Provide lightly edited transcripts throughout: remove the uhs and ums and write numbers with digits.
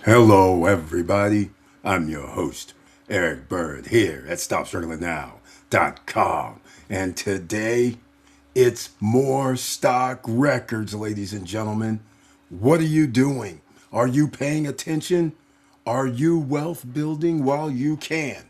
Hello, everybody. I'm your host, Eric Bird, here at StopStrugglingNow.com. And today, it's more stock records, ladies and gentlemen. What are you doing? Are you paying attention? Are you wealth building while you can?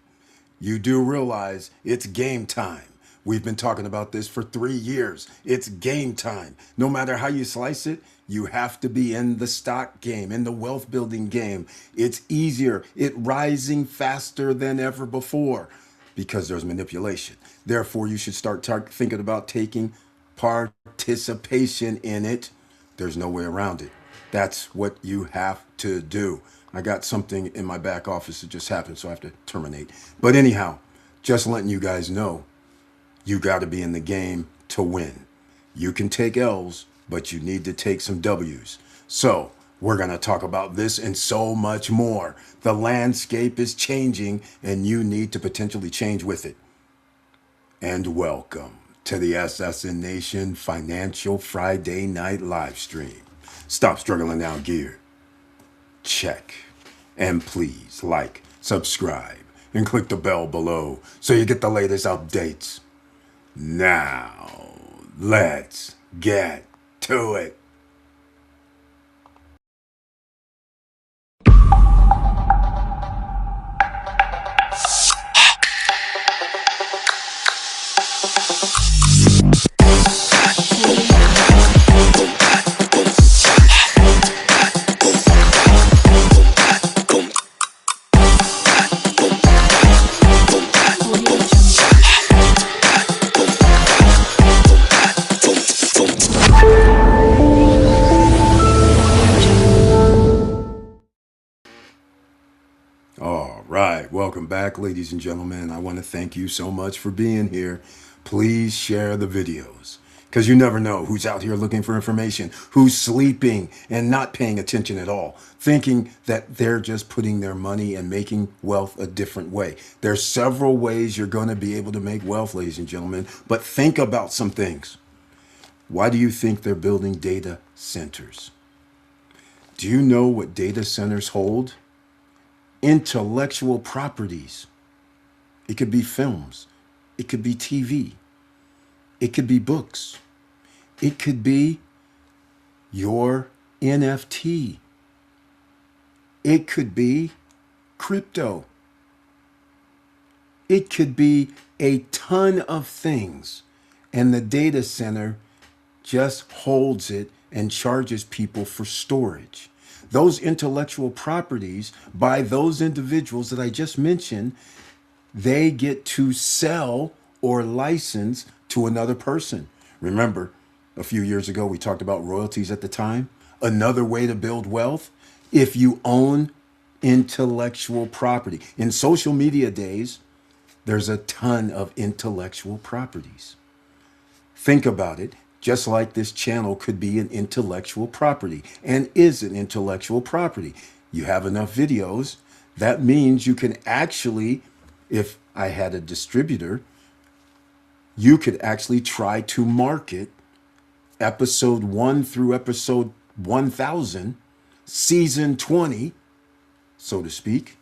You do realize it's game time. We've been talking about this for 3 years. It's game time. No matter how you slice it, you have to be in the stock game, in the wealth building game. It's easier, it's rising faster than ever before because there's manipulation. Therefore, you should start thinking about taking participation in it. There's no way around it. That's what you have to do. I got something in my back office that just happened, so I have to terminate. But anyhow, just letting you guys know, you got to be in the game to win. You can take L's, but you need to take some W's. So we're going to talk about this and so much more. The landscape is changing, and you need to potentially change with it. And welcome to the Assassination Financial Friday Night Live Stream. Stop struggling now, gear. Check. And please like, subscribe, and click the bell below so you get the latest updates. Now, let's get to it. All right, welcome back, ladies and gentlemen. I want to thank you so much for being here. Please share the videos because you never know who's out here looking for information, who's sleeping and not paying attention at all, thinking that they're just putting their money and making wealth a different way. There's several ways you're going to be able to make wealth, ladies and gentlemen, but think about some things. Why do you think they're building data centers? Do you know what data centers hold? Intellectual properties. It could be films. It could be TV. It could be books. It could be your NFT. It could be crypto. It could be a ton of things. And the data center just holds it and charges people for storage. Those intellectual properties by those individuals that I just mentioned, they get to sell or license to another person. Remember, a few years ago, we talked about royalties at the time. Another way to build wealth, if you own intellectual property. In social media days, there's a ton of intellectual properties. Think about it. Just like this channel could be an intellectual property and is an intellectual property. You have enough videos. That means you can actually, if I had a distributor, you could actually try to market episode 1 through episode 1000, season 20, so to speak,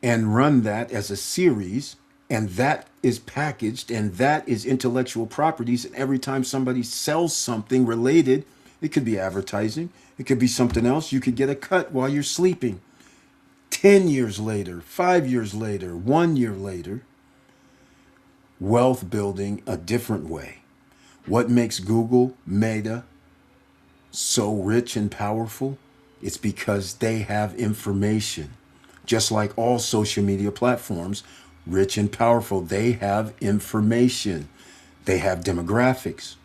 and run that as a series. And that is packaged, and that is intellectual properties. And every time somebody sells something related, it could be advertising, it could be something else, you could get a cut while you're sleeping. 10 years later, 5 years later, 1 year later, wealth building a different way. What makes Google, Meta so rich and powerful? It's because they have information. Just like all social media platforms, rich and powerful, they have information. They have demographics.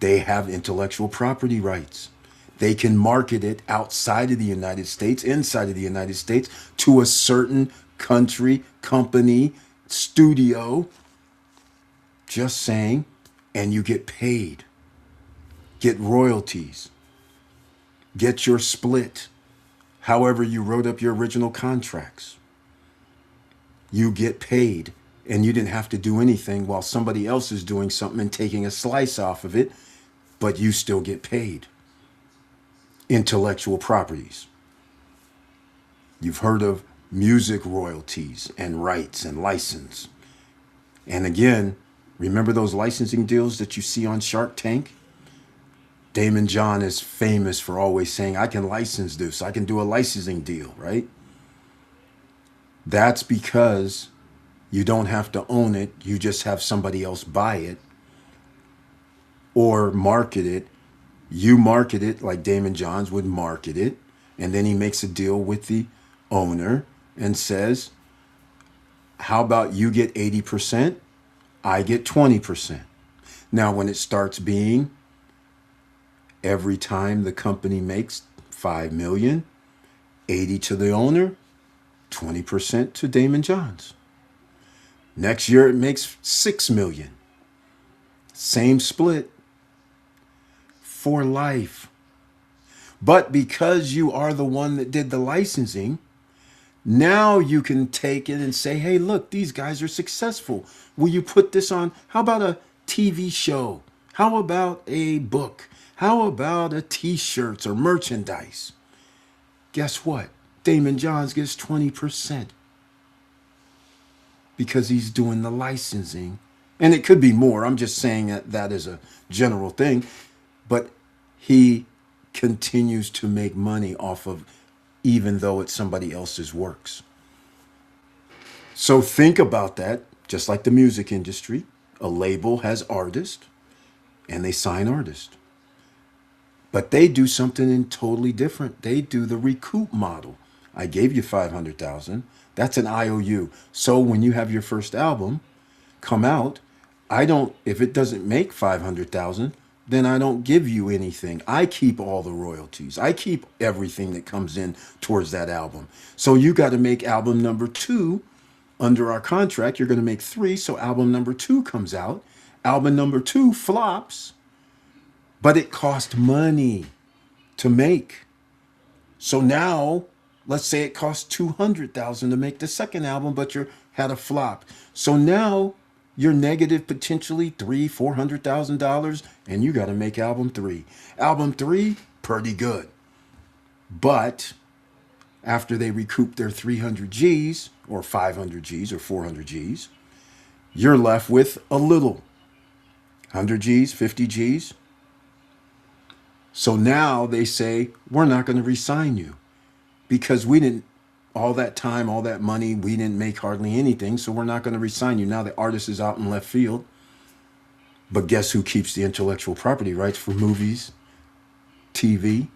They have intellectual property rights. They can market it outside of the United States, inside of the United States, to a certain country, company, studio. Just saying, and you get paid. Get royalties. Get your split. However you wrote up your original contracts. You get paid, and you didn't have to do anything while somebody else is doing something and taking a slice off of it, but you still get paid. Intellectual properties. You've heard of music royalties and rights and license. And again, remember those licensing deals that you see on Shark Tank? Damon John is famous for always saying, I can license this, I can do a licensing deal, right? That's because you don't have to own it, you just have somebody else buy it or market it. You market it like Damon Johns would market it, and then he makes a deal with the owner and says, how about you get 80%, I get 20%. Now, when it starts being every time the company makes 5 million, 80 to the owner, 20% to Damon Johns. Next year it makes 6 million. Same split for life. But because you are the one that did the licensing, now you can take it and say, hey, look, these guys are successful. Will you put this on? How about a TV show? How about a book? How about a t-shirts or merchandise? Guess what? Damon Johns gets 20% because he's doing the licensing. And it could be more. I'm just saying that is a general thing. But he continues to make money off of, even though it's somebody else's works. So think about that, just like the music industry. A label has artists and they sign artists. But they do something totally different. They do the recoup model. I gave you 500,000. That's an IOU. So when you have your first album come out, if it doesn't make 500,000, then I don't give you anything. I keep all the royalties. I keep everything that comes in towards that album. So you got to make album number 2 under our contract. You're going to make 3. So album number 2 comes out. Album number 2 flops, but it cost money to make. So now, let's say it cost 200,000 to make the second album, but you had a flop. So now you're negative potentially $300,000-$400,000, and you got to make album 3. Album 3, pretty good. But after they recoup their 300 G's or 500 G's or 400 G's, you're left with a little 100 G's, 50 G's. So now they say, we're not going to re-sign you because we didn't, all that time, all that money, we didn't make hardly anything, so we're not going to re-sign you. Now the artist is out in left field. But guess who keeps the intellectual property rights for movies, TV,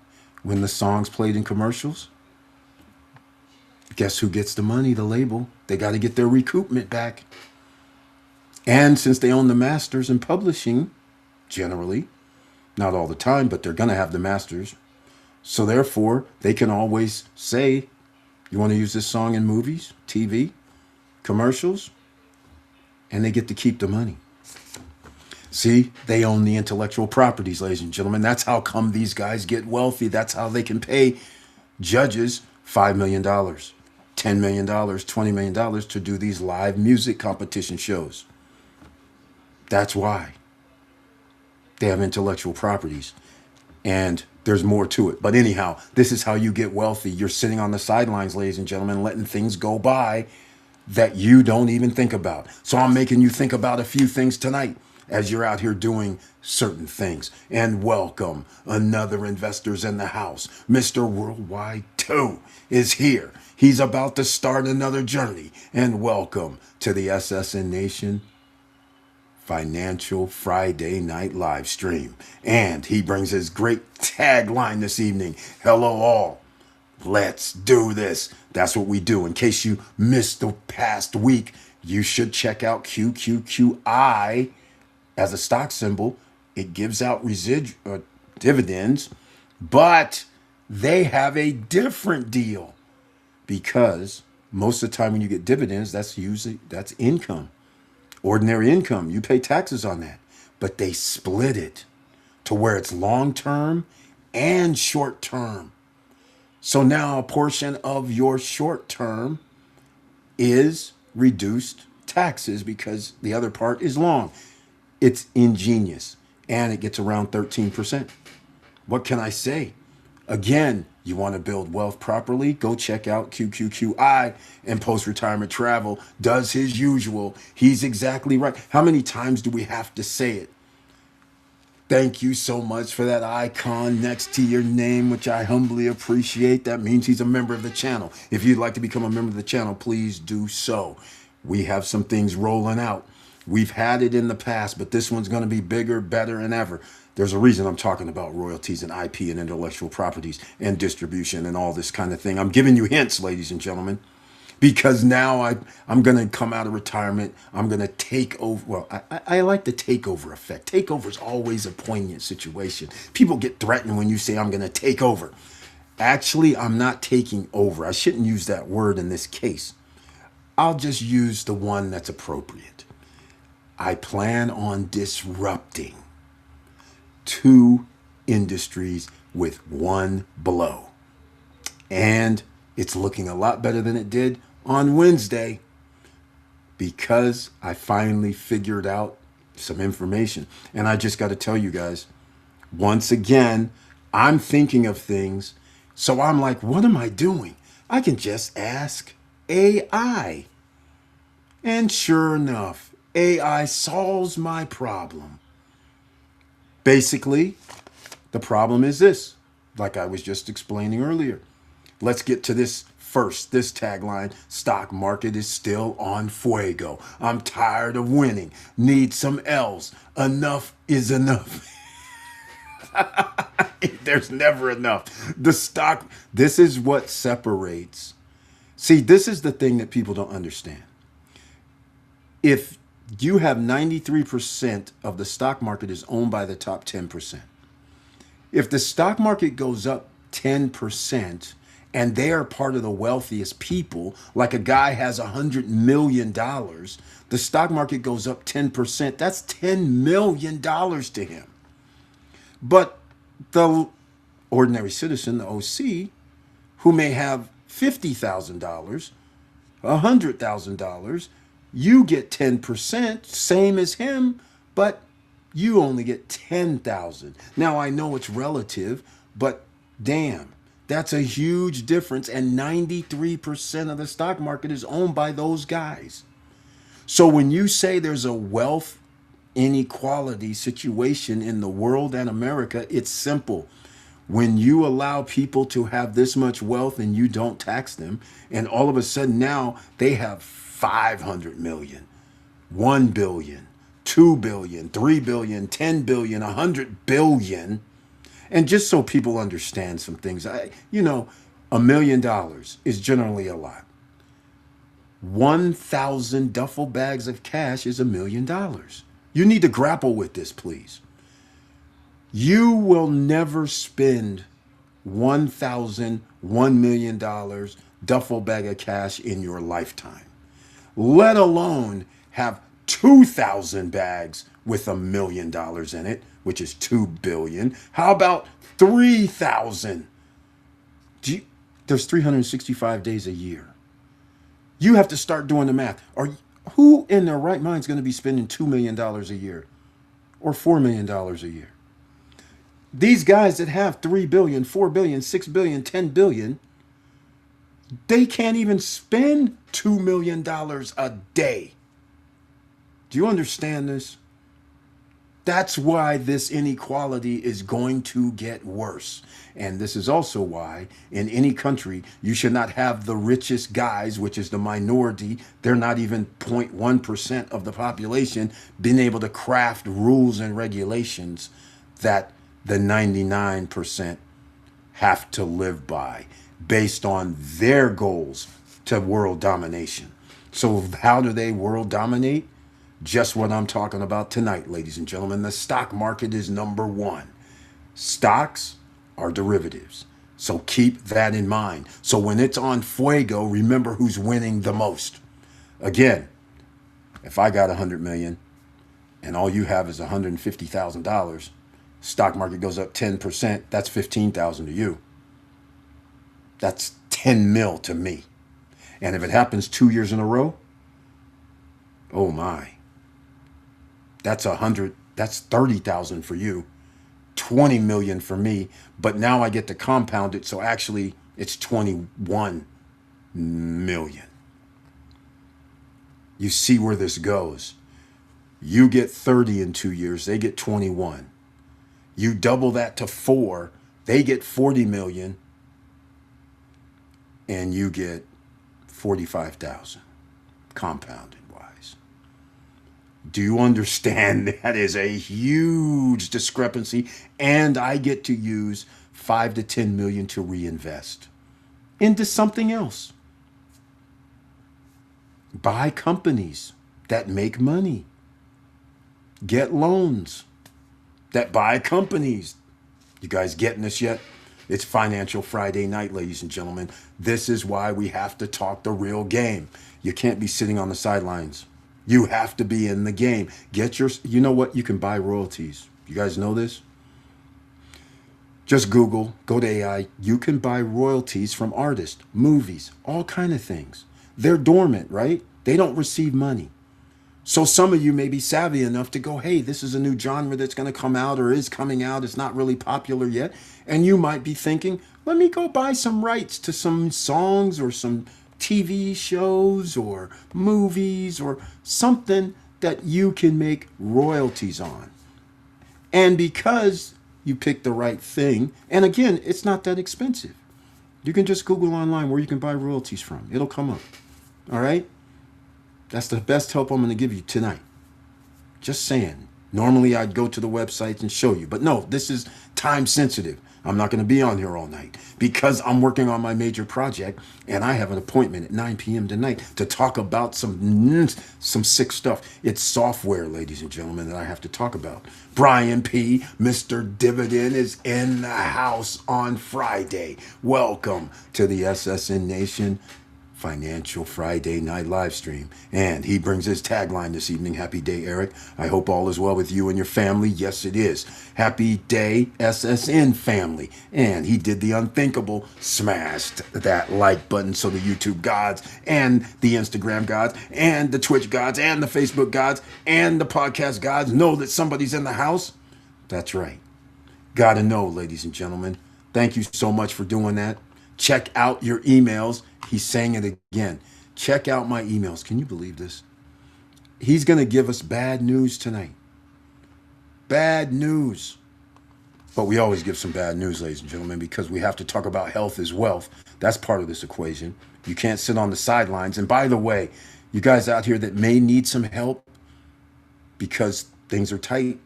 when the song's played in commercials? Guess who gets the money? The label. They got to get their recoupment back. And since they own the masters in publishing, generally, not all the time, but they're going to have the masters. So therefore, they can always say, you want to use this song in movies, TV, commercials, and they get to keep the money. See, they own the intellectual properties, ladies and gentlemen. That's how come these guys get wealthy. That's how they can pay judges $5 million, $10 million, $20 million to do these live music competition shows. That's why. They have intellectual properties. And there's more to it. But anyhow, this is how you get wealthy. You're sitting on the sidelines, ladies and gentlemen, letting things go by that you don't even think about. So I'm making you think about a few things tonight as you're out here doing certain things. And welcome, another investor's in the house. Mr. Worldwide 2 is here. He's about to start another journey. And welcome to the SSN Nation Financial Friday Night Live Stream. And he brings his great tagline this evening. Hello all. Let's do this. That's what we do. In case you missed the past week, you should check out QQQI as a stock symbol. It gives out dividends, but they have a different deal because most of the time when you get dividends, that's income. Ordinary income, you pay taxes on that, but they split it to where it's long-term and short-term. So now a portion of your short-term is reduced taxes because the other part is long. It's ingenious and it gets around 13%. What can I say? Again, You want to build wealth properly? Go check out QQQI, and Post Retirement Travel does his usual. He's exactly right. How many times do we have to say it? Thank you so much for that icon next to your name, which I humbly appreciate. That means he's a member of the channel. If you'd like to become a member of the channel, please do so. We have some things rolling out. We've had it in the past, but this one's going to be bigger, better than ever. There's a reason I'm talking about royalties and IP and intellectual properties and distribution and all this kind of thing. I'm giving you hints, ladies and gentlemen, because now I'm going to come out of retirement. I'm going to take over. Well, I like the takeover effect. Takeover is always a poignant situation. People get threatened when you say, I'm going to take over. Actually, I'm not taking over. I shouldn't use that word in this case. I'll just use the one that's appropriate. I plan on disrupting two industries with one blow. And it's looking a lot better than it did on Wednesday because I finally figured out some information. And I just got to tell you guys, once again, I'm thinking of things. So I'm like, what am I doing? I can just ask AI. And sure enough, AI solves my problem. Basically, the problem is this, like I was just explaining earlier. Let's get to this first. This tagline: stock market is still on fuego. I'm tired of winning. Need some L's. Enough is enough. There's never enough. The stock, this is what separates. See, this is the thing that people don't understand. If you have 93% of the stock market is owned by the top 10%. If the stock market goes up 10% and they are part of the wealthiest people, like a guy has $100 million, the stock market goes up 10%, that's $10 million to him. But the ordinary citizen, the OC, who may have $50,000, $100,000, you get 10%, same as him, but you only get 10,000. Now I know it's relative, but damn, that's a huge difference. And 93% of the stock market is owned by those guys. So when you say there's a wealth inequality situation in the world and America, it's simple. When you allow people to have this much wealth and you don't tax them, and all of a sudden now they have 500 million, 1 billion, 2 billion, 3 billion, 10 billion, 100 billion. And just so people understand some things, $1 million is generally a lot. 1,000 duffel bags of cash is $1 million. You need to grapple with this, please. You will never spend 1,000, $1 million duffel bag of cash in your lifetime, let alone have 2,000 bags with $1 million in it, which is 2 billion. How about 3,000? There's 365 days a year. You have to start doing the math. Who in their right mind is going to be spending $2 million a year or $4 million a year? These guys that have 3 billion, 4 billion, 6 billion, 10 billion, they can't even spend $2 million a day. Do you understand this? That's why this inequality is going to get worse. And this is also why in any country, you should not have the richest guys, which is the minority. They're not even 0.1% of the population, being able to craft rules and regulations that the 99% have to live by based on their goals to world domination. So how do they world dominate? Just what I'm talking about tonight, ladies and gentlemen. The stock market is number one. Stocks are derivatives. So keep that in mind. So when it's on fuego, remember who's winning the most. Again, if I got 100 million and all you have is $150,000, stock market goes up 10%, that's 15,000 to you. That's 10 mil to me. And if it happens 2 years in a row, oh my. That's 30,000 for you, 20 million for me, but now I get to compound it. So actually, it's 21 million. You see where this goes. You get 30 in 2 years, they get 21. You double that to 4, they get 40 million, and you get 45,000 compounded wise. Do you understand that is a huge discrepancy? And I get to use 5 to 10 million to reinvest into something else. Buy companies that make money. Get loans that buy companies. You guys getting this yet? It's Financial Friday night, ladies and gentlemen. This is why we have to talk the real game. You can't be sitting on the sidelines. You have to be in the game. You know what? You can buy royalties. You guys know this? Just Google, go to AI. You can buy royalties from artists, movies, all kind of things. They're dormant, right? They don't receive money. So some of you may be savvy enough to go, hey, this is a new genre that's going to come out or is coming out. It's not really popular yet. And you might be thinking, let me go buy some rights to some songs or some TV shows or movies or something that you can make royalties on. And because you picked the right thing, and again, it's not that expensive. You can just Google online where you can buy royalties from. It'll come up. All right? That's the best help I'm going to give you tonight. Just saying. Normally I'd go to the websites and show you, but no, this is time sensitive. I'm not going to be on here all night because I'm working on my major project and I have an appointment at 9 p.m. tonight to talk about some sick stuff. It's software, ladies and gentlemen, that I have to talk about. Brian P., Mr. Dividend, is in the house on Friday. Welcome to the SSN Nation Financial Friday night live stream. And he brings his tagline this evening. Happy day, Eric. I hope all is well with you and your family. Yes, it is. Happy day, SSN family. And he did the unthinkable, smashed that like button so the YouTube gods and the Instagram gods and the Twitch gods and the Facebook gods and the podcast gods know that somebody's in the house. That's right. Gotta know, ladies and gentlemen. Thank you so much for doing that. Check out your emails. He's saying it again. Check out my emails. Can you believe this? He's going to give us bad news tonight. Bad news. But we always give some bad news, ladies and gentlemen, because we have to talk about health as wealth. That's part of this equation. You can't sit on the sidelines. And by the way, you guys out here that may need some help because things are tight,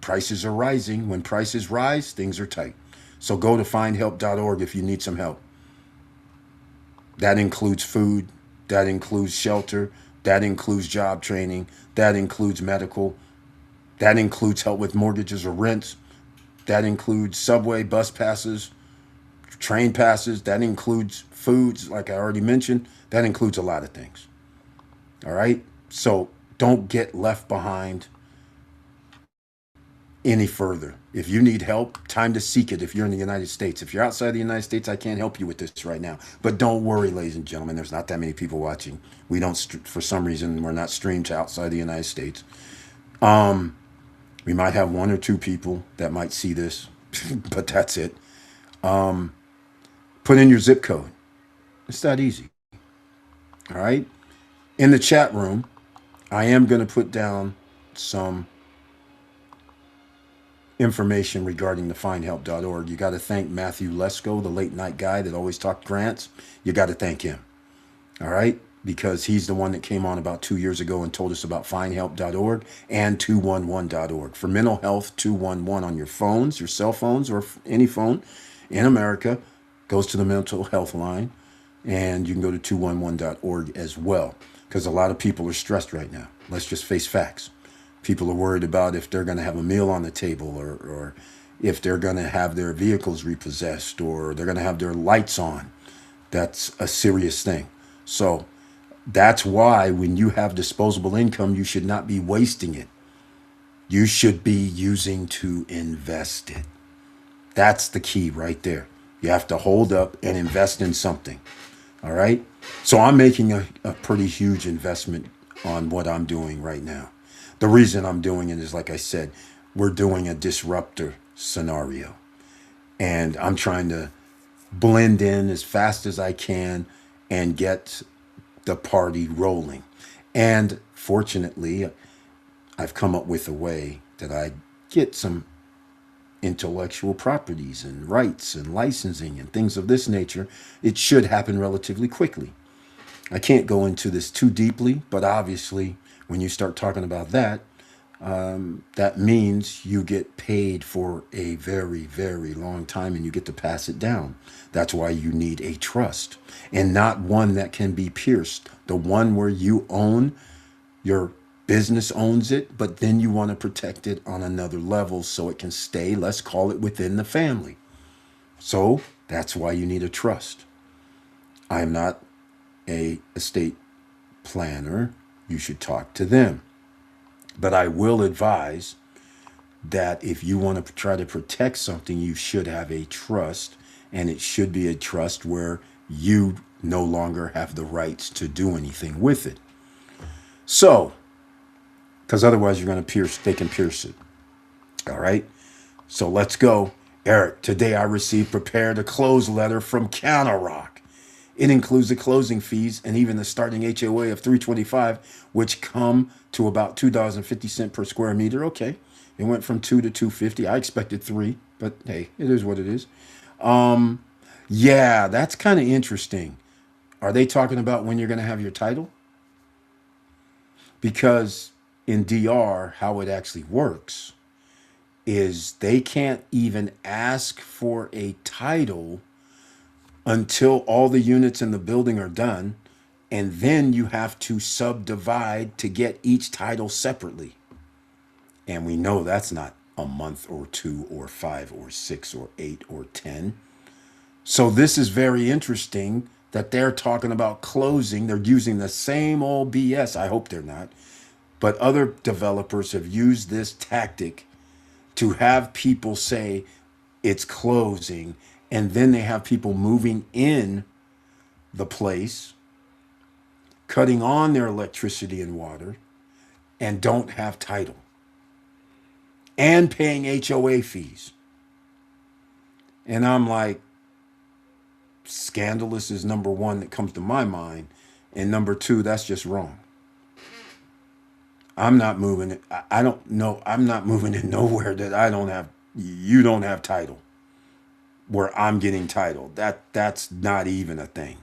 prices are rising. When prices rise, things are tight. So go to findhelp.org if you need some help. That includes food, that includes shelter, that includes job training, that includes medical, that includes help with mortgages or rents, that includes subway, bus passes, train passes, that includes foods, like I already mentioned, that includes a lot of things. All right? So don't get left behind any further. If you need help, time to seek it if you're in the United States. If you're outside the United States, I can't help you with this right now. But don't worry, ladies and gentlemen, there's not that many people watching. We don't, for some reason, we're not streamed to outside the United States. We might have 1 or 2 people that might see this, but that's it. Put in your zip code. It's that easy. All right? In the chat room, I am going to put down some information regarding the findhelp.org. You got to thank Matthew Lesko, the late night guy that always talked grants. You got to thank him. All right? Because he's the one that came on about 2 years ago and told us about findhelp.org and 211.org. For mental health, 211 on your phones, your cell phones, or any phone in America goes to the mental health line. And you can go to 211.org as well. Because a lot of people are stressed right now. Let's just face facts. People are worried about if they're going to have a meal on the table or if they're going to have their vehicles repossessed or they're going to have their lights on. That's a serious thing. So that's why when you have disposable income, you should not be wasting it. You should be using to invest it. That's the key right there. You have to hold up and invest in something. All right. So I'm making a pretty huge investment on what I'm doing right now. The reason I'm doing it is, like I said, we're doing a disruptor scenario. And I'm trying to blend in as fast as I can and get the party rolling. And fortunately, I've come up with a way that I get some intellectual properties and rights and licensing and things of this nature. It should happen relatively quickly. I can't go into this too deeply, but obviously, when you start talking about that, that means you get paid for a very, very long time and you get to pass it down. That's why you need a trust, and not one that can be pierced. The one where you own, your business owns it, but then you want to protect it on another level so it can stay, let's call it, within the family. So that's why you need a trust. I am not a estate planner. You should talk to them. But I will advise that if you want to try to protect something, you should have a trust, and it should be a trust where you no longer have the rights to do anything with it. So, because otherwise you're going to pierce, they can pierce it. All right. So let's go. Eric, today I received prepared a close letter from CounterRock. It includes the closing fees and even the starting HOA of $325, which come to about $2.50 per square meter. Okay, it went from $2 to $2.50. I expected $3, but hey, it is what it is. Yeah, that's kind of interesting. Are they talking about when you're going to have your title? Because in DR, how it actually works is they can't even ask for a title until all the units in the building are done, and then you have to subdivide to get each title separately. And we know that's not a month or 2 or 5 or 6 or 8 or 10. So this is very interesting that they're talking about closing. They're using the same old BS. I hope they're not. But other developers have used this tactic to have people say it's closing, and then they have people moving in the place, cutting on their electricity and water, and don't have title, and paying HOA fees. And I'm like, scandalous is number one that comes to my mind. And number two, that's just wrong. I'm not moving it. I don't know. I'm not moving it nowhere that I don't have, you don't have title, where I'm getting title. That's not even a thing.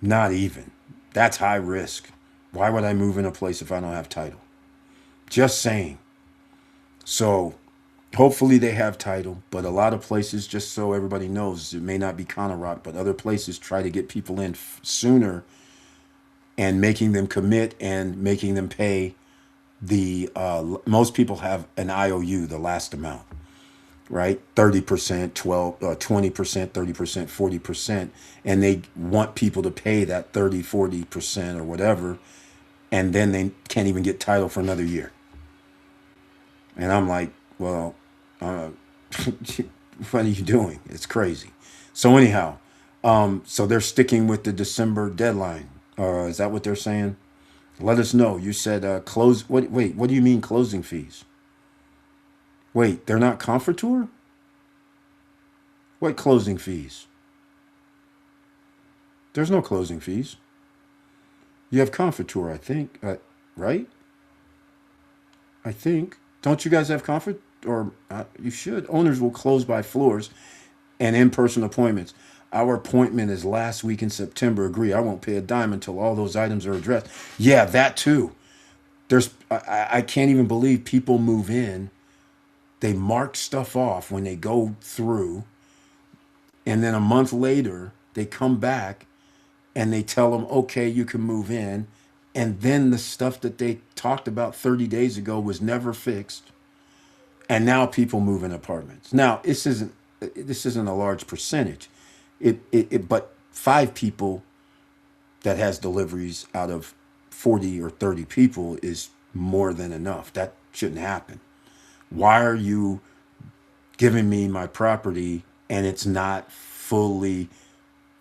Not even. That's high risk. Why would I move in a place if I don't have title? Just saying. So hopefully they have title, but a lot of places, just so everybody knows, it may not be CounterRock, but other places try to get people in sooner and making them commit and making them pay the, most people have an IOU, the last amount, right? 30%, 20%, 30%, 40%. And they want people to pay that 30, 40% or whatever. And then they can't even get title for another year. And I'm like, well, what are you doing? It's crazy. So anyhow, so they're sticking with the December deadline. Is that what they're saying? Let us know. You said close. Wait, what do you mean closing fees? Wait, they're not Comfortour? What closing fees? There's no closing fees. You have Comfortour, I think. Right? I think. Don't you guys have Comfort? Or you should. Owners will close by floors and in-person appointments. Our appointment is last week in September. Agree. I won't pay a dime until all those items are addressed. Yeah, that too. I can't even believe people move in. They mark stuff off when they go through, and then a month later they come back and they tell them, okay, you can move in. And then the stuff that they talked about 30 days ago was never fixed. And now people move in apartments. Now, this isn't a large percentage. But 5 people that has deliveries out of 40 or 30 people is more than enough. That shouldn't happen. Why are you giving me my property and it's not fully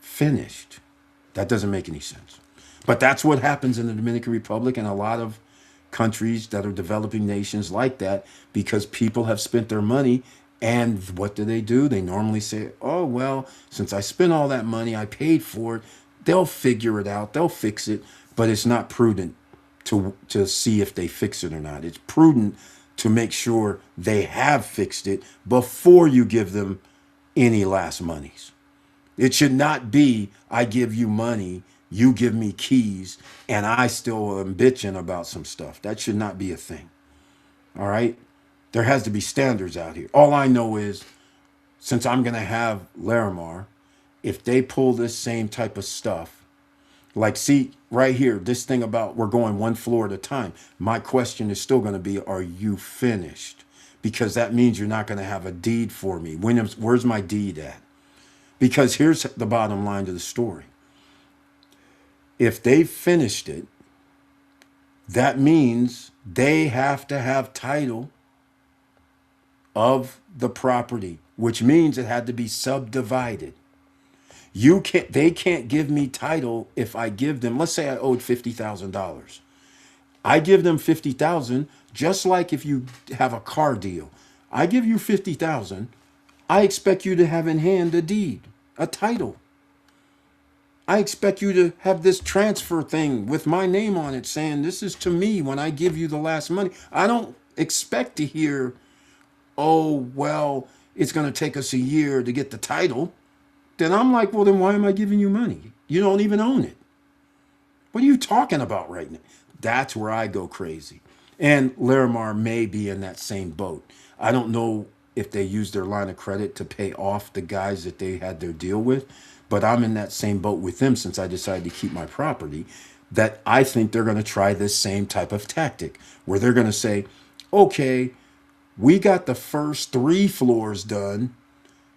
finished? That doesn't make any sense. But that's what happens in the Dominican Republic and a lot of countries that are developing nations like that, because people have spent their money And what do? They normally say, oh, well, since I spent all that money, I paid for it, they'll figure it out, they'll fix it. But it's not prudent to see if they fix it or not. It's prudent to make sure they have fixed it before you give them any last monies. It should not be, I give you money, you give me keys, and I still am bitching about some stuff. That should not be a thing. All right? There has to be standards out here. All I know is, since I'm going to have Larimar, if they pull this same type of stuff, like, see, right here, this thing about we're going one floor at a time, my question is still going to be, are you finished? Because that means you're not going to have a deed for me. Where's my deed at? Because here's the bottom line to the story. If they finished it, that means they have to have title of the property, which means it had to be subdivided. They can't give me title if I give them, let's say I owed $50,000. I give them 50,000, just like if you have a car deal. I give you 50,000, I expect you to have in hand a deed, a title. I expect you to have this transfer thing with my name on it saying this is to me when I give you the last money. I don't expect to hear, oh, well, it's going to take us a year to get the title. Then I'm like, well, then why am I giving you money? You don't even own it. What are you talking about right now? That's where I go crazy. And Larimar may be in that same boat. I don't know if they use their line of credit to pay off the guys that they had their deal with, but I'm in that same boat with them since I decided to keep my property, that I think they're going to try this same type of tactic where they're going to say, okay, we got the first 3 floors done,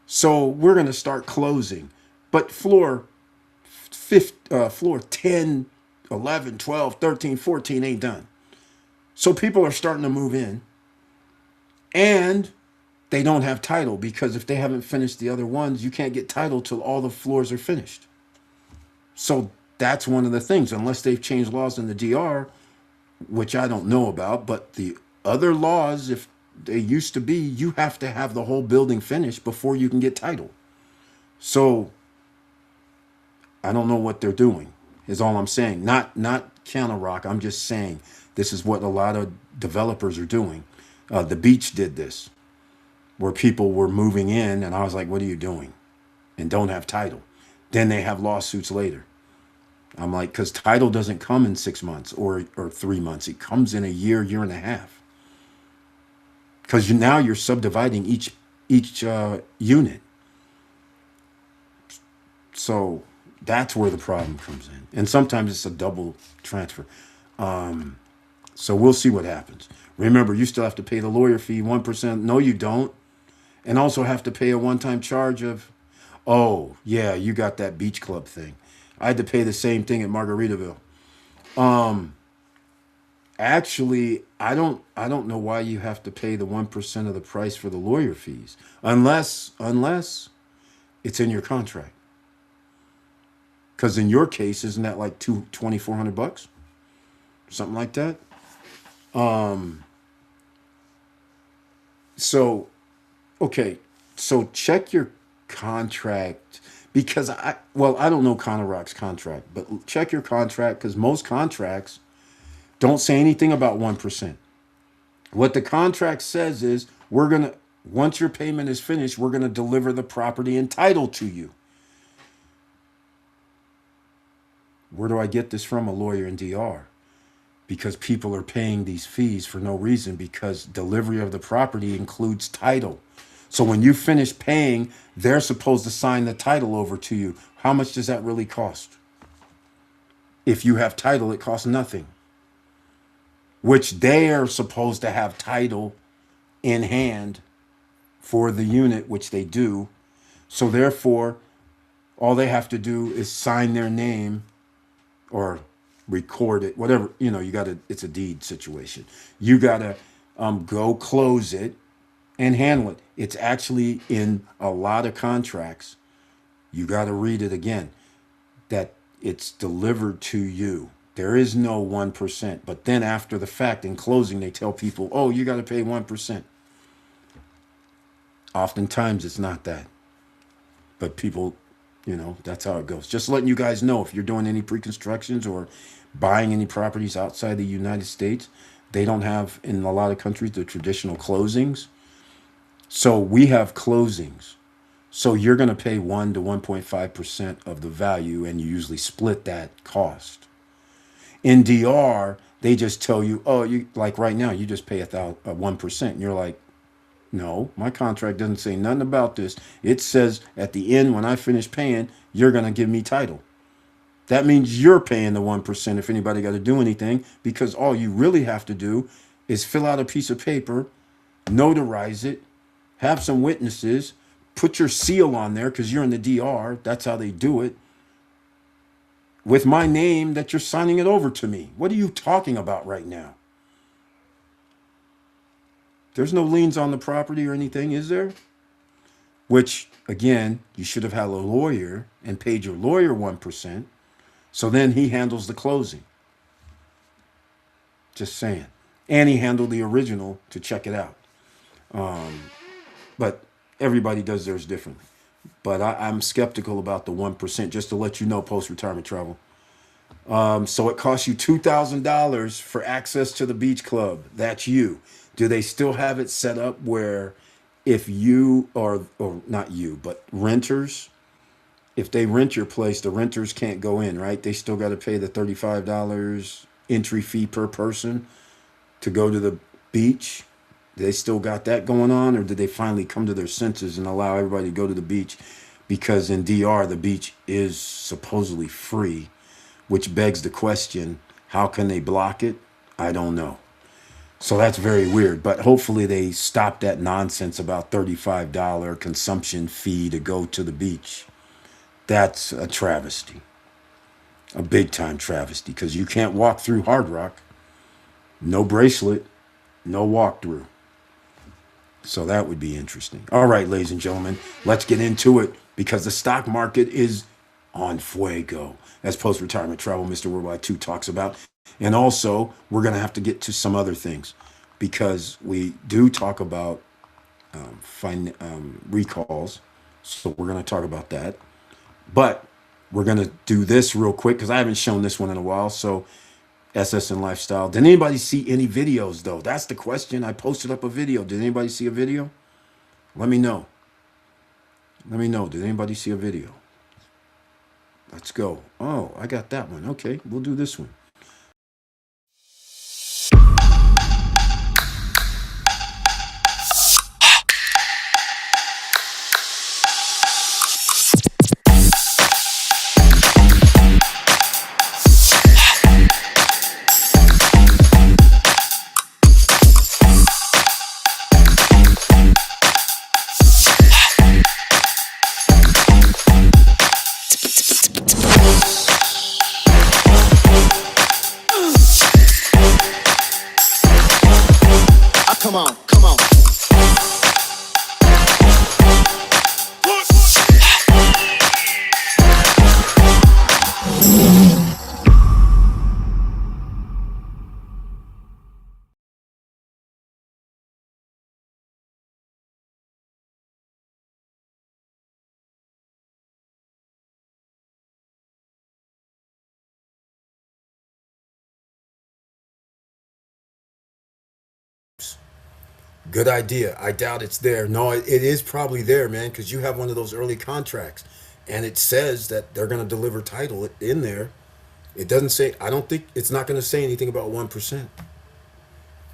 so we're going to start closing. But floor 10, 11, 12, 13, 14 ain't done. So people are starting to move in and they don't have title, because if they haven't finished the other ones, you can't get title till all the floors are finished. So that's one of the things, unless they've changed laws in the DR, which I don't know about, but the other laws, if they used to be, you have to have the whole building finished before you can get title. So I don't know what they're doing, is all I'm saying. Not Counter Rock. I'm just saying this is what a lot of developers are doing. The Beach did this, where people were moving in, and I was like, what are you doing? And don't have title. Then they have lawsuits later. I'm like, because title doesn't come in 6 months or 3 months. It comes in a year, year and a half. Because now you're subdividing each unit. So that's where the problem comes in. And sometimes it's a double transfer. So we'll see what happens. Remember, you still have to pay the lawyer fee, 1%. No, you don't. And also have to pay a one-time charge of, oh, yeah, you got that beach club thing. I had to pay the same thing at Margaritaville. Actually, I don't know why you have to pay the 1% of the price for the lawyer fees, unless it's in your contract. Because in your case, isn't that like $2,400, something like that? So, okay, so check your contract, because I don't know Counter Rock's contract, but check your contract, because most contracts don't say anything about 1%. What the contract says is, once your payment is finished, we're going to deliver the property and title to you. Where do I get this from? A lawyer in DR. Because people are paying these fees for no reason, because delivery of the property includes title. So when you finish paying, they're supposed to sign the title over to you. How much does that really cost? If you have title, it costs nothing. Which they are supposed to have title in hand for the unit, which they do. So therefore, all they have to do is sign their name or record it, whatever, it's a deed situation. You got to go close it and handle it. It's actually in a lot of contracts. You got to read it again, that it's delivered to you. There is no 1%. But then after the fact, in closing, they tell people, oh, you got to pay 1%. Oftentimes it's not that. But people, that's how it goes. Just letting you guys know, if you're doing any pre-constructions or buying any properties outside the United States, they don't have, in a lot of countries, the traditional closings. So we have closings. So you're going to pay 1 to 1.5% of the value, and you usually split that cost. In DR, they just tell you, oh, you, like right now, you just pay 1%. And you're like, no, my contract doesn't say nothing about this. It says at the end, when I finish paying, you're going to give me title. That means you're paying the 1% if anybody got to do anything, because all you really have to do is fill out a piece of paper, notarize it, have some witnesses, put your seal on there because you're in the DR. That's how they do it. With my name that you're signing it over to me. What are you talking about right now? There's no liens on the property or anything, is there? Which, again, you should have had a lawyer and paid your lawyer 1%. So then he handles the closing. Just saying. And he handled the original to check it out. But everybody does theirs differently. But I'm skeptical about the 1%, just to let you know, post-retirement travel. So it costs you $2,000 for access to the beach club. That's you. Do they still have it set up where if you, or not you, but renters, if they rent your place, the renters can't go in, right? They still got to pay the $35 entry fee per person to go to the beach. They still got that going on, or did they finally come to their senses and allow everybody to go to the beach? Because in DR, the beach is supposedly free, which begs the question, how can they block it? I don't know. So that's very weird, but hopefully they stop that nonsense about $35 consumption fee to go to the beach. That's a travesty, a big time travesty, because you can't walk through Hard Rock. No bracelet, no walkthrough. So that would be interesting. All right, ladies and gentlemen, let's get into it, because the stock market is on fuego, as Post-Retirement Travel Mr. Worldwide 2 talks about. And also, we're going to have to get to some other things, because we do talk about recalls. So we're going to talk about that. But we're going to do this real quick, because I haven't shown this one in a while. So SSN Lifestyle. Did anybody see any videos, though? That's the question. I posted up a video. Did anybody see a video? Let me know. Let me know. Did anybody see a video? Let's go. Oh, I got that one. Okay, we'll do this one. Come on, come on. Good idea. I doubt it's there. No, it is probably there, man, because you have one of those early contracts, and it says that they're going to deliver title in there. It doesn't say, I don't think, it's not going to say anything about 1%.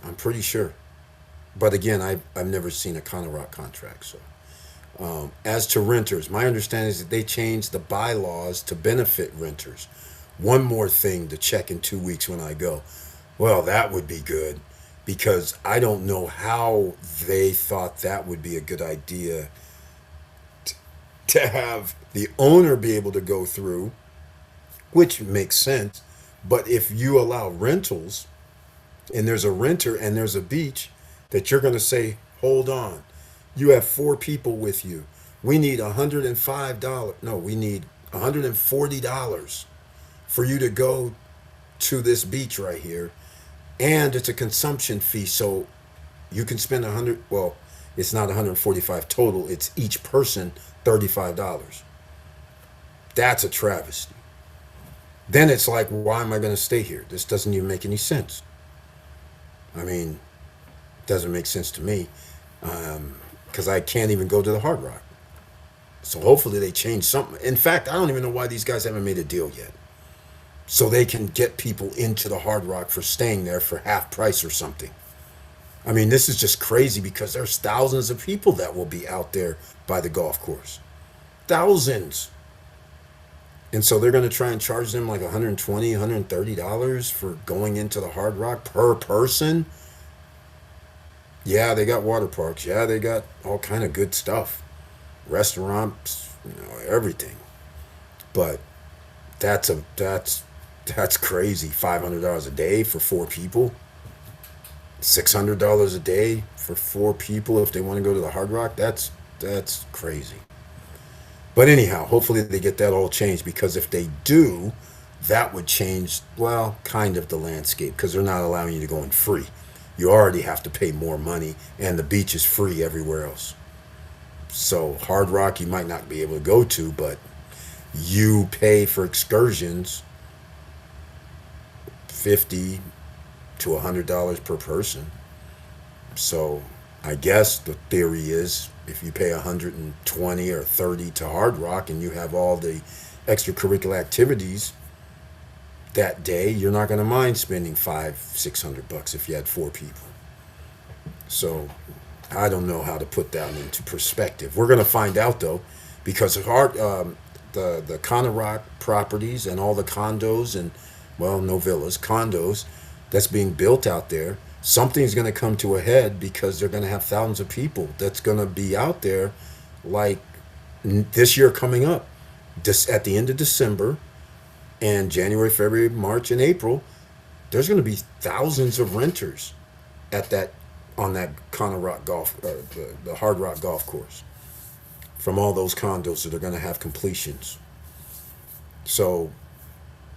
I'm pretty sure. But again, I've never seen a Conarock contract. So, as to renters, my understanding is that they changed the bylaws to benefit renters. One more thing to check in 2 weeks when I go. Well, that would be good, because I don't know how they thought that would be a good idea to have the owner be able to go through, which makes sense. But if you allow rentals, and there's a renter and there's a beach, that you're going to say, hold on, you have 4 people with you. We need $105. No, we need $140 for you to go to this beach right here. And it's a consumption fee. So you can spend 100, well, It's not 145 total. It's each person $35. That's a travesty. Then it's like, why am I going to stay here? This doesn't even make any sense. I mean, it doesn't make sense to me because I can't even go to the Hard Rock. So hopefully they change something. In fact, I don't even know why these guys haven't made a deal yet. So they can get people into the Hard Rock for staying there for half price or something. I mean, this is just crazy because there's thousands of people that will be out there by the golf course. Thousands. And so they're going to try and charge them like $120, $130 for going into the Hard Rock per person. Yeah, they got water parks. Yeah, they got all kind of good stuff. Restaurants, everything. But that's crazy. $500 a day for 4 people. $600 a day for 4 people if they want to go to the Hard Rock. That's crazy. But anyhow, hopefully they get that all changed, because if they do, that would change, well, kind of the landscape, because they're not allowing you to go in free. You already have to pay more money, and the beach is free everywhere else. So Hard Rock you might not be able to go to, but you pay for excursions $50 to $100 per person. So I guess the theory is if you pay 120 or 30 to Hard Rock and you have all the extracurricular activities that day, you're not going to mind spending $500-600 if you had 4 people. So I don't know how to put that into perspective. We're going to find out though, because of the Conner Rock properties and all the condos and, well, no villas, condos that's being built out there, something's going to come to a head, because they're going to have thousands of people that's going to be out there, like this year coming up, at the end of December and January, February, March, and April. There's going to be thousands of renters at that on that Conner Rock the Hard Rock golf course, from all those condos that are going to have completions. So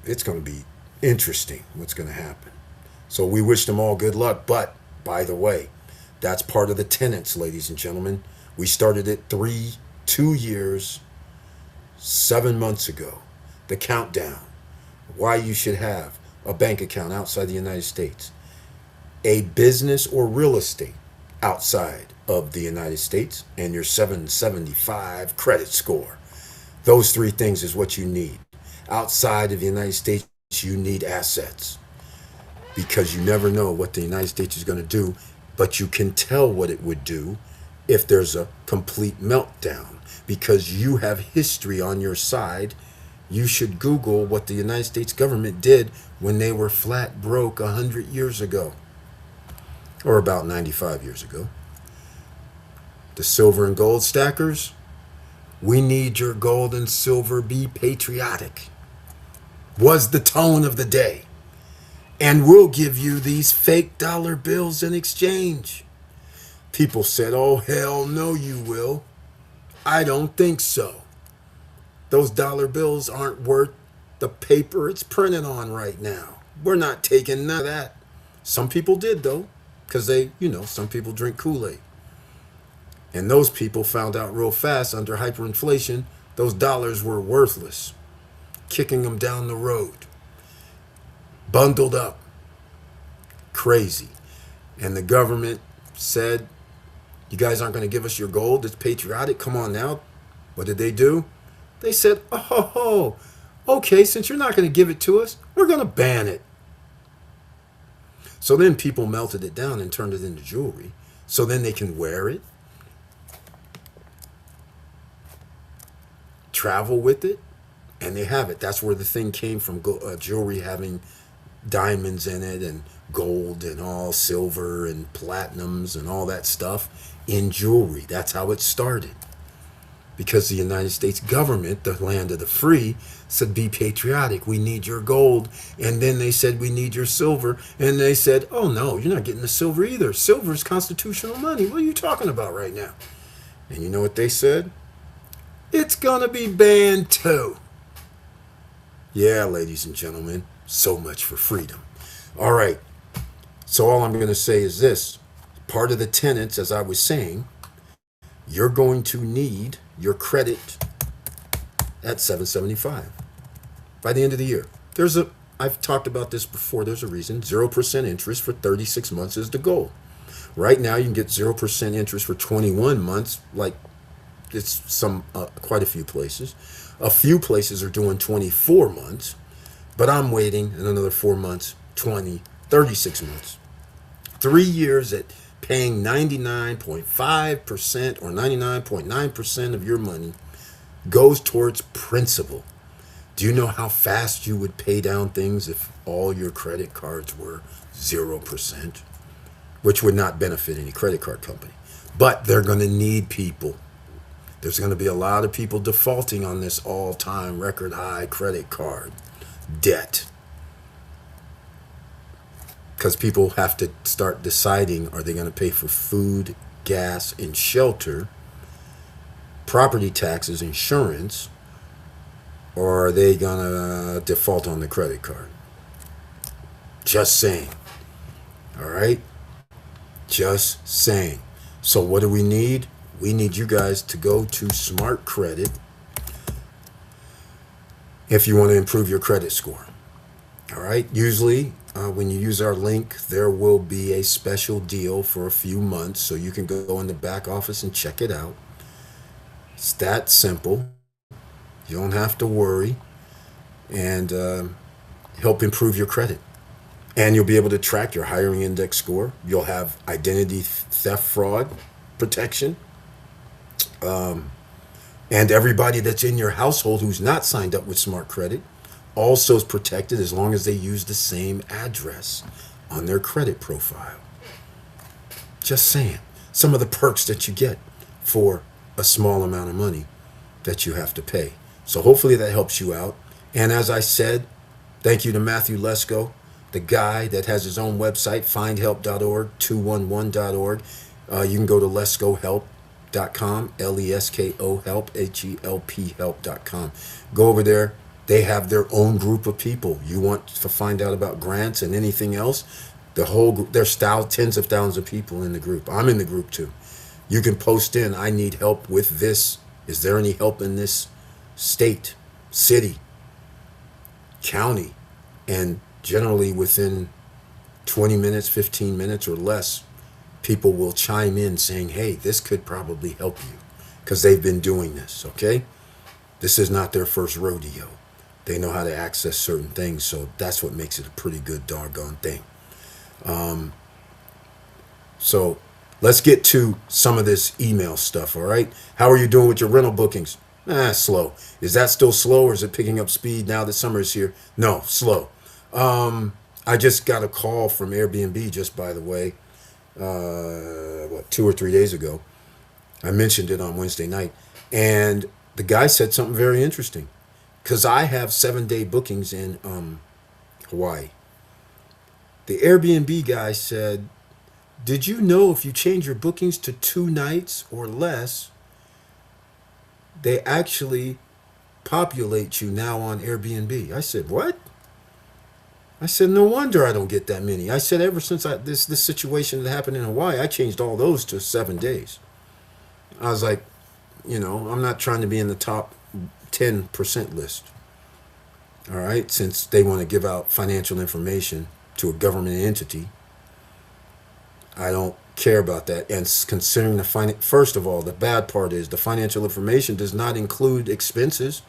it's going to be interesting what's going to happen. So we wish them all good luck. But by the way, that's part of the tenants, ladies and gentlemen. We started it 2 years, 7 months ago. The countdown. Why you should have a bank account outside the United States, a business or real estate outside of the United States, and your 775 credit score. Those 3 things is what you need. Outside of the United States, you need assets, because you never know what the United States is going to do, but you can tell what it would do if there's a complete meltdown, because you have history on your side. You should Google what the United States government did when they were flat broke 100 years ago, or about 95 years ago. The silver and gold stackers, we need your gold and silver. Be patriotic, was the tone of the day. And we'll give you these fake dollar bills in exchange. People said, oh, hell no, you will. I don't think so. Those dollar bills aren't worth the paper it's printed on right now. We're not taking none of that. Some people did, though, because some people drink Kool-Aid. And those people found out real fast under hyperinflation, those dollars were worthless, kicking them down the road. Bundled up. Crazy. And the government said, you guys aren't going to give us your gold? It's patriotic. Come on now. What did they do? They said, oh, okay, since you're not going to give it to us, we're going to ban it. So then people melted it down and turned it into jewelry. So then they can wear it, travel with it, and they have it. That's where the thing came from, jewelry having diamonds in it and gold and all silver and platinums and all that stuff in jewelry. That's how it started. Because the United States government, the land of the free, said, be patriotic. We need your gold. And then they said, we need your silver. And they said, oh no, you're not getting the silver either. Silver is constitutional money. What are you talking about right now? And you know what they said? It's gonna be banned too. Yeah, ladies and gentlemen, so much for freedom. All right. So all I'm going to say is this. Part of the tenets, as I was saying, you're going to need your credit at 775 by the end of the year. I've talked about this before. There's a reason. 0% interest for 36 months is the goal. Right now, you can get 0% interest for 21 months, like it's quite a few places. A few places are doing 24 months, but I'm waiting in another 4 months, 36 months. 3 years at paying 99.5% or 99.9% of your money goes towards principal. Do you know how fast you would pay down things if all your credit cards were 0%? Which would not benefit any credit card company. But they're going to need people. There's going to be a lot of people defaulting on this all-time record high credit card debt. Because people have to start deciding, are they going to pay for food, gas, and shelter, property taxes, insurance, or are they going to default on the credit card? Just saying. All right? Just saying. So what do we need? We need you guys to go to Smart Credit if you want to improve your credit score. All right? Usually, when you use our link, there will be a special deal for a few months, so you can go in the back office and check it out. It's that simple. You don't have to worry, and help improve your credit. And you'll be able to track your hiring index score. You'll have identity theft fraud protection. And everybody that's in your household who's not signed up with Smart Credit also is protected as long as they use the same address on their credit profile. Just saying. Some of the perks that you get for a small amount of money that you have to pay. So hopefully that helps you out. And as I said, thank you to Matthew Lesko, the guy that has his own website, findhelp.org, 211.org. You can go to leskohelp.com, Lesko help, HELP help.com. Go over there. They have their own group of people. You want to find out about grants and anything else, the whole group, there's tens of thousands of people in the group. I'm in the group too. You can post in, I need help with this. Is there any help in this state, city, county? And generally within 20 minutes, 15 minutes or less, people will chime in saying, hey, this could probably help you, because they've been doing this, okay? This is not their first rodeo. They know how to access certain things, so that's what makes it a pretty good doggone thing. So let's get to some of this email stuff, all right? How are you doing with your rental bookings? Slow. Is that still slow, or is it picking up speed now that summer is here? No, slow. I just got a call from Airbnb, just by the way, 2 or 3 days ago. I mentioned it on Wednesday night, and the guy said something very interesting, because I have 7-day bookings in Hawaii. The Airbnb guy said, did you know if you change your bookings to 2 nights or less, they actually populate you now on Airbnb? I said, what? I said, no wonder I don't get that many. I said, ever since this situation that happened in Hawaii, I changed all those to 7 days. I was like, I'm not trying to be in the top 10% list. All right, since they want to give out financial information to a government entity, I don't care about that. And considering first of all, the bad part is the financial information does not include expenses.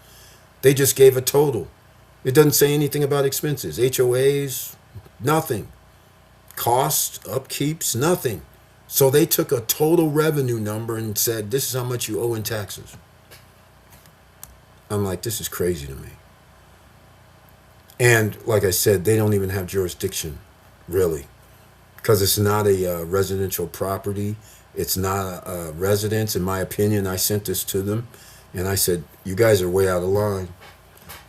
They just gave a total. It doesn't say anything about expenses, HOAs, nothing. Costs, upkeeps, nothing. So they took a total revenue number and said, this is how much you owe in taxes. I'm like, this is crazy to me. And like I said, they don't even have jurisdiction, really, because it's not a residential property. It's not a residence. In my opinion, I sent this to them, and I said, you guys are way out of line.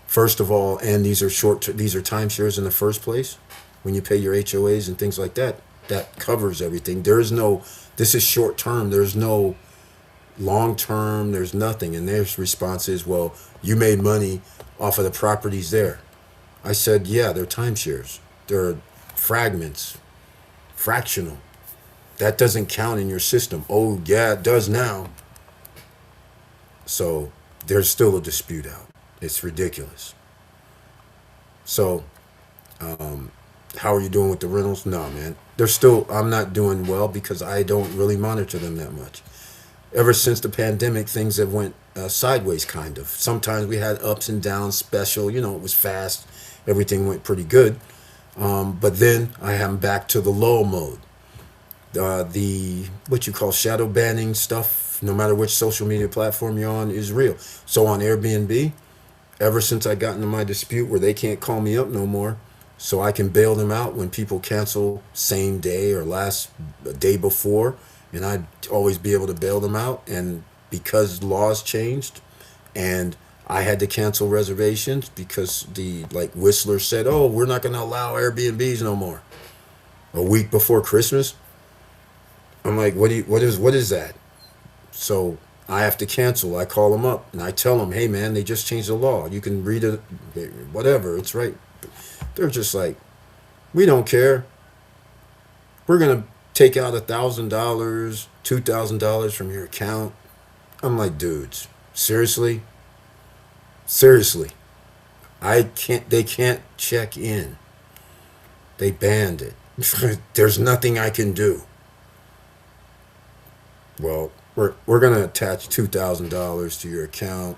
First of all, and these are timeshares in the first place. When you pay your HOAs and things like that, that covers everything. This is short term. There's no long term. There's nothing. And their response is, well, you made money off of the properties there. I said, yeah, they're timeshares. They're fragments, fractional. That doesn't count in your system. Oh, yeah, it does now. So there's still a dispute out. It's ridiculous. So how are you doing with the rentals? No, man. They're still, I'm not doing well because I don't really monitor them that much. Ever since the pandemic, things have went sideways, kind of. Sometimes we had ups and downs, special, it was fast. Everything went pretty good. But then I am back to the low mode. The, what you call shadow banning stuff, no matter which social media platform you're on, is real. So on Airbnb, ever since I got into my dispute where they can't call me up no more, so I can bail them out when people cancel same day or last day before, and I'd always be able to bail them out. And because laws changed, and I had to cancel reservations because the like Whistler said, "Oh, we're not going to allow Airbnbs no more." A week before Christmas, I'm like, "What is that?" So I have to cancel. I call them up and I tell them, "Hey, man, they just changed the law. You can read it, whatever. It's right." They're just like, "We don't care. We're gonna take out $1,000, $2,000 from your account." I'm like, dudes, seriously, seriously. I can't. They can't check in. They banned it. There's nothing I can do. Well, we're gonna attach $2,000 to your account.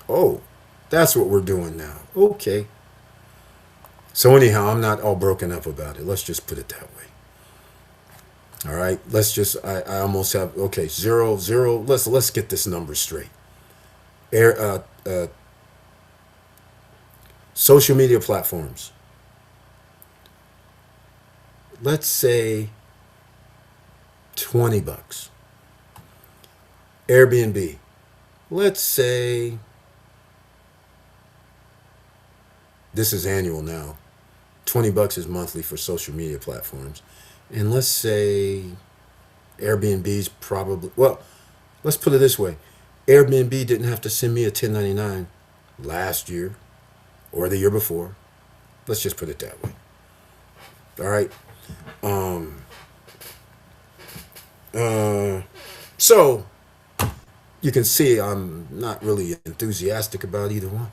Oh, that's what we're doing now. Okay. So anyhow, I'm not all broken up about it. Let's just put it that way. All right. Let's just. I almost have. Okay. Zero zero. Let's get this number straight. Air. Social media platforms. Let's say $20. Airbnb. Let's say this is annual now. $20 is monthly for social media platforms. And let's say Airbnb's probably, well, let's put it this way. Airbnb didn't have to send me a 1099 last year or the year before. Let's just put it that way. All right. Um, so you can see I'm not really enthusiastic about either one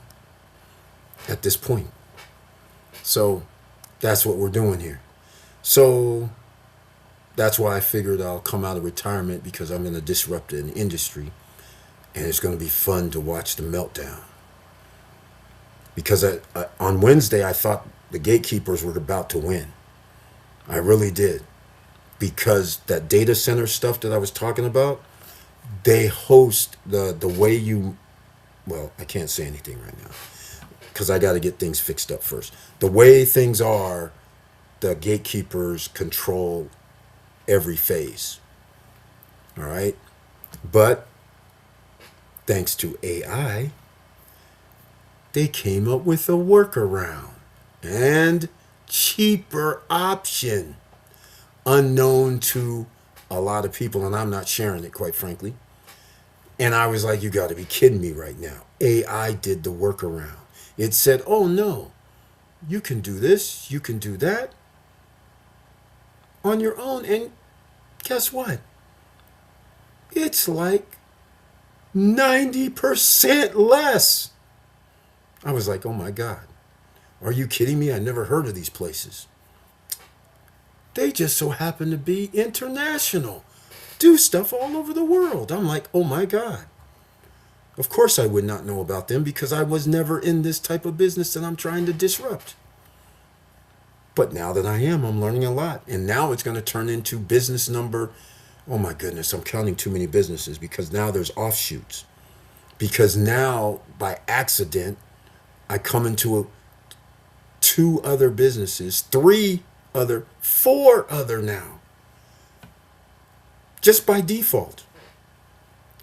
at this point. So that's what we're doing here. So that's why I figured I'll come out of retirement because I'm going to disrupt an industry and it's going to be fun to watch the meltdown. Because on Wednesday, I thought the gatekeepers were about to win. I really did. Because that data center stuff that I was talking about, they host the way you, well, I can't say anything right now because I got to get things fixed up first. The way things are, the gatekeepers control every phase. All right. But thanks to AI, they came up with a workaround and cheaper option unknown to a lot of people. And I'm not sharing it, quite frankly. And I was like, you got to be kidding me right now. AI did the workaround. It said, oh no, you can do this, you can do that on your own. And guess what? It's like 90% less. I was like, oh my God, are you kidding me? I never heard of these places. They just so happen to be international, do stuff all over the world. I'm like, oh my God. Of course I would not know about them because I was never in this type of business that I'm trying to disrupt. But now that I am, I'm learning a lot. And now it's going to turn into business number, oh my goodness, I'm counting too many businesses because now there's offshoots. Because now, by accident, I come into two other businesses, three other, four other now. Just by default.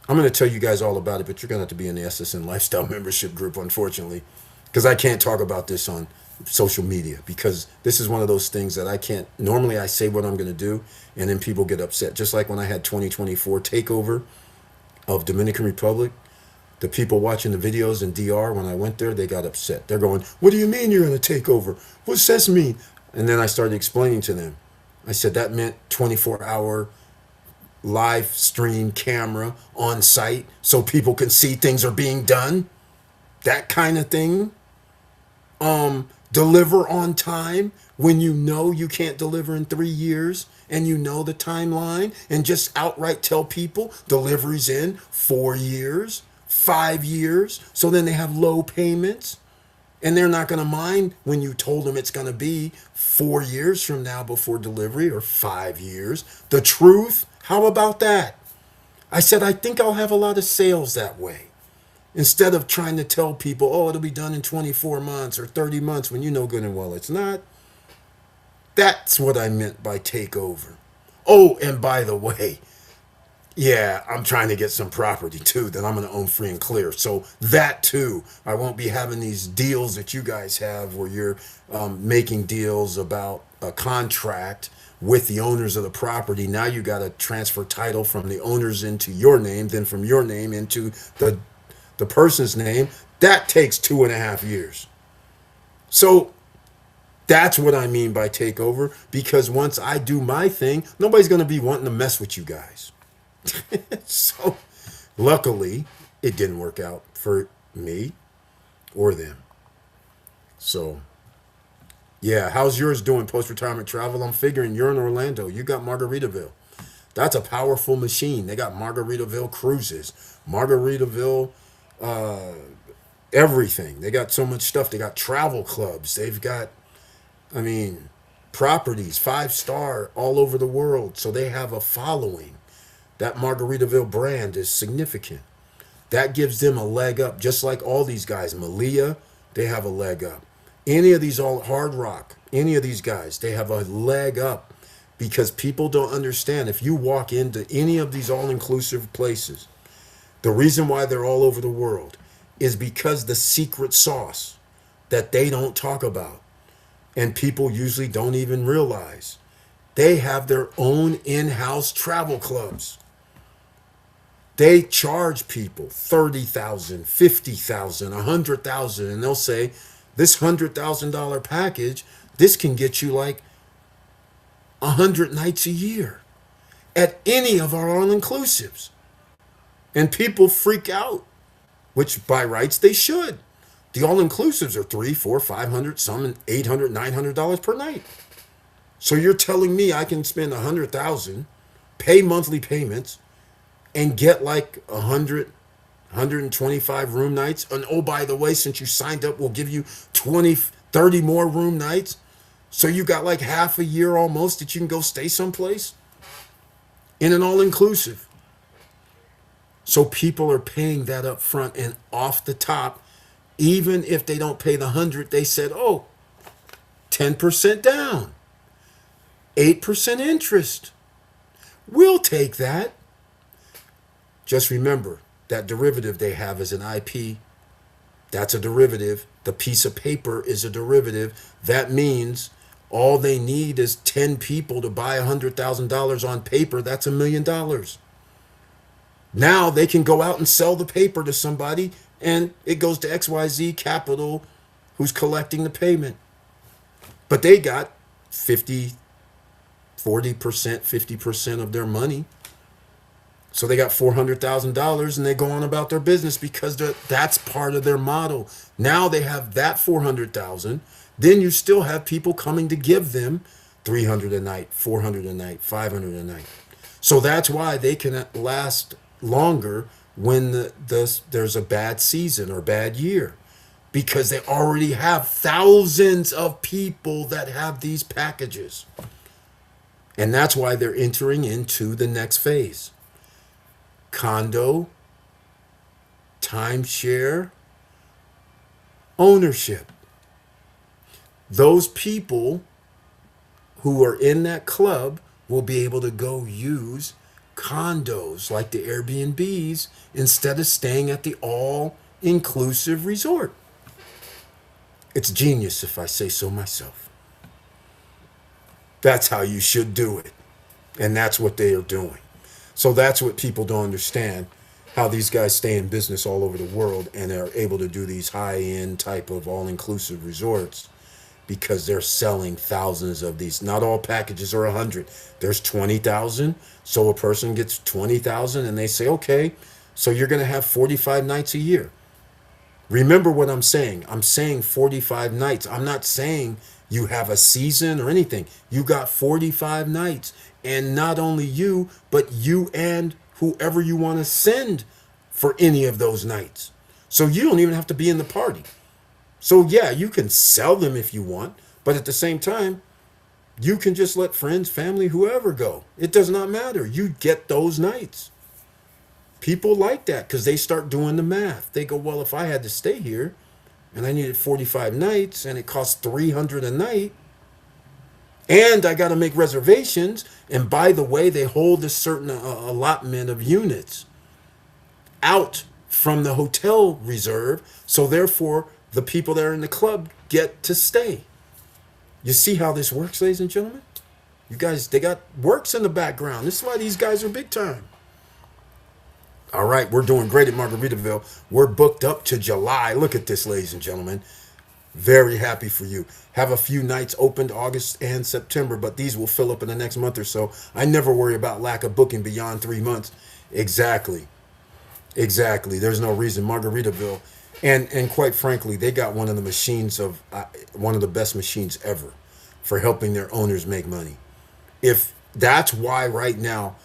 I'm going to tell you guys all about it, but you're going to have to be in the SSN Lifestyle membership group, unfortunately, because I can't talk about this on social media because this is one of those things that I can't. Normally, I say what I'm going to do, and then people get upset. Just like when I had 2024 takeover of Dominican Republic, the people watching the videos in DR when I went there, they got upset. They're going, "What do you mean you're going to take over? What's this mean?" And then I started explaining to them. I said that meant 24-hour live stream camera on site so people can see things are being done. That kind of thing. Deliver on time when you know you can't deliver in 3 years and you know the timeline, and just outright tell people deliveries in 4 years, 5 years, so then they have low payments. And they're not going to mind when you told them it's going to be 4 years from now before delivery, or 5 years. The truth, how about that? I said, I think I'll have a lot of sales that way. Instead of trying to tell people, oh, it'll be done in 24 months or 30 months when you know good and well it's not. That's what I meant by takeover. Oh, and by the way, yeah, I'm trying to get some property too that I'm going to own free and clear. So that too, I won't be having these deals that you guys have where you're making deals about a contract with the owners of the property. Now you got to transfer title from the owners into your name, then from your name into the person's name. That takes 2.5 years. So that's what I mean by takeover, because once I do my thing, nobody's going to be wanting to mess with you guys. So luckily it didn't work out for me or them. So yeah, how's yours doing, post-retirement travel? I'm figuring you're in Orlando. You got Margaritaville. That's a powerful machine. They got Margaritaville cruises, Margaritaville everything. They got so much stuff. They got travel clubs. They've got, I mean, properties, 5-star all over the world. So they have a following. That Margaritaville brand is significant. That gives them a leg up, just like all these guys. Malia, they have a leg up. Any of these, all Hard Rock, any of these guys, they have a leg up, because people don't understand. If you walk into any of these all-inclusive places, the reason why they're all over the world is because the secret sauce that they don't talk about, and people usually don't even realize, they have their own in-house travel clubs. They charge people $30,000, $50,000, $100,000, and they'll say, this $100,000 package, this can get you like 100 nights a year at any of our all-inclusives. And people freak out, which by rights they should. The all-inclusives are $300, $400, $500, some $800, $900 per night. So you're telling me I can spend $100,000, pay monthly payments, and get like 100, 125 room nights? And oh, by the way, since you signed up, we'll give you 20, 30 more room nights. So you got like half a year almost that you can go stay someplace in an all-inclusive. So people are paying that up front and off the top. Even if they don't pay the 100, they said, oh, 10% down, 8% interest. We'll take that. Just remember, that derivative they have is an IP. That's a derivative. The piece of paper is a derivative. That means all they need is 10 people to buy $100,000 on paper. That's $1 million. Now they can go out and sell the paper to somebody, and it goes to XYZ Capital, who's collecting the payment. But they got 40%, 50% of their money. So they got $400,000, and they go on about their business because that's part of their model. Now they have that $400,000. Then you still have people coming to give them $300 a night, $400 a night, $500 a night. So that's why they can last longer when there's a bad season or bad year, because they already have thousands of people that have these packages. And that's why they're entering into the next phase. Condo, timeshare, ownership. Those people who are in that club will be able to go use condos like the Airbnbs instead of staying at the all-inclusive resort. It's genius, if I say so myself. That's how you should do it. And that's what they are doing. So that's what people don't understand, how these guys stay in business all over the world and are able to do these high-end type of all-inclusive resorts, because they're selling thousands of these. Not all packages are 100. There's 20,000. So a person gets 20,000 and they say, okay, so you're going to have 45 nights a year. Remember what I'm saying. I'm saying 45 nights. I'm not saying you have a season or anything. You got 45 nights. And not only you, but you and whoever you want to send for any of those nights. So you don't even have to be in the party. So yeah, you can sell them if you want, but at the same time, you can just let friends, family, whoever go. It does not matter. You get those nights. People like that because they start doing the math. They go, well, if I had to stay here and I needed 45 nights and it costs 300 a night, and I got to make reservations. And by the way, they hold a certain allotment of units out from the hotel reserve. So therefore, the people that are in the club get to stay. You see how this works, ladies and gentlemen? You guys, they got works in the background. This is why these guys are big time. All right, we're doing great at Margaritaville. We're booked up to July. Look at this, ladies and gentlemen. Very happy for you. Have a few nights opened August and September, but these will fill up in the next month or so. I never worry about lack of booking beyond 3 months. Exactly. Exactly. There's no reason. Margaritaville. And quite frankly, they got one of the machines of one of the best machines ever for helping their owners make money. If that's why right now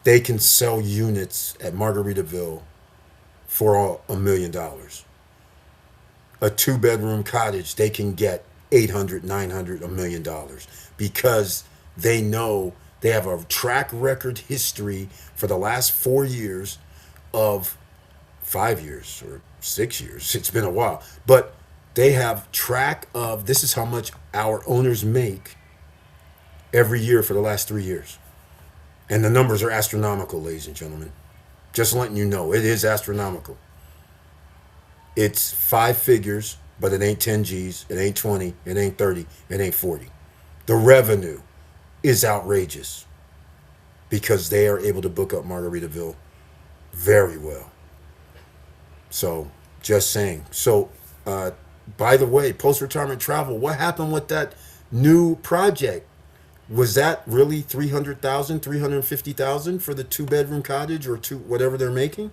they can sell units at Margaritaville for $1 million. A 2-bedroom cottage, they can get 800, 900, $1 million because they know they have a track record history for the last 4 years of 5 years or 6 years. It's been a while, but they have track of this is how much our owners make every year for the last 3 years. And the numbers are astronomical, ladies and gentlemen. Just letting you know, it is astronomical. It's 5 figures, but it ain't 10 G's, it ain't 20, it ain't 30, it ain't 40. The revenue is outrageous because they are able to book up Margaritaville very well. So, just saying. So, by the way, post-retirement travel, what happened with that new project? Was that really 300,000, 350,000 for the 2-bedroom cottage or two whatever they're making?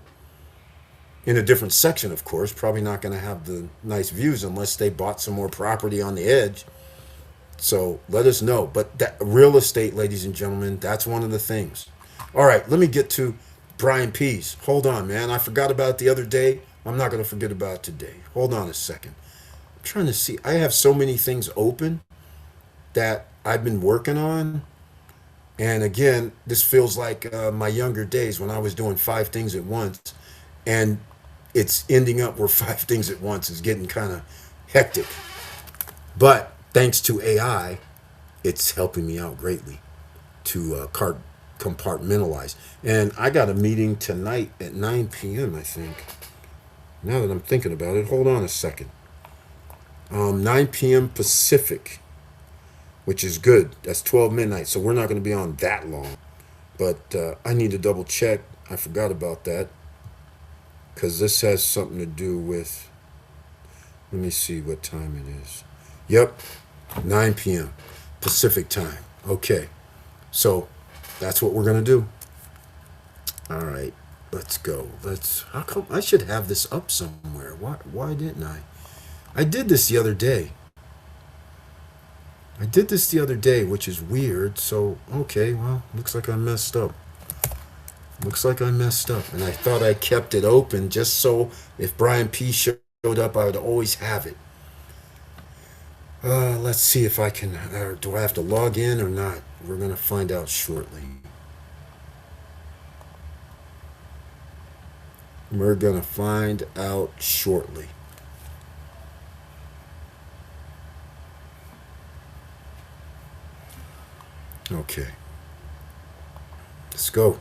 In a different section, of course. Probably not going to have the nice views unless they bought some more property on the edge. So let us know. But that real estate, ladies and gentlemen, that's one of the things. All right, let me get to Brian Pease. Hold on, man. I forgot about it the other day. I'm not going to forget about it today. Hold on a second. I'm trying to see. I have so many things open that I've been working on. And again, this feels like my younger days when I was doing 5 things at once. And it's ending up where 5 things at once is getting kind of hectic. But thanks to AI, it's helping me out greatly to compartmentalize. And I got a meeting tonight at 9 p.m., I think. Now that I'm thinking about it, hold on a second. 9 p.m. Pacific, which is good. That's 12 midnight, so we're not going to be on that long. But I need to double check. I forgot about that because this has something to do with, let me see what time it is. Yep, 9 p.m. Pacific time. Okay, so that's what we're going to do. All right, let's go. How come I should have this up somewhere? Why didn't I? I did this the other day. Which is weird. So, okay, well, looks like I messed up. And I thought I kept it open just so if Brian P. showed up, I would always have it. Let's see if I can, do I have to log in or not? We're going to find out shortly. Okay. Let's go.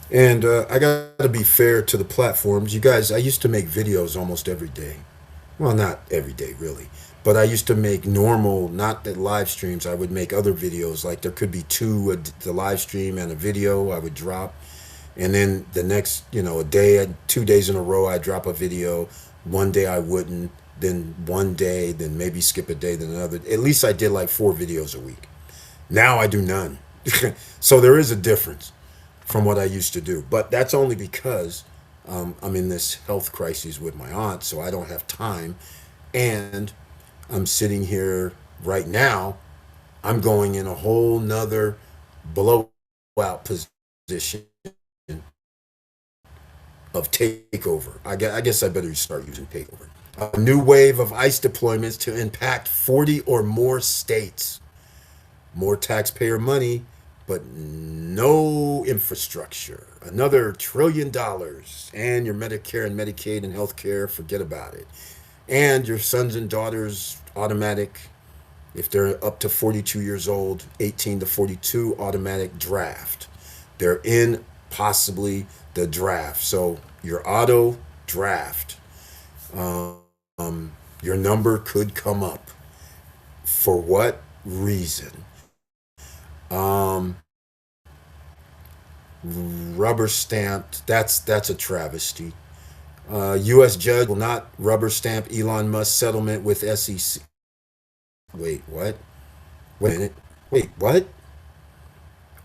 And I got to be fair to the platforms. You guys, I used to make videos almost every day. Well, not every day, really. But I used to make normal, not the live streams. I would make other videos. Like there could be 2, the live stream and a video I would drop. And then the next, a day, 2 days in a row, I drop a video. One day I wouldn't. Then one day, then maybe skip a day, then another. At least I did like 4 videos a week. Now I do none. So there is a difference from what I used to do. But that's only because I'm in this health crisis with my aunt, so I don't have time. And I'm sitting here right now. I'm going in a whole nother blowout position of takeover. I guess I better start using takeover. A new wave of ICE deployments to impact 40 or more states. More taxpayer money, but no infrastructure. Another $1 trillion. And your Medicare and Medicaid and health care, forget about it. And your sons and daughters, automatic, if they're up to 42 years old, 18 to 42, automatic draft. They're in possibly the draft. So your auto draft, your number could come up. For what reason? Um, Rubber stamped. That's a travesty. U.S. judge will not rubber stamp Elon Musk settlement with SEC. Wait, what? Wait a minute. Wait, what?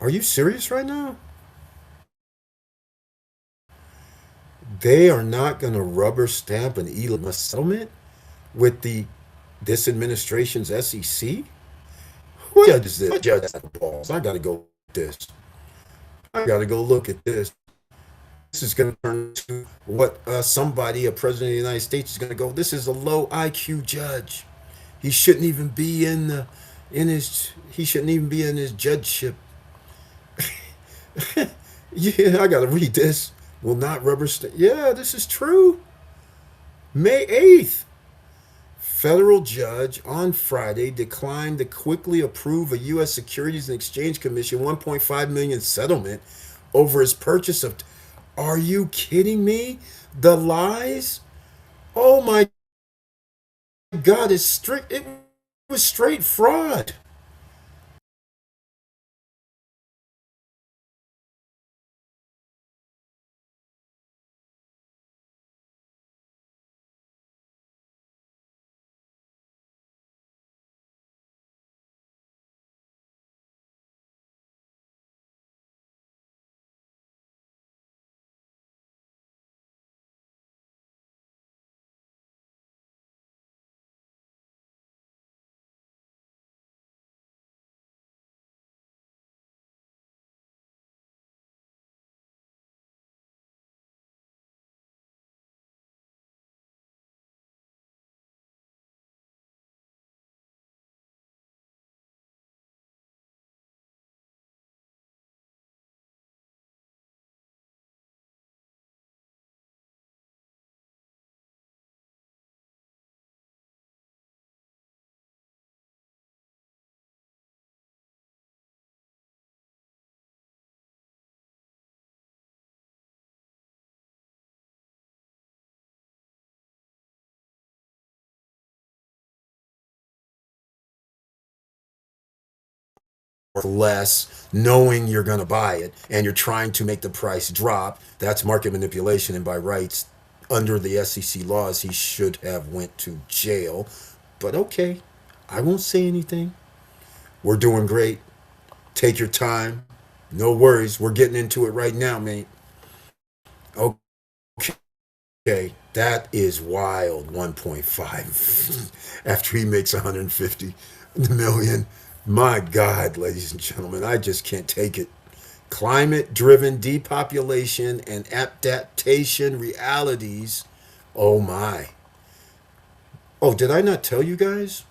Are you serious right now? They are not going to rubber stamp an Elon Musk settlement with the this administration's SEC? What judge is this? What judge has the balls? I got to go with this. I got to go look at this. This is going to turn to what somebody, a president of the United States, is going to go. This is a low IQ judge. He shouldn't even be in his. He shouldn't even be in his judgeship. Yeah, I got to read this. Will not rubber stamp. Yeah, this is true. May 8th. Federal judge on Friday declined to quickly approve a U.S. Securities and Exchange Commission 1.5 million settlement over his purchase of. Are you kidding me? The lies? Oh my God! It's strict. It was straight fraud. Or less, knowing you're going to buy it, and you're trying to make the price drop. That's market manipulation, and by rights, under the SEC laws, he should have went to jail. But okay, I won't say anything. We're doing great. Take your time. No worries. We're getting into it right now, mate. Okay, that is wild. 1.5 after he makes 150 million. My God, ladies and gentlemen, I just can't take it. Climate driven depopulation and adaptation realities. Oh my. Oh, did I not tell you guys?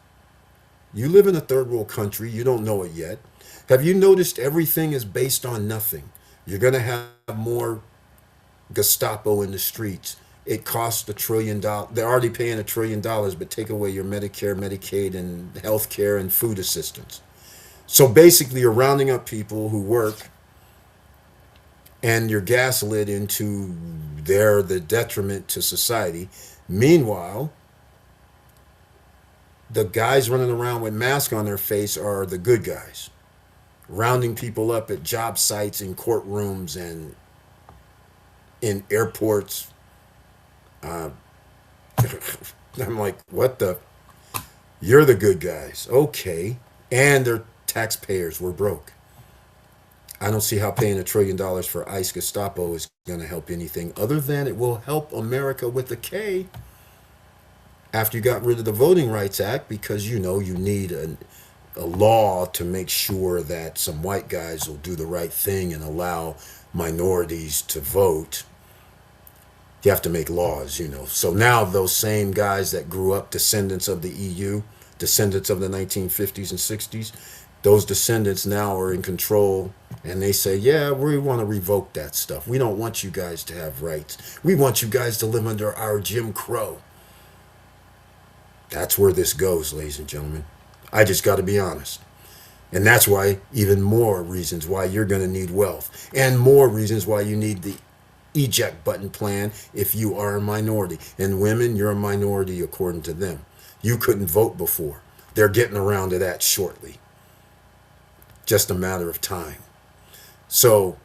You live in a third world country, you don't know it yet. Have you noticed everything is based on nothing? You're going to have more Gestapo in the streets. It costs $1 trillion. They're already paying $1 trillion, but take away your Medicare, Medicaid, and health care and food assistance. So basically, you're rounding up people who work and you're gaslit into the detriment to society. Meanwhile, the guys running around with masks on their face are the good guys, rounding people up at job sites and courtrooms and in airports. I'm like, what the? You're the good guys. Okay. And their taxpayers were broke. I don't see how paying $1 trillion for ICE Gestapo is going to help anything other than it will help America with a K after you got rid of the Voting Rights Act, because you know you need a law to make sure that some white guys will do the right thing and allow minorities to vote. You have to make laws, you know. So now those same guys that grew up descendants of the EU, descendants of the 1950s and 60s, those descendants now are in control, and they say, yeah, we want to revoke that stuff. We don't want you guys to have rights. We want you guys to live under our Jim Crow. That's where this goes, ladies and gentlemen. I just got to be honest. And that's why, even more reasons why you're going to need wealth, and more reasons why you need the eject button plan if you are a minority. And women, you're a minority according to them. You couldn't vote before. They're getting around to that shortly. Just a matter of time. So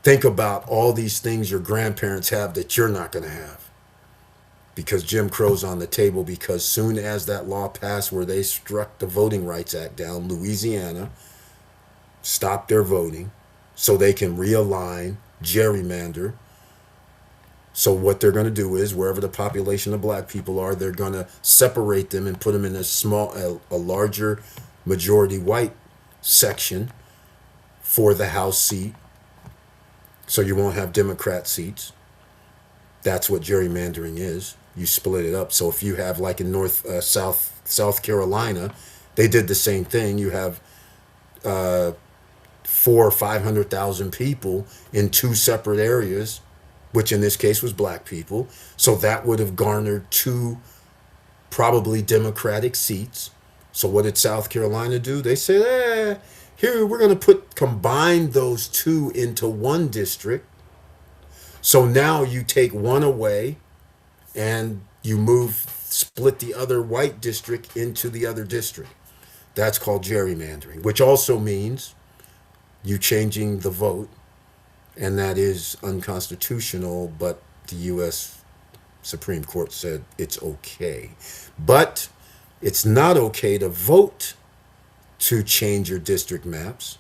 think about all these things your grandparents have that you're not going to have, because Jim Crow's on the table. Because soon as that law passed where they struck the Voting Rights Act down, Louisiana stopped their voting so they can realign, gerrymander. So what they're going to do is, wherever the population of black people are, they're going to separate them and put them in a larger majority white section for the House seat. So you won't have Democrat seats. That's what gerrymandering is. You split it up. So if you have, like in South Carolina, they did the same thing. You have 400,000 or 500,000 people in two separate areas, which in this case was black people. So that would have garnered two probably Democratic seats. So what did South Carolina do? They said, here, we're going to combine those two into one district. So now you take one away and you split the other white district into the other district. That's called gerrymandering, which also means you changing the vote. And that is unconstitutional, but the U.S. Supreme Court said it's okay. But it's not okay to vote to change your district maps,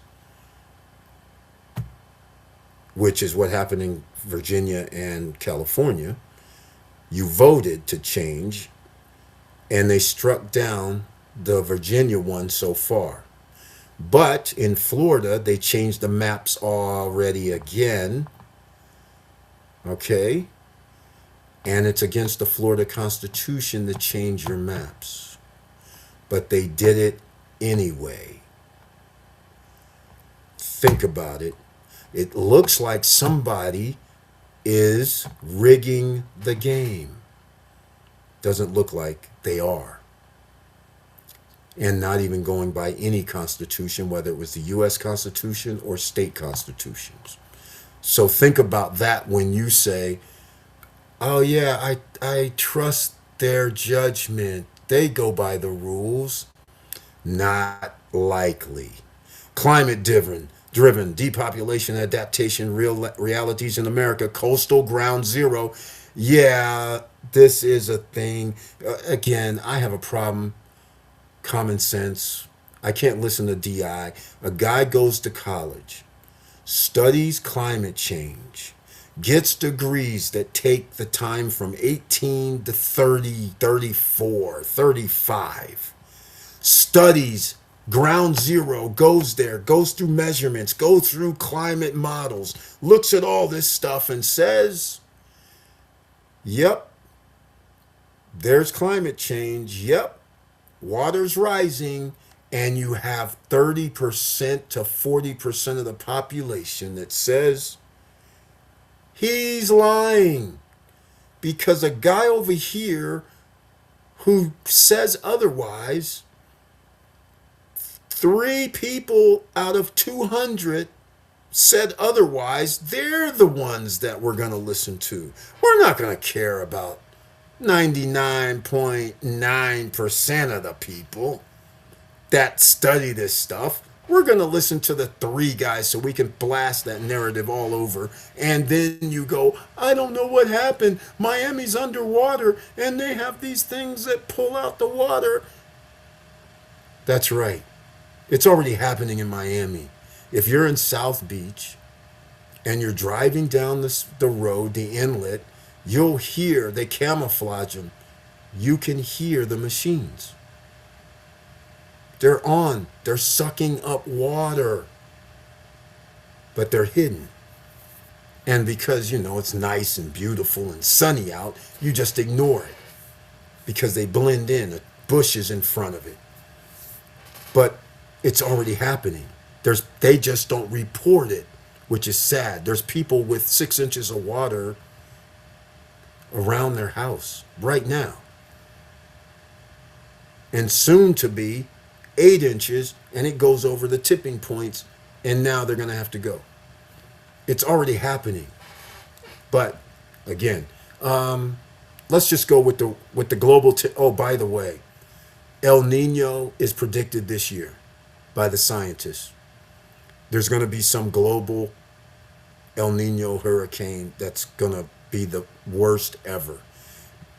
which is what happened in Virginia and California. You voted to change, and they struck down the Virginia one so far. But in Florida, they changed the maps already again. Okay? And it's against the Florida Constitution to change your maps. But they did it anyway. Think about it. It looks like somebody is rigging the game. Doesn't look like they are. And not even going by any constitution, whether it was the U.S. Constitution or state constitutions. So think about that when you say, oh yeah, I trust their judgment. They go by the rules. Not likely. Climate-driven depopulation adaptation realities in America, coastal ground zero. Yeah, this is a thing. Again, I have a problem. Common sense. I can't listen to DI. A guy goes to college, studies climate change, gets degrees that take the time from 18 to 30, 34, 35, studies ground zero, goes there, goes through measurements, goes through climate models, looks at all this stuff and says, yep, there's climate change. Yep. Water's rising, and you have 30% to 40% of the population that says he's lying, because a guy over here who says otherwise, 3 people out of 200 said otherwise. They're the ones that we're going to listen to. We're not going to care about 99.9% of the people that study this stuff. We're going to listen to the three guys so we can blast that narrative all over. And then you go, I don't know what happened. Miami's underwater and they have these things that pull out the water. That's right. It's already happening in Miami. If you're in South Beach and you're driving down the road, the inlet, you'll hear, they camouflage them. You can hear the machines. They're on. They're sucking up water. But they're hidden. And because, it's nice and beautiful and sunny out, you just ignore it. Because they blend in. A bush is in front of it. But it's already happening. They just don't report it, which is sad. There's people with 6 inches of water around their house right now. And soon to be 8 inches, and it goes over the tipping points, and now they're going to have to go. It's already happening. But again, let's just go with the global. Oh, by the way, El Nino is predicted this year by the scientists. There's going to be some global El Nino hurricane that's going to be the worst ever.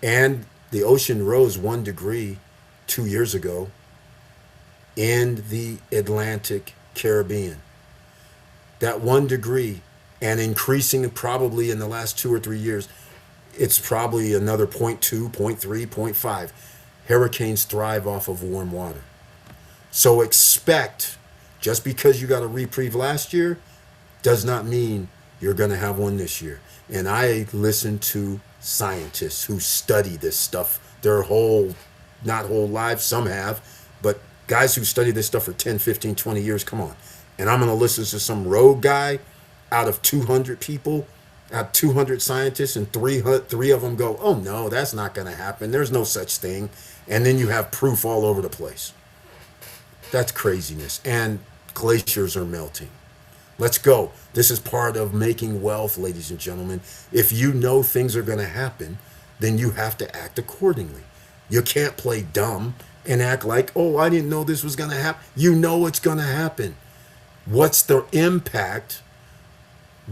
And the ocean rose 1 degree 2 years ago in the Atlantic Caribbean. That 1 degree, and increasing probably in the last 2 or 3 years, it's probably another 0.2, 0.3, 0.5. Hurricanes thrive off of warm water. So expect, just because you got a reprieve last year, does not mean you're going to have one this year. And I listen to scientists who study this stuff their not whole lives, some have, but guys who study this stuff for 10, 15, 20 years, come on. And I'm going to listen to some rogue guy out of 200 people, out of 200 scientists, and three of them go, oh no, that's not going to happen. There's no such thing. And then you have proof all over the place. That's craziness. And glaciers are melting. Let's go. This is part of making wealth, ladies and gentlemen. If you know things are going to happen, then you have to act accordingly. You can't play dumb and act like, oh, I didn't know this was going to happen. You know it's going to happen. What's the impact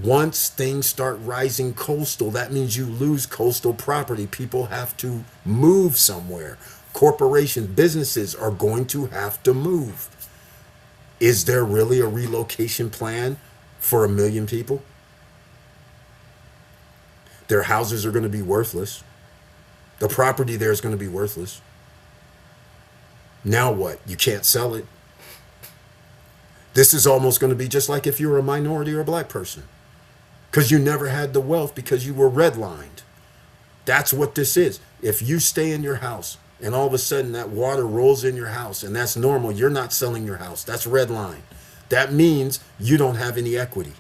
once things start rising coastal? That means you lose coastal property. People have to move somewhere. Corporations, businesses are going to have to move. Is there really a relocation plan for 1 million people? Their houses are going to be worthless. The property there is going to be worthless. Now what? You can't sell it. This is almost going to be just like if you were a minority or a black person, because you never had the wealth because you were redlined. That's what this is. If you stay in your house and all of a sudden that water rolls in your house and that's normal, you're not selling your house. That's red line. That means you don't have any equity.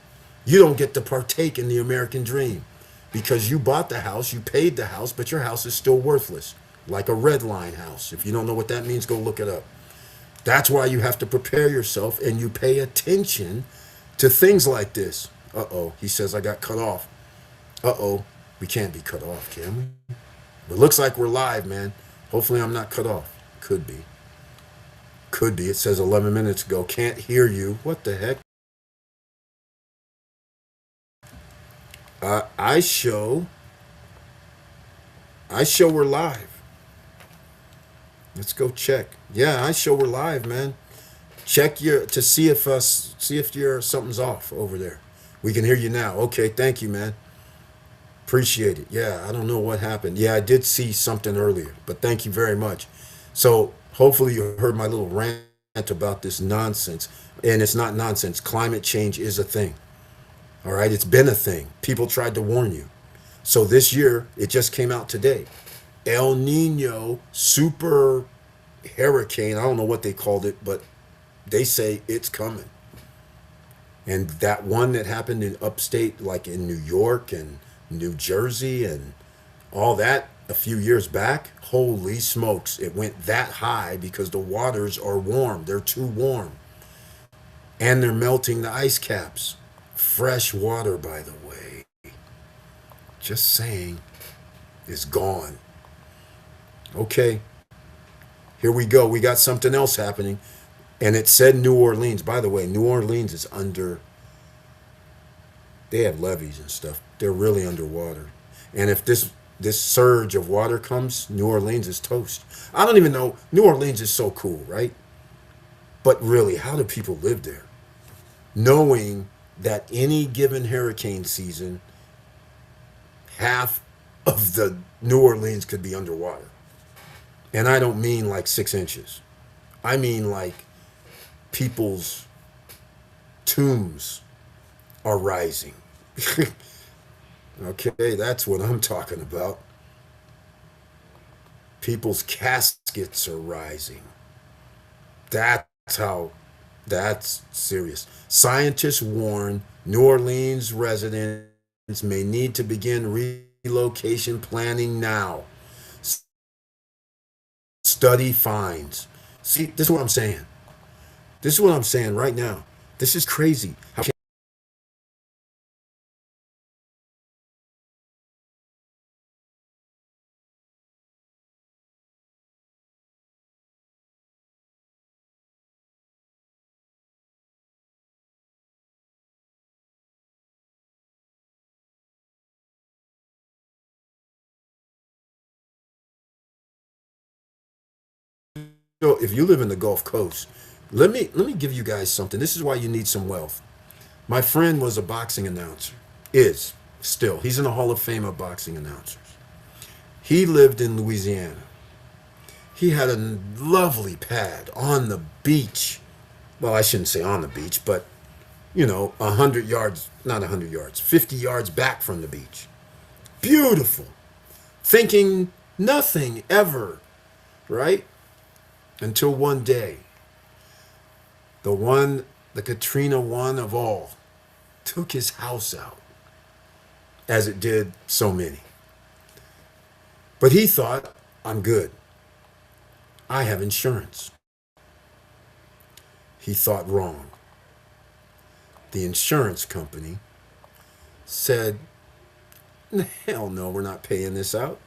You don't get to partake in the American dream because you bought the house, you paid the house, but your house is still worthless, like a red line house. If you don't know what that means, go look it up. That's why you have to prepare yourself and you pay attention to things like this. Uh-oh, he says I got cut off. Uh-oh, we can't be cut off, can we? It looks like we're live, man. Hopefully I'm not cut off. Could be. Could be. It says 11 minutes ago. Can't hear you. What the heck? I show we're live. Let's go check. Yeah, I show we're live, man. Check to see if something's off over there. We can hear you now. Okay, thank you, man. Appreciate it. Yeah, I don't know what happened. Yeah, I did see something earlier, but thank you very much. So hopefully you heard my little rant about this nonsense. And it's not nonsense. Climate change is a thing. All right, it's been a thing. People tried to warn you. So this year, it just came out today. El Nino super hurricane. I don't know what they called it, but they say it's coming. And that one that happened in upstate, like in New York and New Jersey and all that a few years back, holy smokes, it went that high because the waters are warm. They're too warm. And they're melting the ice caps. Fresh water, by the way, just saying, is gone. Okay, here we go. We got something else happening. And it said New Orleans. By the way, New Orleans is under, they have levees and stuff. They're really underwater. And if this surge of water comes, New Orleans is toast. I don't even know. New Orleans is so cool, right? But really, how do people live there? Knowing that any given hurricane season, half of the New Orleans could be underwater. And I don't mean like 6 inches. I mean like people's tombs are rising. Okay, that's what I'm talking about. People's caskets are rising. That's how, that's serious. Scientists warn New Orleans residents may need to begin relocation planning now. Study finds. See, this is what I'm saying. This is what I'm saying right now. This is crazy. How so if you live in the Gulf Coast, let me give you guys something. This is why you need some wealth. My friend was a boxing announcer. Is still. He's in the Hall of Fame of boxing announcers. He lived in Louisiana. He had a lovely pad on the beach. Well, I shouldn't say on the beach, but 100 yards, not 100 yards, 50 yards back from the beach. Beautiful. Thinking nothing ever, right? Until one day, the Katrina one of all, took his house out, as it did so many. But he thought, I'm good. I have insurance. He thought wrong. The insurance company said, hell no, we're not paying this out.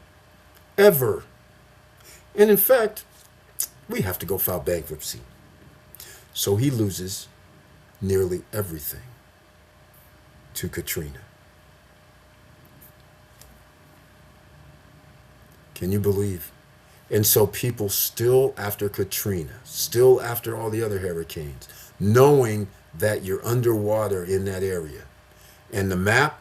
Ever. And in fact, we have to go file bankruptcy. So he loses nearly everything to Katrina. Can you believe? And so people still after Katrina, still after all the other hurricanes, knowing that you're underwater in that area. And the map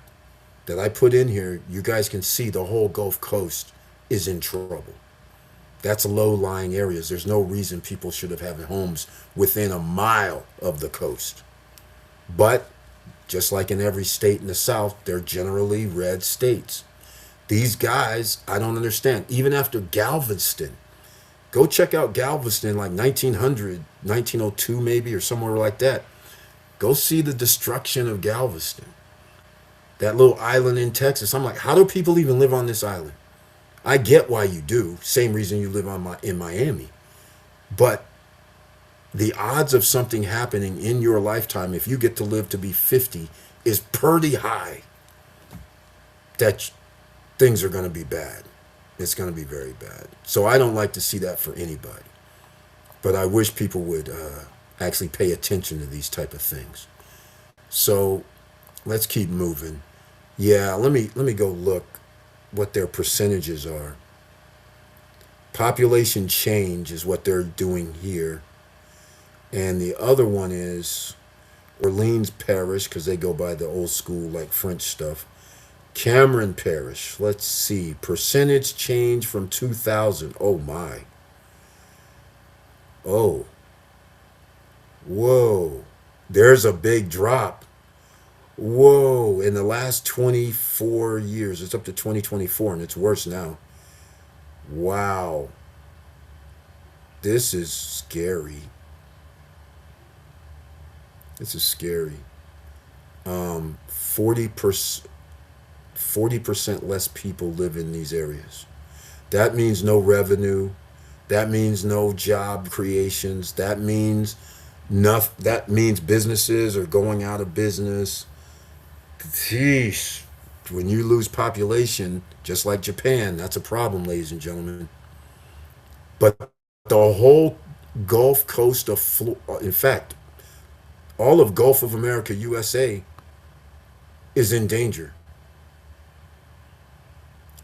that I put in here, you guys can see the whole Gulf Coast is in trouble. That's low-lying areas. There's no reason people should have had homes within a mile of the coast. But just like in every state in the South, they're generally red states. These guys, I don't understand. Even after Galveston, go check out Galveston like 1900, 1902 maybe, or somewhere like that. Go see the destruction of Galveston, that little island in Texas. I'm like, how do people even live on this island? I get why you do. Same reason you live in Miami. But the odds of something happening in your lifetime, if you get to live to be 50, is pretty high that things are going to be bad. It's going to be very bad. So I don't like to see that for anybody. But I wish people would actually pay attention to these type of things. So let's keep moving. Yeah, let me go look what their percentages are. Population change is what they're doing here. And the other one is Orleans Parish, because they go by the old school like French stuff. Cameron Parish, let's see. Percentage change from 2000. Oh my. Oh. Whoa. There's a big drop. Whoa. In the last 24 years, it's up to 2024 and it's worse now. Wow. This is scary. This is scary. 40%. 40% less people live in these areas. That means no revenue. That means no job creations. That means nothing. That means businesses are going out of business. Jeez. When you lose population, just like Japan, that's a problem, ladies and gentlemen. But the whole Gulf Coast of in fact, all of Gulf of America, USA, is in danger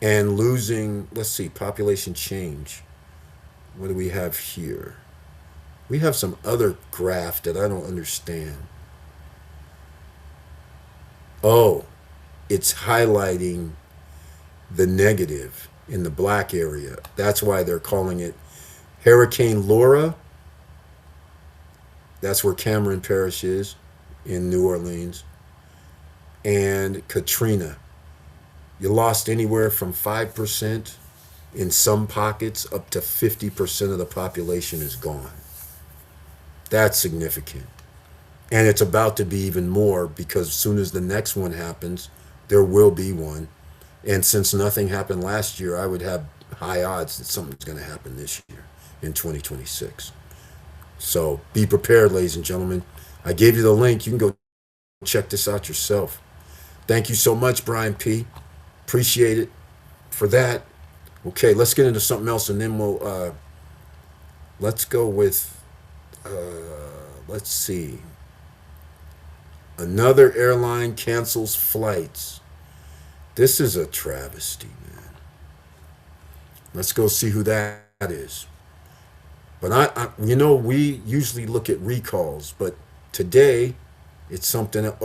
and losing. Let's see, population change. What do we have here? We have some other graph that I don't understand. Oh, it's highlighting the negative in the black area. That's why they're calling it Hurricane Laura. That's where Cameron Parish is in New Orleans. And Katrina. You lost anywhere from 5% in some pockets up to 50% of the population is gone. That's significant. And it's about to be even more because as soon as the next one happens, there will be one. And since nothing happened last year, I would have high odds that something's going to happen this year in 2026. So be prepared, ladies and gentlemen. I gave you the link. You can go check this out yourself. Thank you so much, Brian P. Appreciate it for that. Okay, let's get into something else, and then let's go with let's see. Another airline cancels flights. This is a travesty, man. Let's go see who that is. But we usually look at recalls, but today it's something. Uh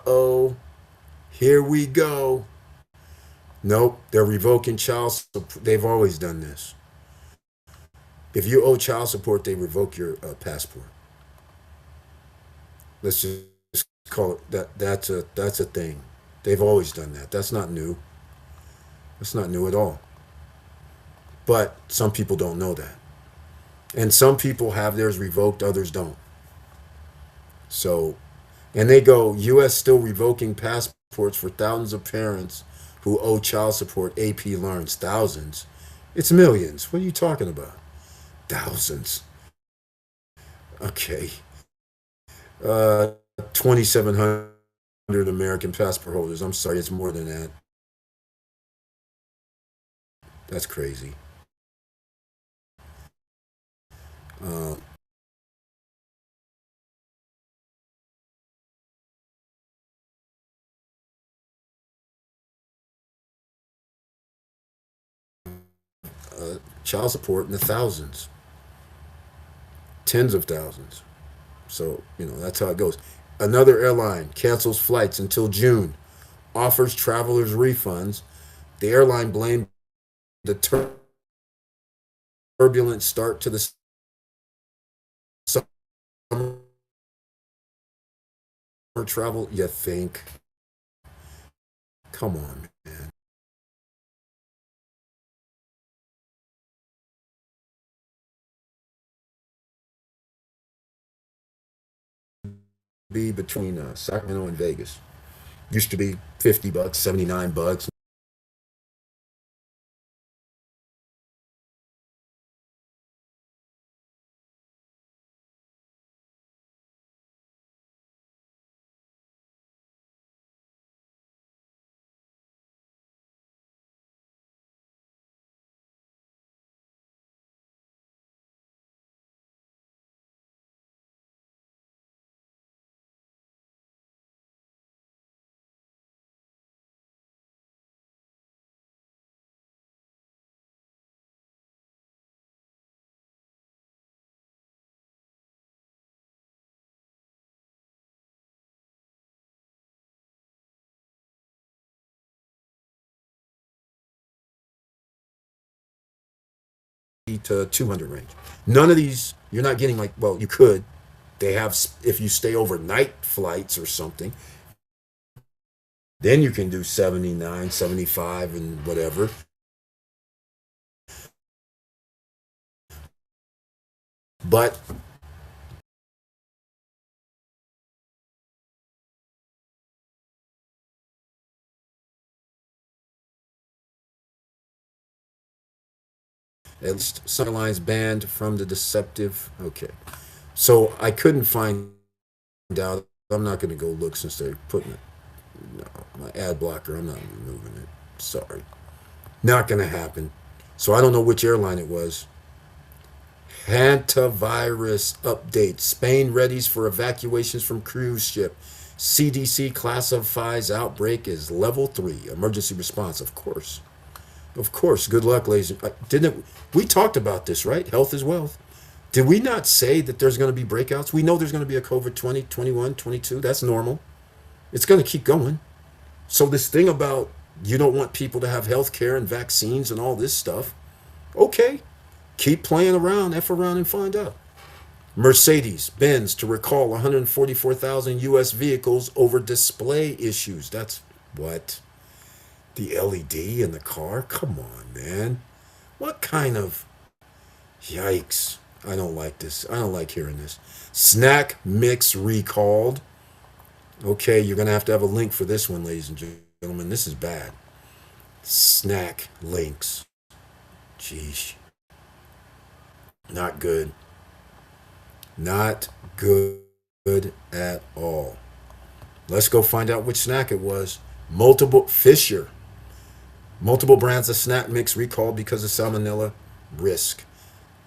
oh, here we go. Nope, they're revoking child support. They've always done this. If you owe child support, they revoke your passport. Let's just call it that. That's a thing. They've always done that. That's not new. That's not new at all. But some people don't know that, and some people have theirs revoked, others don't. So, and they go, U.S. still revoking passports for thousands of parents who owe child support. AP learns thousands. It's millions. What are you talking about? Thousands. Okay. 2,700 American passport holders. I'm sorry, it's more than that. That's crazy. Uh, Child support in the thousands, tens of thousands. So, that's how it goes. Another airline cancels flights until June, offers travelers refunds. The airline blamed the turbulent start to the summer travel. You think? Come on, man. Be between Sacramento and Vegas. Used to be $50, $79. To 200 range. None of these, you're not getting like, well, you could. They have, if you stay overnight flights or something, then you can do 79, 75, and whatever. But at least some airlines banned from the deceptive. Okay. So I couldn't find out. I'm not going to go look since they're putting it. No, my ad blocker, I'm not removing it. Sorry. Not going to happen. So I don't know which airline it was. Hantavirus update. Spain readies for evacuations from cruise ship. CDC classifies outbreak as level 3. Emergency response, of course. Of course. Good luck, ladies. Didn't we talked about this, right? Health is wealth. Did we not say that there's going to be breakouts? We know there's going to be a COVID 20, 21, 22. That's normal. It's going to keep going. So this thing about you don't want people to have health care and vaccines and all this stuff, okay. Keep playing around, F around and find out. Mercedes-Benz to recall 144,000 U.S. vehicles over display issues. That's what? The LED in the car? Come on, man. What kind of... Yikes. I don't like this. I don't like hearing this. Snack mix recalled. Okay, you're going to have a link for this one, ladies and gentlemen. This is bad. Snack links. Jeez. Not good. Not good at all. Let's go find out which snack it was. Fisher. Multiple brands of snack mix recalled because of salmonella risk.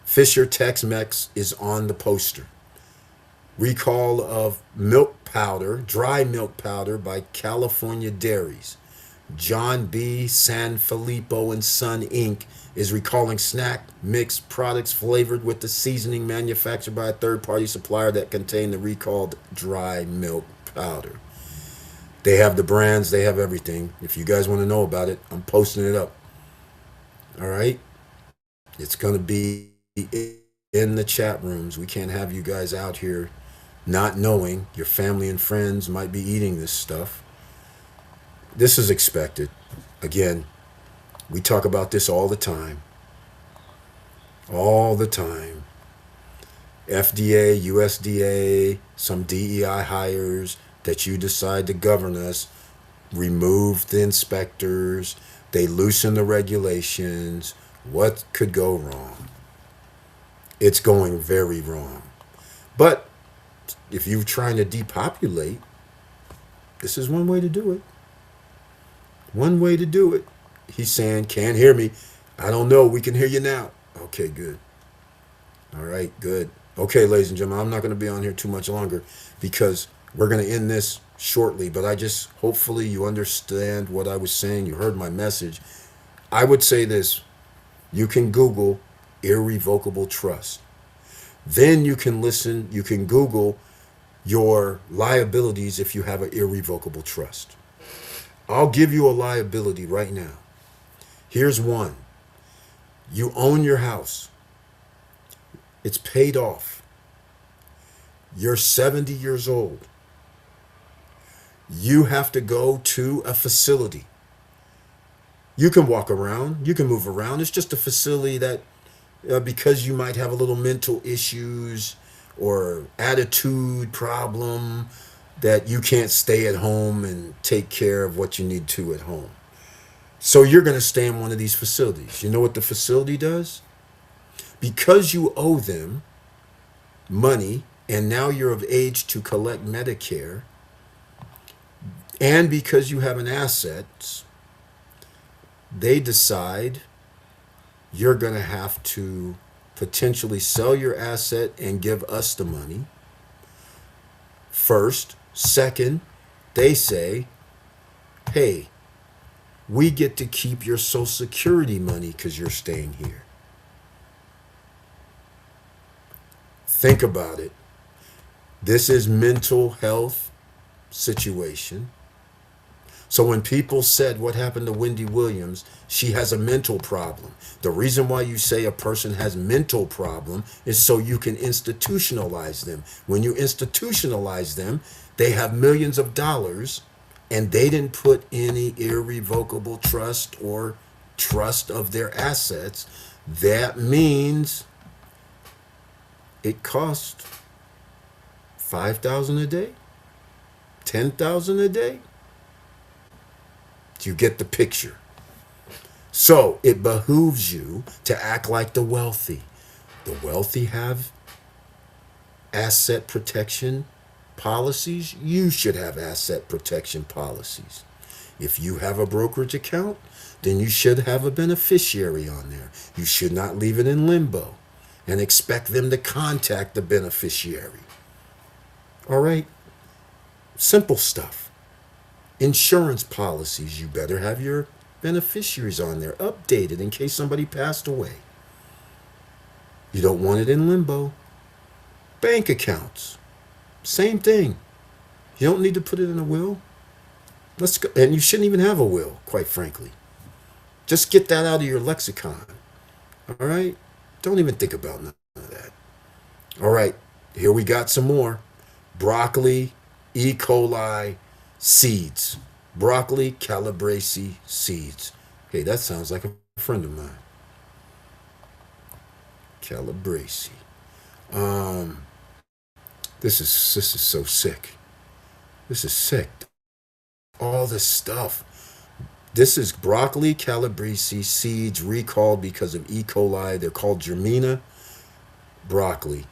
Fisher Tex-Mex is on the poster. Recall of milk powder, dry milk powder by California dairies. John B. Sanfilippo and Son Inc. is recalling snack mix products flavored with the seasoning manufactured by a third-party supplier that contain the recalled dry milk powder. They have the brands, they have everything. If you guys want to know about it, I'm posting it up. All right? It's going to be in the chat rooms. We can't have you guys out here not knowing. Your family and friends might be eating this stuff. This is expected. Again, we talk about this all the time. All the time. FDA, USDA, some DEI hires that you decide to govern us, remove the inspectors, they loosen the regulations. What could go wrong? It's going very wrong. But if you're trying to depopulate, this is one way to do it. One way to do it. He's saying, can't hear me. I don't know. We can hear you now. Okay, good. All right, good. Okay, ladies and gentlemen, I'm not going to be on here too much longer because we're going to end this shortly. But hopefully you understand what I was saying. You heard my message. I would say this. You can Google irrevocable trust. Then you can Google your liabilities if you have an irrevocable trust. I'll give you a liability right now. Here's one. You own your house. It's paid off. You're 70 years old. You have to go to a facility. You can walk around. You can move around. It's just a facility that because you might have a little mental issues or attitude problem, that you can't stay at home and take care of what you need to at home. So you're going to stay in one of these facilities. You know what the facility does? Because you owe them money and now you're of age to collect Medicare, and because you have an asset, they decide you're going to have to potentially sell your asset and give us the money. First. Second, they say, hey, we get to keep your Social Security money because you're staying here. Think about it. This is mental health situation. So when people said what happened to Wendy Williams, she has a mental problem. The reason why you say a person has mental problem is so you can institutionalize them. When you institutionalize them, they have millions of dollars and they didn't put any irrevocable trust or trust of their assets. That means it costs $5,000 a day, $10,000 a day. You get the picture. So it behooves you to act like the wealthy. The wealthy have asset protection policies. You should have asset protection policies. If you have a brokerage account, then you should have a beneficiary on there. You should not leave it in limbo. and expect them to contact the beneficiary. All right? Simple stuff. Insurance policies, you better have your beneficiaries on there updated in case somebody passed away. You don't want it in limbo. Bank accounts, same thing. You don't need to put it in a will. Let's go. And you shouldn't even have a will, quite frankly. Just get that out of your lexicon. All right? Don't even think about none of that. All right, here we got some more. Broccoli, E. coli, seeds. Broccoli calabrese seeds. Hey, that sounds like a friend of mine. Calabrese. Um, this is so sick. This is sick. All this stuff. This is broccoli calabrese seeds recalled because of E. coli. They're called Germina broccoli.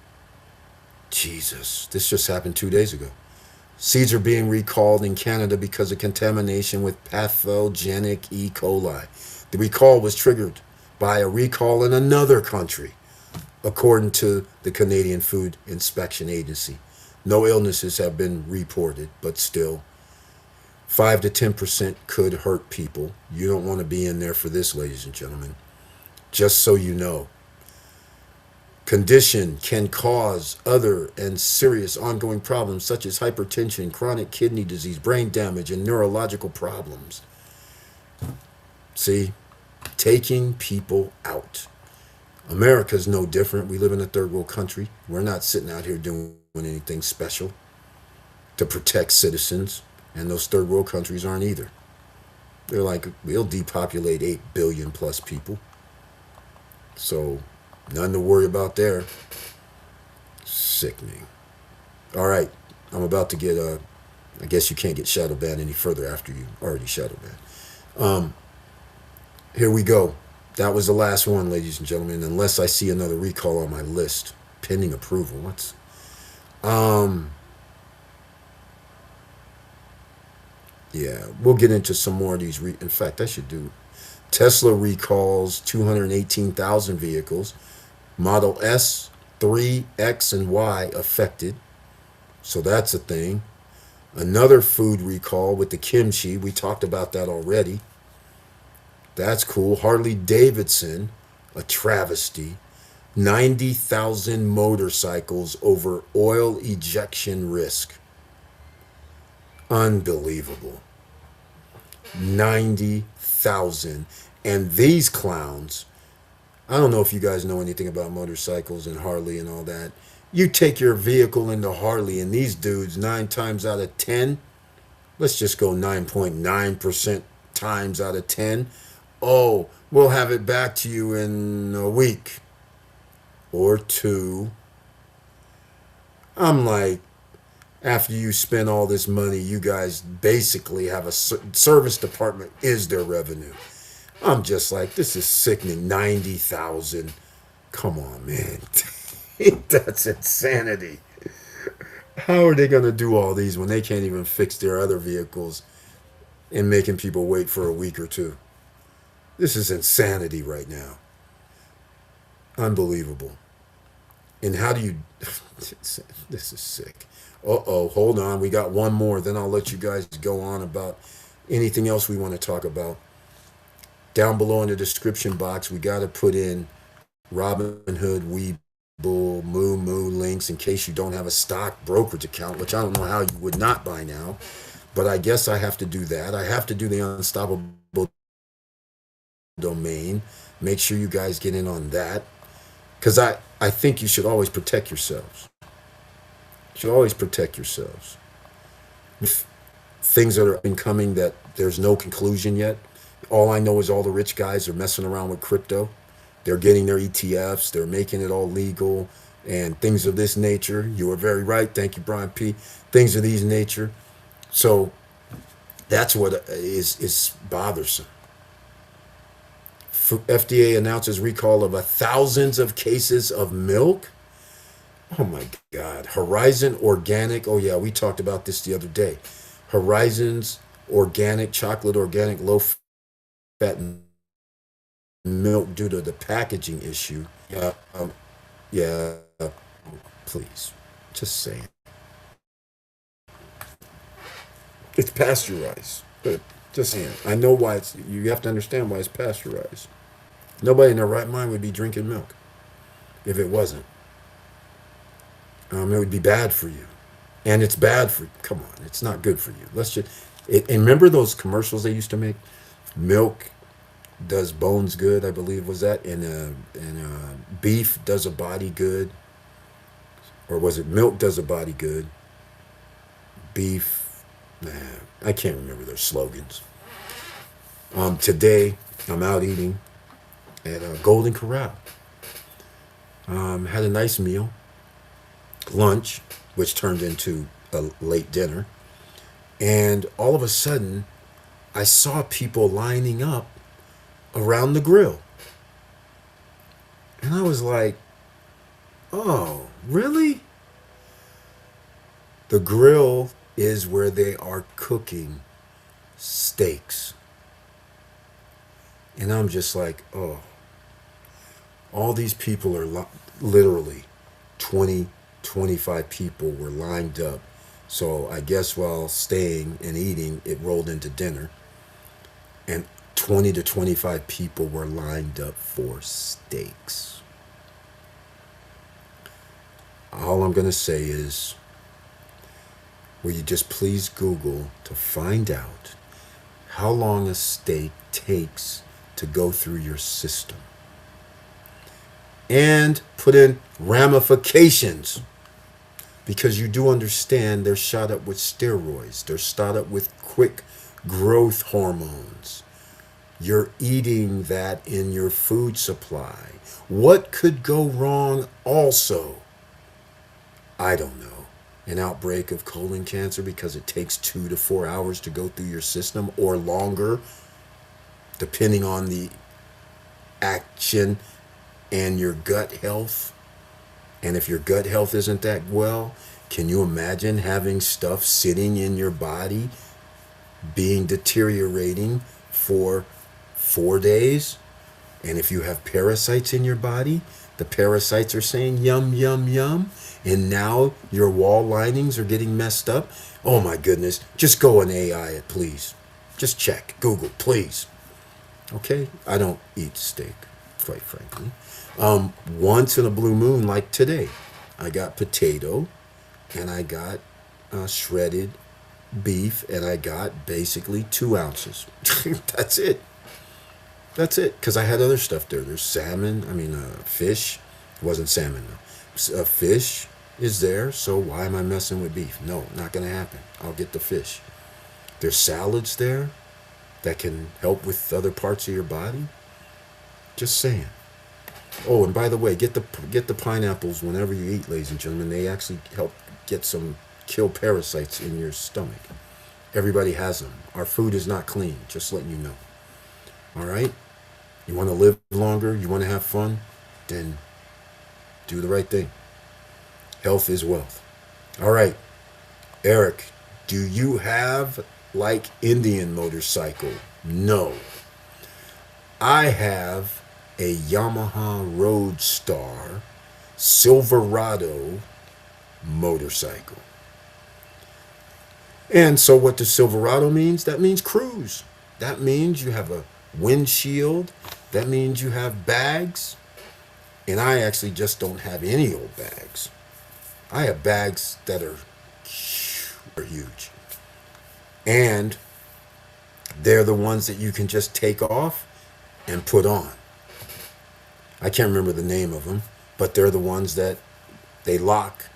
Jesus, this just happened 2 days ago. Seeds are being recalled in Canada because of contamination with pathogenic E. coli. The recall was triggered by a recall in another country, according to the Canadian Food Inspection Agency. No illnesses have been reported, but still, 5 to 10% could hurt people. You don't want to be in there for this, ladies and gentlemen. Just so you know. Condition can cause other and serious ongoing problems such as hypertension, chronic kidney disease, brain damage, and neurological problems. See, taking people out. America's no different. We live in a third world country. We're not sitting out here doing anything special to protect citizens, and those third world countries aren't either. They're like, we'll depopulate 8 billion plus people. So, nothing to worry about there. Sickening. All right, I'm about to get, I guess you can't get shadow banned any further after you already shadow banned. Here we go. That was the last one, ladies and gentlemen, unless I see another recall on my list. Pending approval. What's... Yeah, we'll get into some more of these. In fact, I should do... Tesla recalls 218,000 vehicles. Model S, 3, X, and Y affected. So that's a thing. Another food recall with the kimchi. We talked about that already. That's cool. Harley Davidson, a travesty. 90,000 motorcycles over oil ejection risk. Unbelievable. 90,000. And these clowns, I don't know if you guys know anything about motorcycles and Harley and all that. You take your vehicle into Harley and these dudes, 9 times out of 10, let's just go 9.9% times out of 10. Oh, we'll have it back to you in a week or 2. I'm like, after you spend all this money, you guys basically have a service department is their revenue. I'm just like, this is sickening. 90,000. Come on, man. That's insanity. How are they going to do all these when they can't even fix their other vehicles and making people wait for a week or 2? This is insanity right now. Unbelievable. And how do you... This is sick. Uh-oh, hold on. We got one more. Then I'll let you guys go on about anything else we want to talk about. Down below in the description box, we got to put in Robinhood, Webull, Moo links in case you don't have a stock brokerage account, which I don't know how you would not by now. But I guess I have to do that. I have to do the Unstoppable domain. Make sure you guys get in on that. Because I think you should always protect yourselves. You should always protect yourselves. If things that are incoming that there's no conclusion yet. All I know is all the rich guys are messing around with crypto. They're getting their ETFs. They're making it all legal and things of this nature. You are very right. Thank you, Brian P. Things of these nature. So that's what is bothersome. FDA announces recall of thousands of cases of milk. Oh my God. Horizon Organic. Oh yeah, we talked about this the other day. Horizon's organic, chocolate organic, low-fat milk due to the packaging issue. Yeah, please. Just saying. It's pasteurized. But just saying. I know why it's, you have to understand why it's pasteurized. Nobody in their right mind would be drinking milk if it wasn't. It would be bad for you. And it's bad for, come on, it's not good for you. Let's just, and remember those commercials they used to make? Milk does bones good, I believe was that, and beef does a body good, or was it milk does a body good? Beef, man, I can't remember their slogans. Today, I'm out eating at Golden Corral. Had a nice meal, lunch, which turned into a late dinner, and all of a sudden, I saw people lining up around the grill, and I was like, "Oh, really?" The grill is where they are cooking steaks. And I'm just like, oh, all these people are literally 20, 25 people were lined up. So I guess while staying and eating, it rolled into dinner. And 20 to 25 people were lined up for steaks. All I'm going to say is, will you just please Google to find out how long a steak takes to go through your system? And put in ramifications, because you do understand they're shot up with steroids. They're shot up with quick growth hormones. You're eating that in your food supply. What could go wrong also? I don't know. An outbreak of colon cancer because it takes 2 to 4 hours to go through your system, or longer, depending on the action and your gut health. And if your gut health isn't that well, can you imagine having stuff sitting in your body being deteriorating for 4 days? And if you have parasites in your body, the parasites are saying yum, yum, yum, and now your wall linings are getting messed up. Oh my goodness, just go and AI it, please. Just check, Google, please. Okay, I don't eat steak, quite frankly. Once in a blue moon, like today, I got potato, and I got shredded beef, and I got basically 2 ounces. That's it. That's it. Because I had other stuff there. There's salmon. I mean, fish. It wasn't salmon though. Fish is there. So why am I messing with beef? No, not gonna happen. I'll get the fish. There's salads there that can help with other parts of your body. Just saying. Oh, and by the way, get the pineapples whenever you eat, ladies and gentlemen. They actually help get some kill parasites in your stomach. Everybody has them. Our food is not clean. Just letting you know. All right. You want to live longer? You want to have fun? Then do the right thing. Health is wealth. All right. Eric, do you have like Indian motorcycle? No. I have a Yamaha Roadstar Silverado motorcycle. And so what does Silverado means? That means cruise. That means you have a windshield. That means you have bags. And I actually just don't have any old bags. I have bags that are huge. And they're the ones that you can just take off and put on. I can't remember the name of them, but they're the ones that they lock,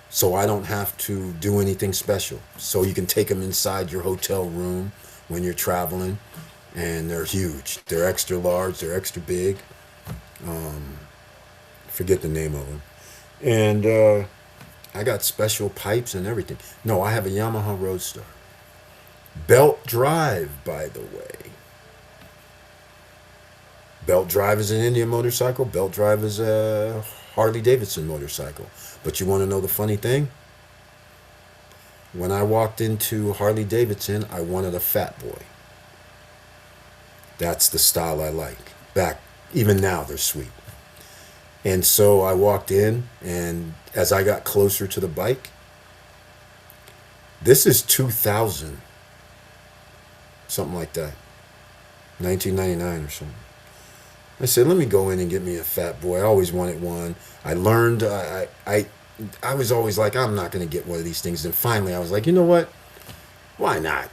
so I don't have to do anything special. So you can take them inside your hotel room when you're traveling, and they're huge. They're extra large, they're extra big. Forget the name of them. And I got special pipes and everything. No, I have a Yamaha Roadster. Belt Drive, by the way. Belt Drive is an Indian motorcycle. Belt Drive is a Harley Davidson motorcycle. But you want to know the funny thing? When I walked into Harley Davidson, I wanted a Fat Boy. That's the style I like. Even now, they're sweet. And so I walked in, and as I got closer to the bike, this is 2000, something like that, 1999 or something. I said, let me go in and get me a Fat Boy. I always wanted one. I learned, I was always like, I'm not going to get one of these things. And finally, I was like, you know what? Why not?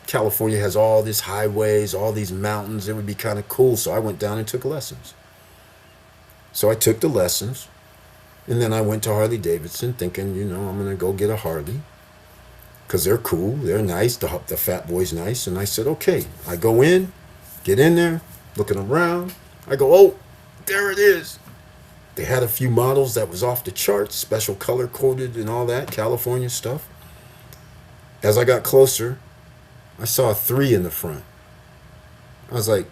California has all these highways, all these mountains. It would be kind of cool. So I went down and took lessons. So I took the lessons, and then I went to Harley Davidson thinking, I'm going to go get a Harley because they're cool. They're nice. The Fat Boy's nice. And I said, okay. I go in, get in there, looking around. I go, oh, there it is. They had a few models that was off the charts, special color coded and all that, California stuff. As I got closer, I saw a 3 in the front. I was like,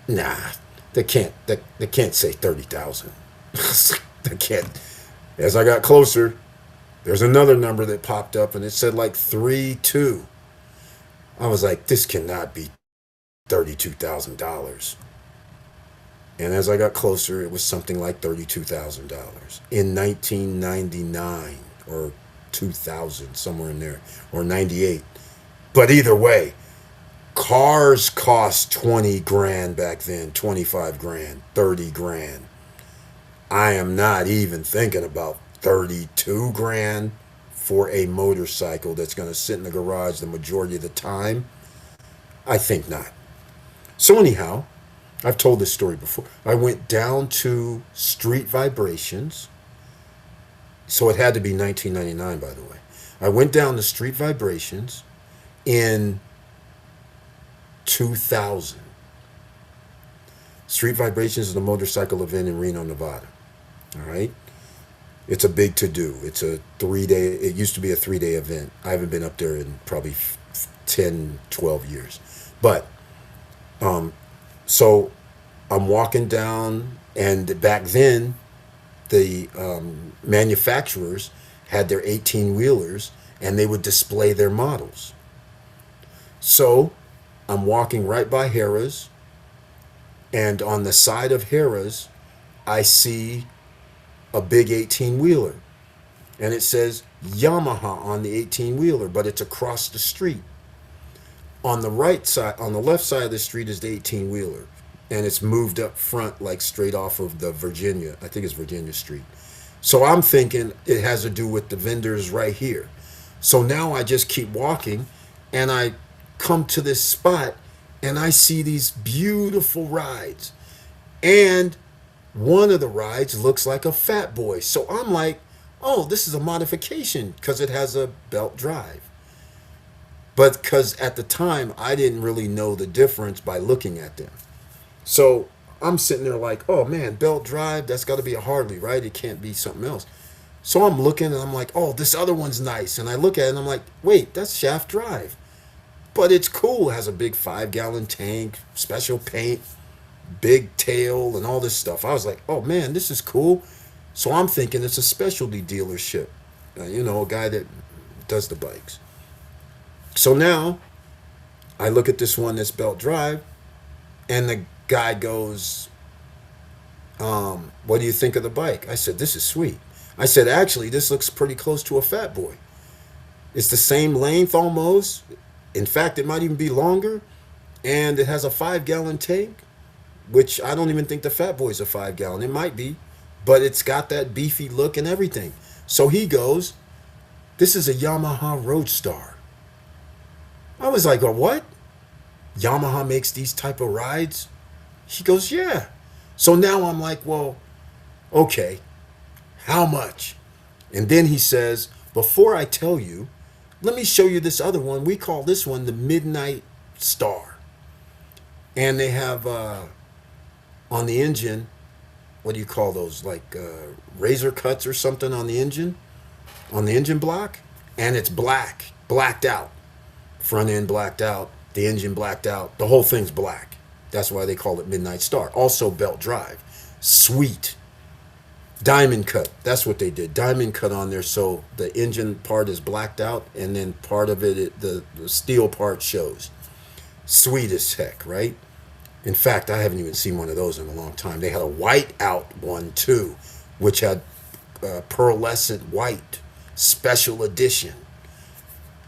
nah, they can't say 30,000. They can't. As I got closer, there's another number that popped up and it said like 3-2. I was like, this cannot be $32,000. And as I got closer, it was something like $32,000 in 1999 or 2000, somewhere in there, or 98. But either way, cars cost 20 grand back then, 25 grand, 30 grand. I am not even thinking about 32 grand for a motorcycle that's going to sit in the garage the majority of the time. I think not. So anyhow, I've told this story before. I went down to Street Vibrations. So it had to be 1999, by the way. I went down to Street Vibrations in 2000. Street Vibrations is a motorcycle event in Reno, Nevada. All right. It's a big to-do. It's a 3-day, it used to be a 3-day event. I haven't been up there in probably 10, 12 years. But, so I'm walking down, and back then, the manufacturers had their 18-wheelers, and they would display their models. So I'm walking right by Harrah's, and on the side of Harrah's, I see a big 18-wheeler. And it says Yamaha on the 18-wheeler, but it's across the street. On the right side, on the left side of the street is the 18-wheeler. And it's moved up front, like straight off of the Virginia. I think it's Virginia Street. So I'm thinking it has to do with the vendors right here. So now I just keep walking, and I come to this spot, and I see these beautiful rides. And one of the rides looks like a Fat Boy. So I'm like, oh, this is a modification because it has a belt drive. But because at the time, I didn't really know the difference by looking at them. So I'm sitting there like, oh man, belt drive, that's got to be a Harley, right? It can't be something else. So I'm looking and I'm like, oh, this other one's nice. And I look at it and I'm like, wait, that's shaft drive. But it's cool. It has a big 5-gallon tank, special paint, big tail, and all this stuff. I was like, oh man, this is cool. So I'm thinking it's a specialty dealership, a guy that does the bikes. So now I look at this one that's belt drive, and the guy goes, what do you think of the bike? I said, this is sweet. I said, actually, this looks pretty close to a Fat Boy. It's the same length almost. In fact, it might even be longer. And it has a 5-gallon tank, which I don't even think the Fat Boy's a 5-gallon. It might be, but it's got that beefy look and everything. So he goes, this is a Yamaha Roadstar. I was like, oh, what? Yamaha makes these type of rides? He goes, yeah. So now I'm like, well, okay, how much? And then he says, before I tell you, let me show you this other one. We call this one the Midnight Star. And they have on the engine, what do you call those? Like razor cuts or something on the engine block. And it's blacked out. Front end blacked out, the engine blacked out. The whole thing's black. That's why they call it Midnight Star. Also belt drive. Sweet. Diamond cut. That's what they did. Diamond cut on there so the engine part is blacked out and then part of it, the steel part shows. Sweet as heck, right? In fact, I haven't even seen one of those in a long time. They had a white out one too, which had pearlescent white special edition.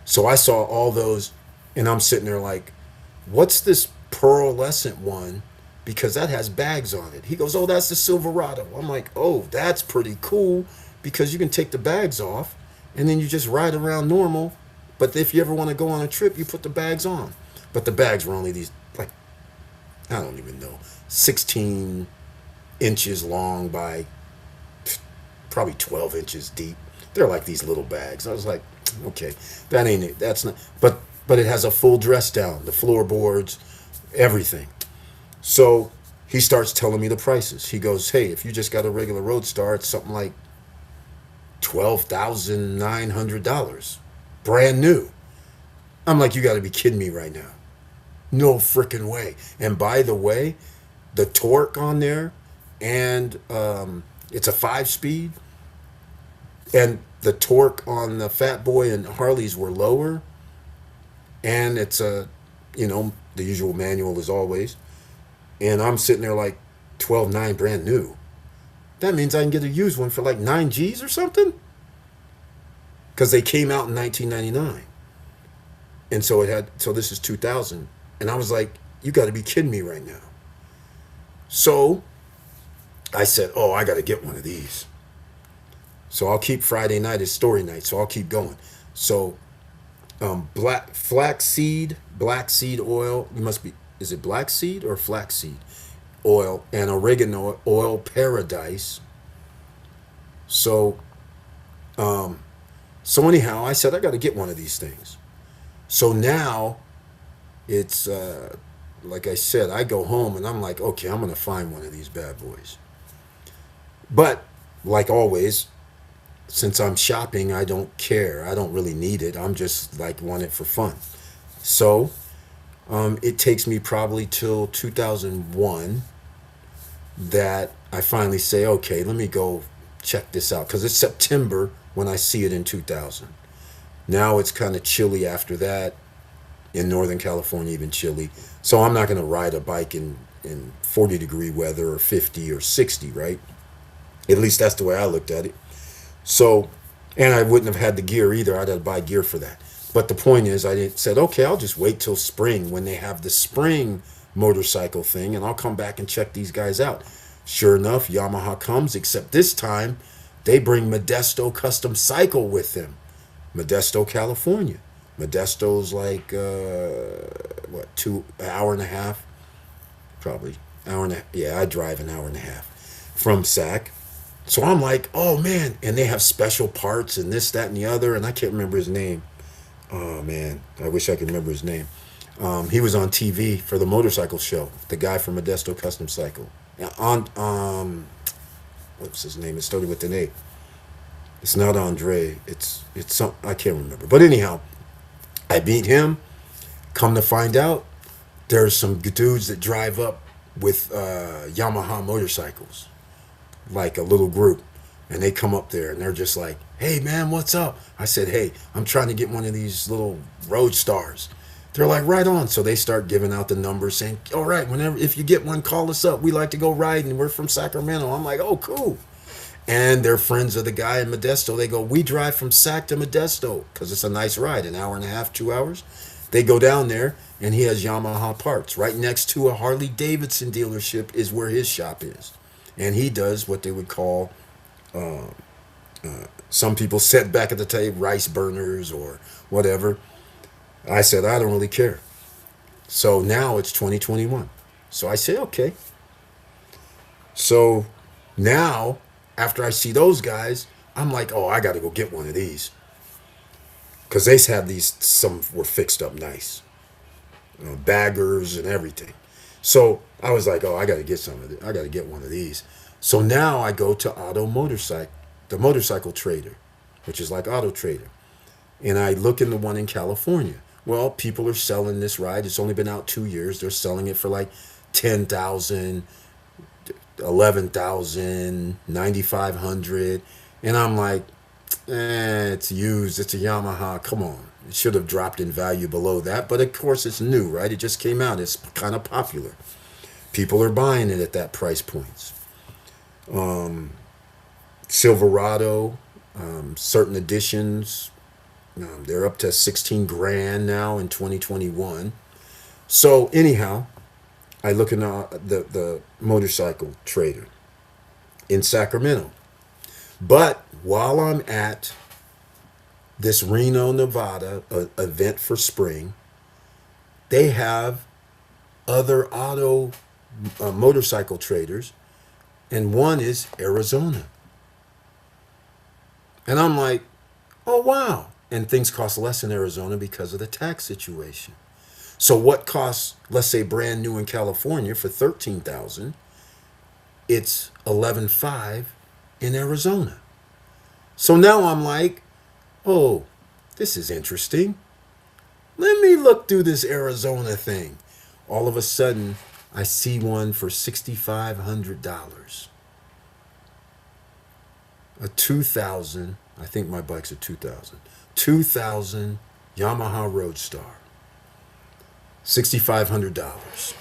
So I saw all those, and I'm sitting there like, what's this pearlescent one? Because that has bags on it. He goes, oh, that's the Silverado. I'm like, oh, that's pretty cool because you can take the bags off and then you just ride around normal. But if you ever want to go on a trip, you put the bags on. But the bags were only these, like, I don't even know, 16 inches long by probably 12 inches deep. They're like these little bags. I was like, okay, that ain't it. That's not. But it has a full dress down, the floorboards, everything. So he starts telling me the prices. He goes, hey, if you just got a regular Roadstar, it's something like $12,900, brand new. I'm like, you got to be kidding me right now. No freaking way. And by the way, the torque on there, and it's a 5 speed, and the torque on the Fat Boy and Harleys were lower, and it's the usual manual as always. And I'm sitting there like 12.9 brand new. That means I can get a used one for like 9 G's or something, because they came out in 1999, and so this is 2000, and I was like, you got to be kidding me right now. So I said, oh, I got to get one of these. So I'll keep Friday night as story night. So I'll keep going. So black seed oil. You must be. Is it black seed or flaxseed oil and oregano oil paradise? So so anyhow, I said I got to get one of these things. So now it's like I said, I go home and I'm like, okay, I'm gonna find one of these bad boys. But like always, since I'm shopping, I don't care. I don't really need it. I'm just like want it for fun. So it takes me probably till 2001 that I finally say, okay, let me go check this out. Because it's September when I see it in 2000. Now it's kind of chilly after that. In Northern California, even chilly. So I'm not going to ride a bike in 40-degree weather or 50 or 60, right? At least that's the way I looked at it. So, and I wouldn't have had the gear either. I'd have to buy gear for that. But the point is, said, okay, I'll just wait till spring when they have the spring motorcycle thing, and I'll come back and check these guys out. Sure enough, Yamaha comes, except this time they bring Modesto Custom Cycle with them. Modesto, California. Modesto's like, an hour and a half? Probably. Hour and a half. Yeah, I drive an hour and a half from Sac. So I'm like, oh man. And they have special parts and this, that, and the other. And I can't remember his name. Oh man, I wish I could remember his name. He was on TV for the motorcycle show. The guy from Modesto Custom Cycle. What's his name? It started with an A. It's not Andre. It's some, I can't remember. But anyhow, I beat him. Come to find out, there's some dudes that drive up with Yamaha motorcycles, like a little group, and they come up there and they're just like, "Hey man, what's up?" I said, "Hey, I'm trying to get one of these little Roadstars." They're like, "Right on." So they start giving out the numbers, saying, "All right, whenever if you get one, call us up. We like to go riding. We're from Sacramento." I'm like, "Oh, cool." And they're friends of the guy in Modesto. They go, "We drive from Sac to Modesto because it's a nice ride, an hour and a half, 2 hours." They go down there, and he has Yamaha parts. Right next to a Harley Davidson dealership is where his shop is. And he does what they would call, some people said back at the day, rice burners or whatever. I said, I don't really care. So now it's 2021. So I say, okay. So now, after I see those guys, I'm like, oh, I got to go get one of these. Because they had these, some were fixed up nice, baggers and everything. So I was like, oh, I got to get some of it. I got to get one of these. So now I go to the Motorcycle Trader, which is like Auto Trader. And I look in the one in California. Well, people are selling this ride. It's only been out 2 years. They're selling it for like 10,000, 11,000, 9,500. And I'm like, it's used. It's a Yamaha. Come on. It should have dropped in value below that. But of course, it's new, right? It just came out. It's kind of popular. People are buying it at that price points. Silverado, certain editions, they're up to 16 grand now in 2021. So anyhow, I look in the motorcycle trader in Sacramento. But while I'm at this Reno, Nevada event for spring, they have other auto motorcycle traders, and one is Arizona. And I'm like, oh, wow. And things cost less in Arizona because of the tax situation. So what costs, let's say, brand new in California for $13,000, it's 11.5 in Arizona. So now I'm like, oh, this is interesting. Let me look through this Arizona thing. All of a sudden, I see one for $6,500. A 2000, I think my bike's a 2000 Yamaha Roadstar. $6,500.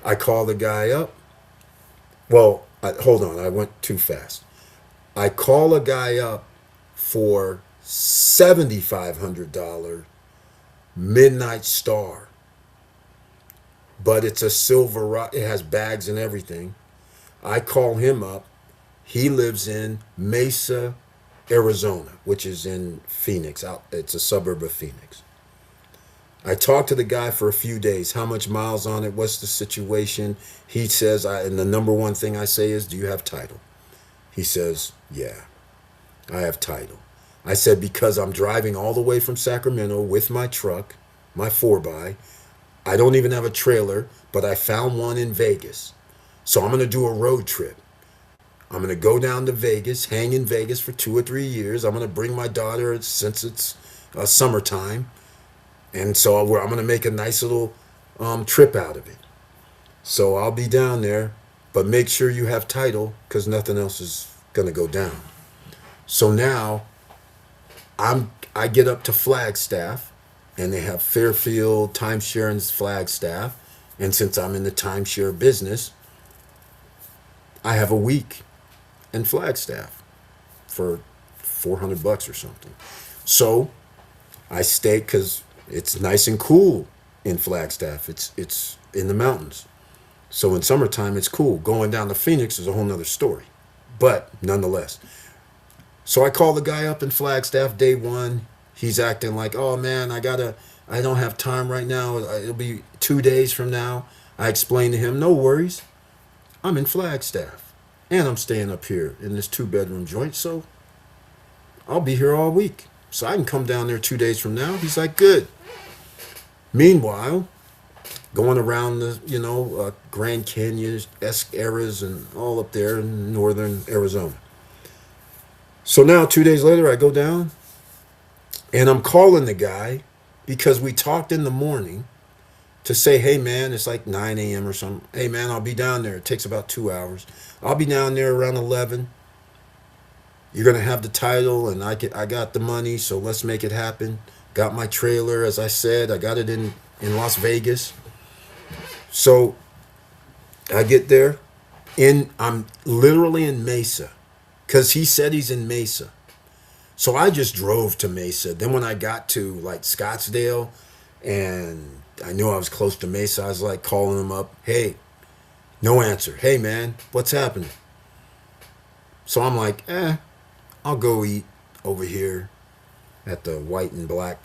I call the guy up. Well, hold on, I went too fast. I call a guy up for $7,500 Midnight Star. But it's a silver, it has bags and everything. I call him up. He lives in Mesa, Arizona, which is in Phoenix. It's a suburb of Phoenix. I talked to the guy for a few days. How much miles on it? What's the situation? He says, and the number one thing I say is, do you have title? He says, yeah, I have title. I said, because I'm driving all the way from Sacramento with my truck, my 4x. I don't even have a trailer, but I found one in Vegas. So I'm going to do a road trip. I'm going to go down to Vegas, hang in Vegas for 2 or 3 years. I'm going to bring my daughter since it's summertime. And so I'm going to make a nice little trip out of it. So I'll be down there, but make sure you have title because nothing else is going to go down. So now I get up to Flagstaff, and they have Fairfield Timeshare and Flagstaff. And since I'm in the timeshare business, I have a week in Flagstaff for $400 or something. So I stay because it's nice and cool in Flagstaff. It's in the mountains. So in summertime, it's cool. Going down to Phoenix is a whole nother story. But nonetheless. So I call the guy up in Flagstaff day one. He's acting like, oh man, I don't have time right now. It'll be 2 days from now. I explained to him, no worries. I'm in Flagstaff. And I'm staying up here in this 2-bedroom joint, so I'll be here all week. So I can come down there 2 days from now. He's like, good. Meanwhile, going around the, Grand Canyon-esque areas and all up there in northern Arizona. So now 2 days later, I go down and I'm calling the guy because we talked in the morning to say, hey man, it's like 9 a.m. or something. Hey man, I'll be down there. It takes about 2 hours. I'll be down there around 11. You're going to have the title and I got the money, so let's make it happen. Got my trailer, as I said. I got it in Las Vegas. So I get there, I'm literally in Mesa because he said he's in Mesa. So I just drove to Mesa. Then when I got to like Scottsdale and I knew I was close to Mesa, I was like calling him up. Hey, no answer. Hey man, what's happening? So I'm like, I'll go eat over here at the White and Black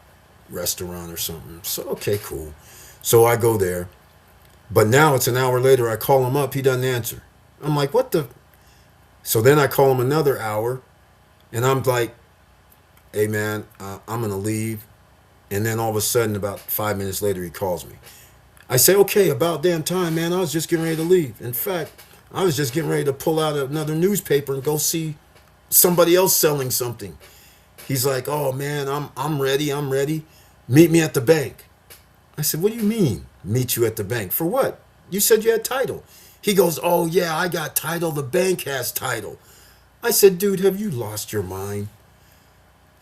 restaurant or something. So, okay, cool. So I go there. But now it's an hour later. I call him up. He doesn't answer. I'm like, what the? So then I call him another hour. And I'm like, hey, man, I'm going to leave. And then all of a sudden, about 5 minutes later, he calls me. I say, okay, about damn time, man. I was just getting ready to leave. In fact, I was just getting ready to pull out another newspaper and go see somebody else selling something. He's like, oh, man, I'm ready. I'm ready. Meet me at the bank. I said, what do you mean, meet you at the bank? For what? You said you had title. He goes, oh, yeah, I got title. The bank has title. I said, dude, have you lost your mind?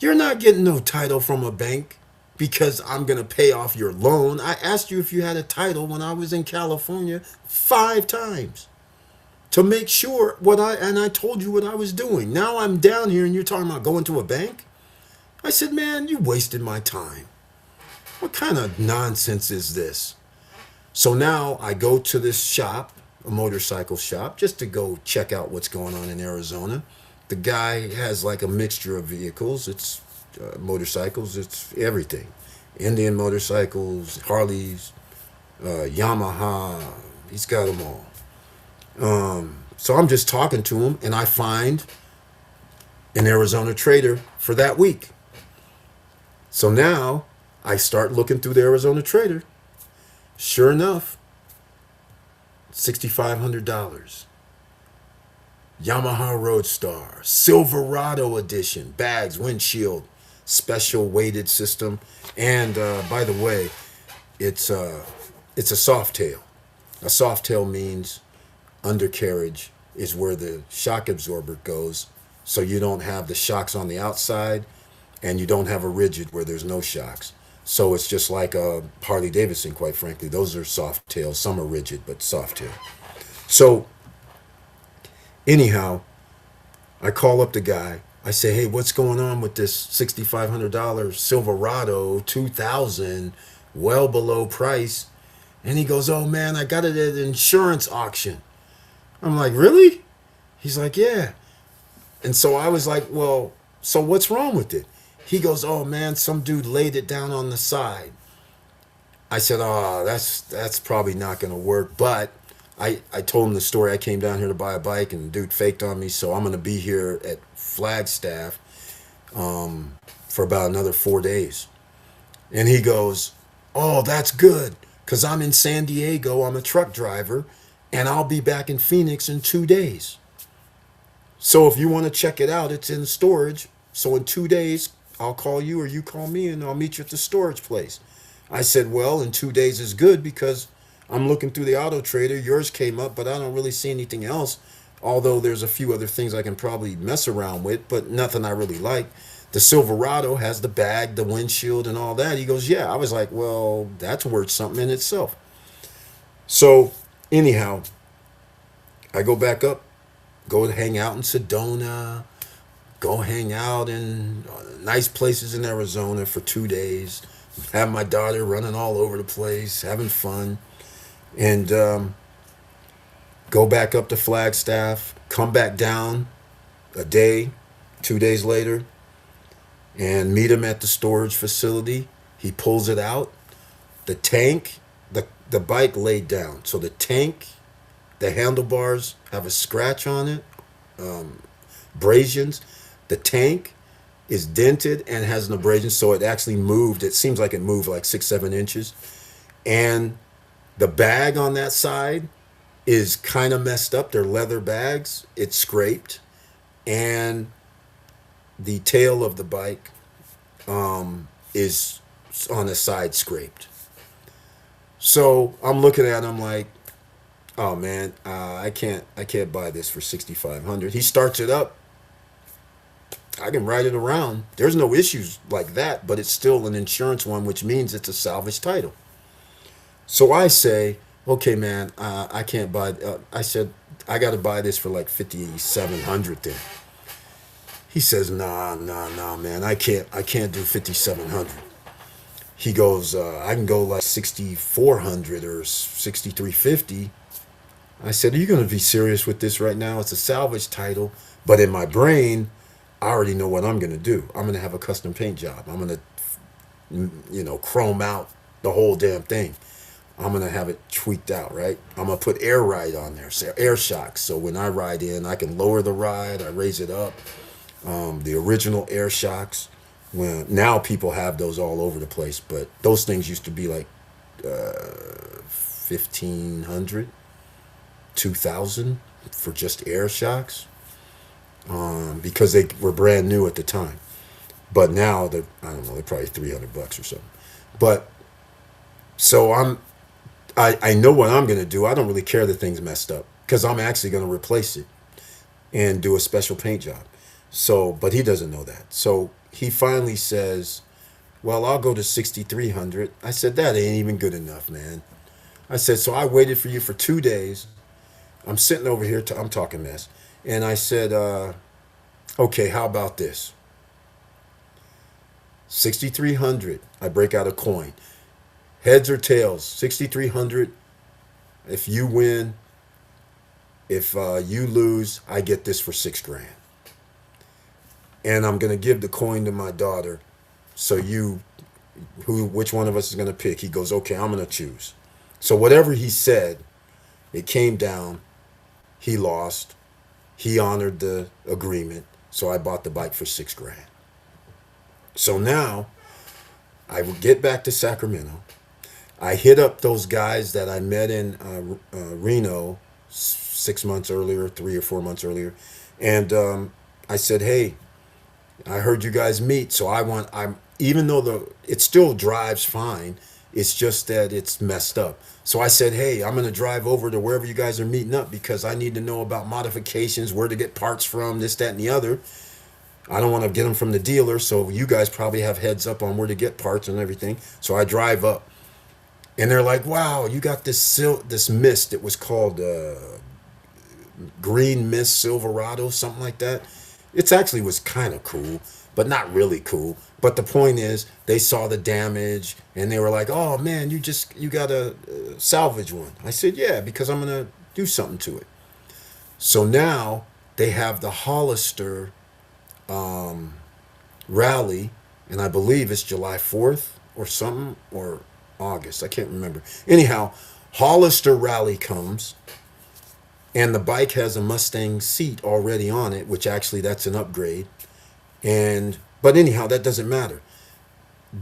You're not getting no title from a bank. because I'm going to pay off your loan. I asked you if you had a title when I was in California 5 times to make sure and I told you what I was doing. Now I'm down here and you're talking about going to a bank? I said, man, you wasted my time. What kind of nonsense is this? So now I go to this shop, a motorcycle shop, just to go check out what's going on in Arizona. The guy has like a mixture of vehicles. It's motorcycles, it's everything. Indian motorcycles, Harleys, Yamaha. He's got them all. So I'm just talking to him, and I find an Arizona Trader for that week. So now I start looking through the Arizona Trader. Sure enough, $6,500. Yamaha Roadstar, Silverado edition, bags, windshield, special weighted system, and by the way, it's a soft tail. A soft tail means undercarriage is where the shock absorber goes, so you don't have the shocks on the outside, and you don't have a rigid where there's no shocks. So it's just like a Harley Davidson, quite frankly. Those are soft tails. Some are rigid, but soft tail. So anyhow, I call up the guy. I say, hey, what's going on with this $6,500 Silverado 2000, well below price? And he goes, oh man, I got it at an insurance auction. I'm like, really? He's like, yeah. And so I was like, well, so what's wrong with it? He goes, oh man, some dude laid it down on the side. I said, oh, that's probably not going to work. But I told him the story. I came down here to buy a bike, and the dude faked on me. So I'm going to be here at Flagstaff for about another 4 days. And he goes, oh, that's good, because I'm in San Diego. I'm a truck driver, and I'll be back in Phoenix in 2 days. So if you want to check it out, it's in storage. So in 2 days, I'll call you or you call me, and I'll meet you at the storage place. I said, well, in 2 days is good, because I'm looking through the Auto Trader. Yours came up, but I don't really see anything else. Although there's a few other things I can probably mess around with, but nothing I really like. The Silverado has the bag, the windshield, and all that. He goes, yeah. I was like, well, that's worth something in itself. So anyhow, I go back up, go hang out in Sedona, go hang out in nice places in Arizona for 2 days, have my daughter running all over the place, having fun, and go back up to Flagstaff, come back down a day, 2 days later, and meet him at the storage facility. He pulls it out. The tank, the bike laid down. So the tank, the handlebars have a scratch on it, abrasions. The tank is dented and has an abrasion, so it actually moved. It seems like it moved like 6-7 inches. And the bag on that side is kind of messed up. They're leather bags. It's scraped. And the tail of the bike is on the side scraped. So I'm looking at him like, oh man, I can't buy this for $6,500. He starts it up. I can ride it around. There's no issues like that, but it's still an insurance one, which means it's a salvage title. So I say, okay, man, I can't buy. I said, I got to buy this for like $5,700 then. He says, nah, man, I can't do $5,700. He goes, I can go like $6,400 or $6,350. I said, are you going to be serious with this right now? It's a salvage title, but in my brain, I already know what I'm going to do. I'm going to have a custom paint job. I'm going to, chrome out the whole damn thing. I'm going to have it tweaked out, right? I'm going to put air ride on there, so air shocks. So when I ride in, I can lower the ride, I raise it up. The original air shocks, now people have those all over the place, but those things used to be like $1,500, $2,000 for just air shocks. Because they were brand new at the time, but now they're probably $300 or something. But so I know what I'm gonna do. I don't really care that thing's messed up, because I'm actually gonna replace it and do a special paint job. So, but he doesn't know that. So he finally says, Well, I'll go to 6,300. I said, that ain't even good enough, man. I said, so I waited for you for 2 days. I'm sitting over here, I'm talking mess. And I said, okay, how about this? 6,300. I break out a coin. Heads or tails, 6,300. If you win, if you lose, I get this for 6 grand. And I'm going to give the coin to my daughter. So which one of us is going to pick? He goes, okay, I'm going to choose. So whatever he said, it came down. He lost. He honored the agreement. So I bought the bike for 6 grand. So now I would get back to Sacramento. I hit up those guys that I met in Reno 6 months earlier, 3 or 4 months earlier. And I said, hey, I heard you guys meet. So even though it still drives fine, it's just that it's messed up. So I said, hey, I'm going to drive over to wherever you guys are meeting up because I need to know about modifications, where to get parts from, this, that, and the other. I don't want to get them from the dealer. So you guys probably have heads up on where to get parts and everything. So I drive up and they're like, wow, you got this mist. It was called Green Mist Silverado, something like that. It actually was kind of cool, but not really cool. But the point is, they saw the damage and they were like, "Oh man, you got to salvage one." I said, "Yeah, because I'm gonna do something to it." So now they have the Hollister rally, and I believe it's July 4th or something, or August. I can't remember. Anyhow, Hollister rally comes, and the bike has a Mustang seat already on it, which actually that's an upgrade. But anyhow, that doesn't matter.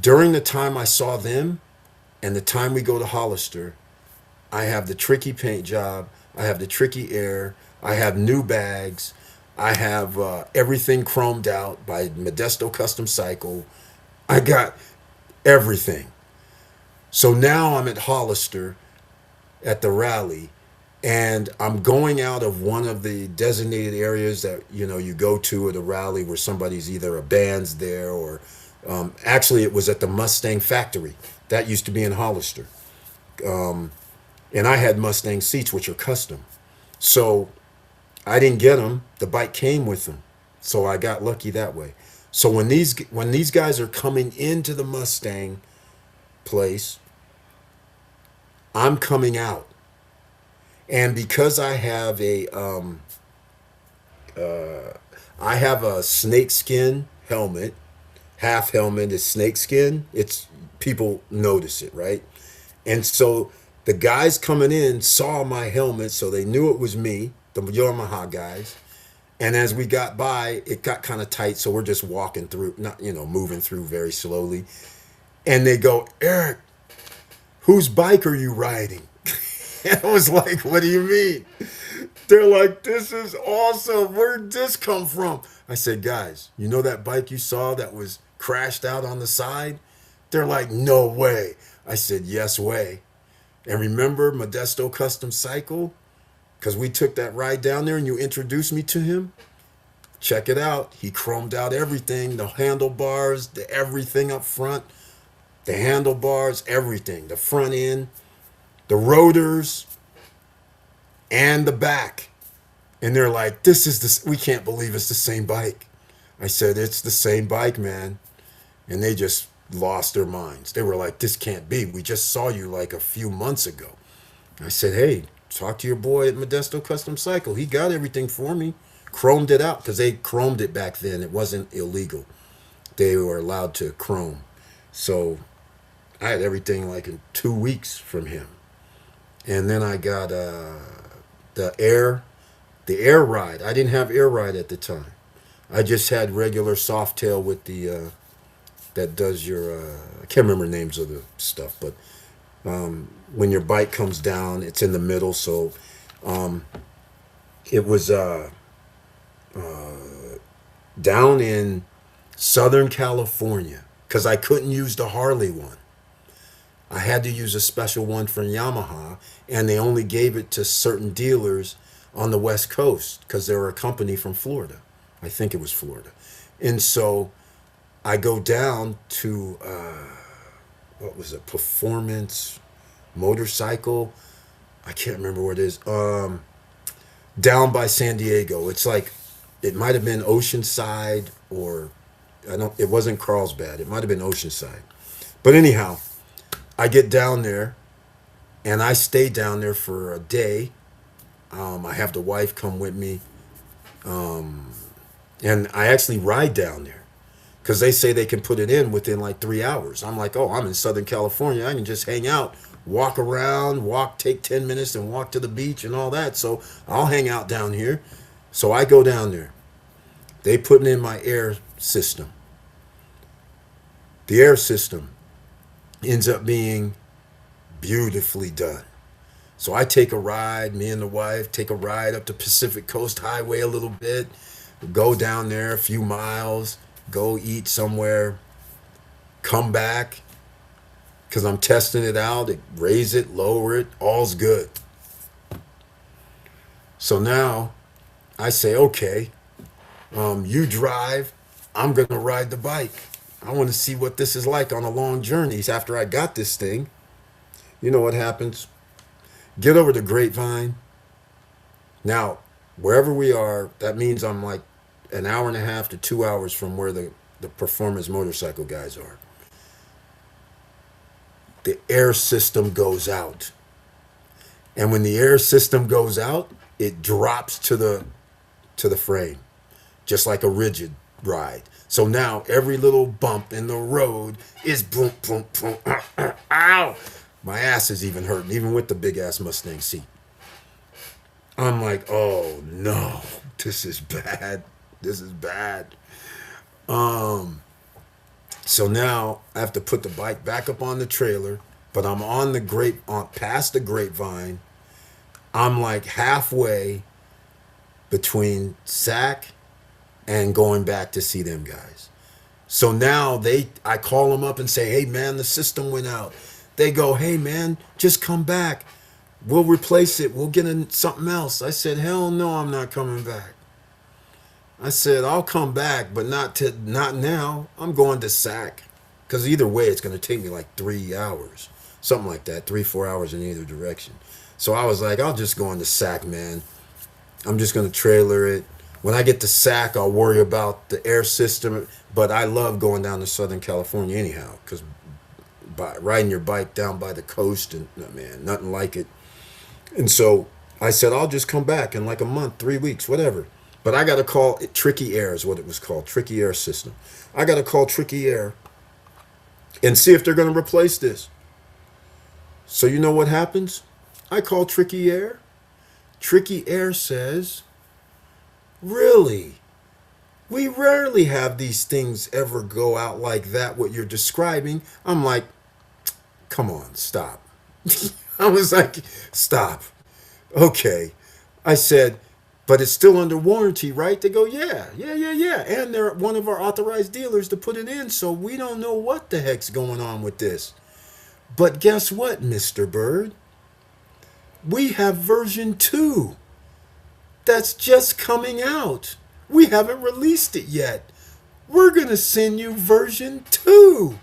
During the time I saw them and the time we go to Hollister, I have the tricky paint job, I have the tricky air, I have new bags, I have everything chromed out by Modesto Custom Cycle. I got everything. So now I'm at Hollister at the rally, and I'm going out of one of the designated areas that you go to at a rally where somebody's either a band's there or actually it was at the Mustang factory that used to be in Hollister, and I had Mustang seats which are custom, so I didn't get them. The bike came with them, so I got lucky that way. So when these guys are coming into the Mustang place, I'm coming out. And because I have a snakeskin helmet, half helmet is snakeskin. It's people notice it, right? And so the guys coming in saw my helmet, so they knew it was me, the Yamaha guys. And as we got by, it got kind of tight, so we're just walking through, not moving through very slowly. And they go, Eric, whose bike are you riding? And I was like, what do you mean? They're like, this is awesome. Where'd this come from? I said, guys, you know that bike you saw that was crashed out on the side? They're like, no way. I said, yes way. And remember Modesto Custom Cycle? Because we took that ride down there and you introduced me to him. Check it out. He chromed out everything, the handlebars, the everything up front, the handlebars, everything, the front end, the rotors, and the back. And they're like, we can't believe it's the same bike. I said, it's the same bike, man. And they just lost their minds. They were like, this can't be. We just saw you like a few months ago. I said, hey, talk to your boy at Modesto Custom Cycle. He got everything for me. Chromed it out because they chromed it back then. It wasn't illegal. They were allowed to chrome. So I had everything like in 2 weeks from him. And then I got the air ride. I didn't have air ride at the time. I just had regular Softail with the that does your I can't remember names of the stuff, but when your bike comes down, it's in the middle. So it was down in Southern California because I couldn't use the Harley one. I had to use a special one from Yamaha, and they only gave it to certain dealers on the West Coast because they were a company from Florida. I think it was Florida. And so I go down to what was it, Performance Motorcycle. I can't remember what it is. Down by San Diego. It's like it might have been Oceanside, or I don't. It wasn't Carlsbad. It might have been Oceanside. But anyhow, I get down there and I stay down there for a day. I have the wife come with me, and I actually ride down there because they say they can put it in within like 3 hours. I'm like, oh, I'm in Southern California. I can just hang out, walk around, take 10 minutes and walk to the beach and all that. So I'll hang out down here. So I go down there. They put in my air system. The air system ends up being beautifully done. So I take a ride, me and the wife take a ride up the Pacific Coast Highway a little bit, go down there a few miles, go eat somewhere, come back, because I'm testing it out, raise it, lower it, all's good. So now I say, okay, you drive, I'm going to ride the bike. I want to see what this is like on a long journey. After I got this thing, you know what happens? Get over to Grapevine. Now, wherever we are, that means I'm like an hour and a half to 2 hours from where the Performance Motorcycle guys are. The air system goes out. And when the air system goes out, it drops to the frame, just like a rigid ride. So now every little bump in the road is boom, boom, boom, ow. My ass is even hurting, even with the big ass Mustang seat. I'm like, oh no, this is bad. This is bad. So now I have to put the bike back up on the trailer, but I'm on past the Grapevine. I'm like halfway between SAC and going back to see them guys. So now I call them up and say, hey man, the system went out. They go, hey man, just come back. We'll replace it. We'll get in something else. I said, hell no, I'm not coming back. I said, I'll come back, but not now. I'm going to SAC. Because either way, it's going to take me like 3 hours. Something like that, 3-4 hours in either direction. So I was like, I'll just go into SAC, man. I'm just going to trailer it. When I get to SAC, I'll worry about the air system. But I love going down to Southern California anyhow. Because riding your bike down by the coast, and man, nothing like it. And so I said, I'll just come back in like a month, 3 weeks, whatever. But I got to call it Tricky Air is what it was called, Tricky Air System. I got to call Tricky Air and see if they're going to replace this. So you know what happens? I call Tricky Air. Tricky Air says, really? We rarely have these things ever go out like that, what you're describing. I'm like, come on, stop. I was like, stop. Okay. I said, but it's still under warranty, right? They go, yeah. And they're one of our authorized dealers to put it in, so we don't know what the heck's going on with this. But guess what, Mr. Bird? We have version 2 that's just coming out. We haven't released it yet. We're going to send you version 2.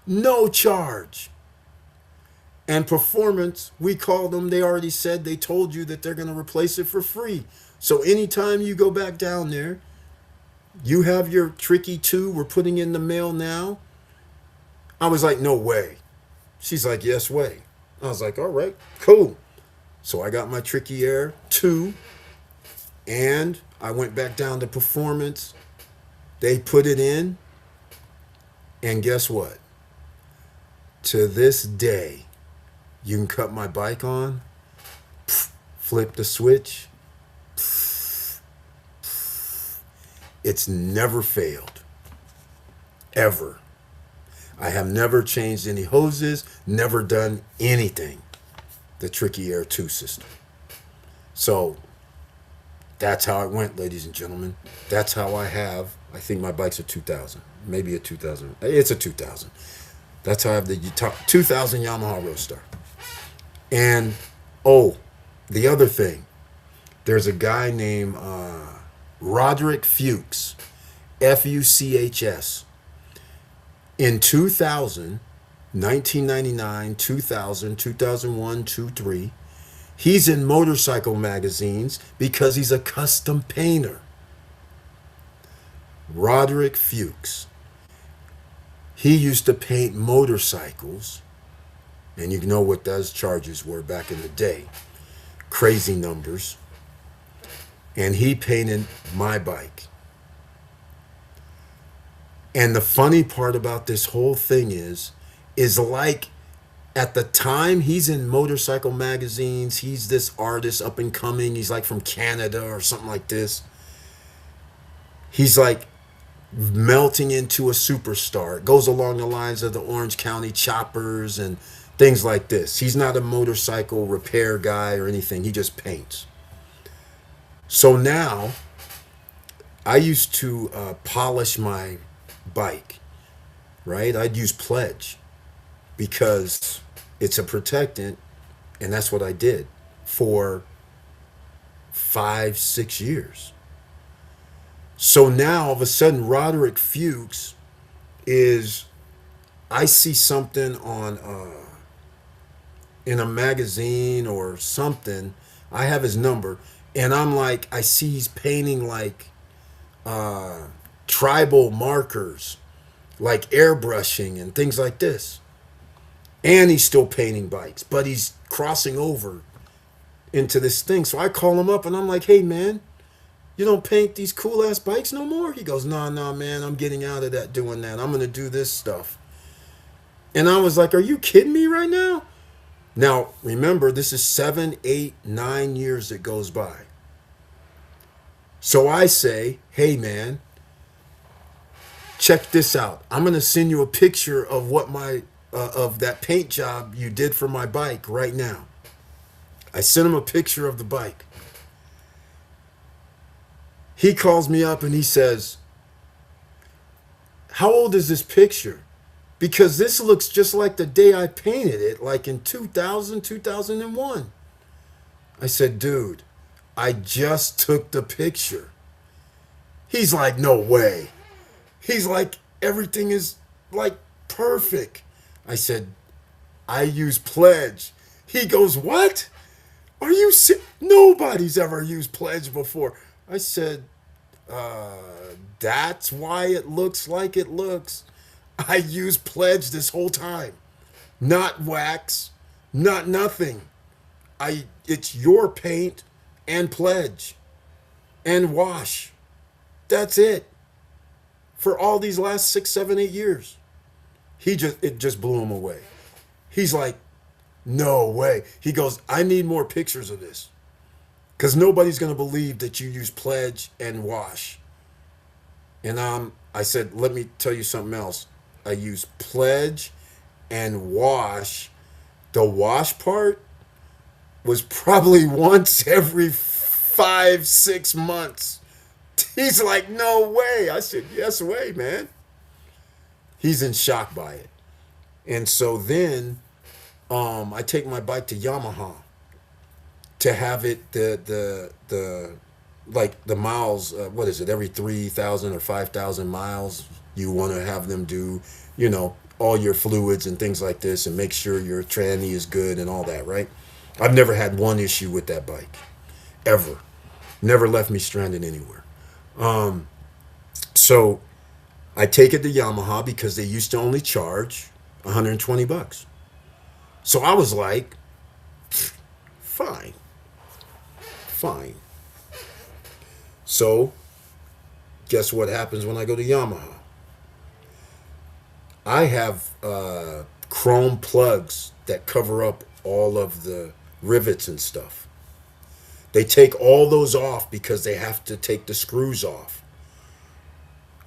No charge. And Performance, we called them. They already said, they told you that they're going to replace it for free. So anytime you go back down there, you have your Tricky 2. We're putting in the mail now. I was like, no way. She's like, yes way. I was like, all right, cool. So I got my Tricky Air 2. And I went back down to Performance. They put it in. And guess what? To this day, you can cut my bike on, flip the switch. It's never failed. Ever. I have never changed any hoses, never done anything. The Tricky Air 2 system. So that's how it went, ladies and gentlemen. That's how I think my bike's a 2000. Maybe a 2000. It's a 2000. That's how I have the 2000 Yamaha Roadstar. And, the other thing. There's a guy named Roderick Fuchs. Fuchs. In 2000, 1999, 2000, 2001, 2, 3, he's in motorcycle magazines because he's a custom painter. Roderick Fuchs. He used to paint motorcycles, and you know what those charges were back in the day. Crazy numbers. And he painted my bike. And the funny part about this whole thing is like at the time he's in motorcycle magazines, he's this artist up and coming, he's like from Canada or something like this. He's like melting into a superstar. It goes along the lines of the Orange County Choppers and things like this. He's not a motorcycle repair guy or anything. He just paints. So now, I used to polish my bike, right? I'd use Pledge because it's a protectant, and that's what I did for 5, 6 years. So now, all of a sudden, Roderick Fuchs is, I see something on, in a magazine or something. I have his number, and I'm like, I see he's painting like tribal markers, like airbrushing and things like this. And he's still painting bikes, but he's crossing over into this thing. So I call him up and I'm like, hey man, you don't paint these cool ass bikes no more? He goes, nah, man, I'm getting out of that doing that. I'm going to do this stuff. And I was like, are you kidding me right now? Now, remember, this is 7, 8, 9 years that goes by. So I say, hey man, check this out. I'm going to send you a picture of what my, of that paint job you did for my bike right now. I sent him a picture of the bike. He calls me up and he says, how old is this picture? Because this looks just like the day I painted it, like in 2000, 2001. I said, dude, I just took the picture. He's like, no way. He's like, everything is like perfect. I said, I use Pledge. He goes, what? Are you Nobody's ever used Pledge before. I said, that's why it looks like it looks. I use Pledge this whole time. Not wax, not nothing. It's your paint and Pledge and wash. That's it. For all these last 6, 7, 8 years. It just blew him away. He's like, no way. He goes, I need more pictures of this. Because nobody's going to believe that you use Pledge and wash. And I said, let me tell you something else. I use Pledge and wash. The wash part was probably once every 5, 6 months. He's like, no way. I said, yes way, man. He's in shock by it. And so then I take my bike to Yamaha to have it the like the miles, what is it, every 3,000 or 5,000 miles you want to have them do, all your fluids and things like this and make sure your tranny is good and all that, right? I've never had one issue with that bike, ever. Never left me stranded anywhere. So I take it to Yamaha because they used to only charge $120. So I was like, fine. So guess what happens when I go to Yamaha? I have chrome plugs that cover up all of the rivets and stuff. They take all those off because they have to take the screws off.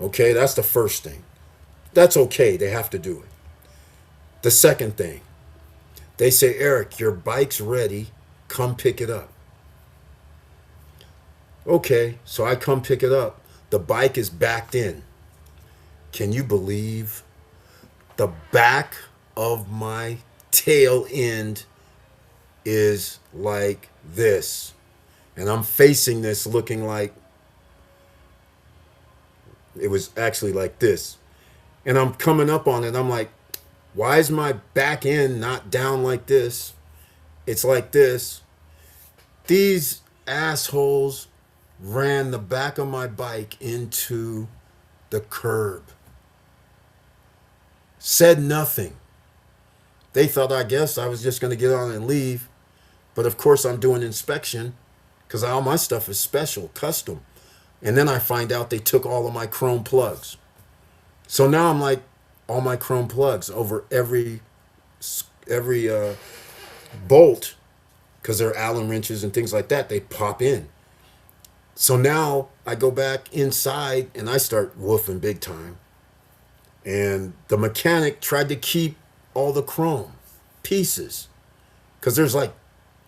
Okay, that's the first thing. That's okay, they have to do it. The second thing, they say, Eric, your bike's ready, come pick it up. Okay, so I come pick it up. The bike is backed in. Can you believe the back of my tail end is like this? And I'm facing this looking like, It was actually like this. And I'm coming up on it. I'm like, why is my back end not down like this? It's like this. These assholes ran the back of my bike into the curb. Said nothing. They thought, I guess, I was just going to get on and leave. But of course, I'm doing inspection because all my stuff is special, custom. And then I find out they took all of my chrome plugs. So now I'm like, all my chrome plugs over every bolt, because they're Allen wrenches and things like that, they pop in. So now I go back inside and I start woofing big time. And the mechanic tried to keep all the chrome pieces because there's like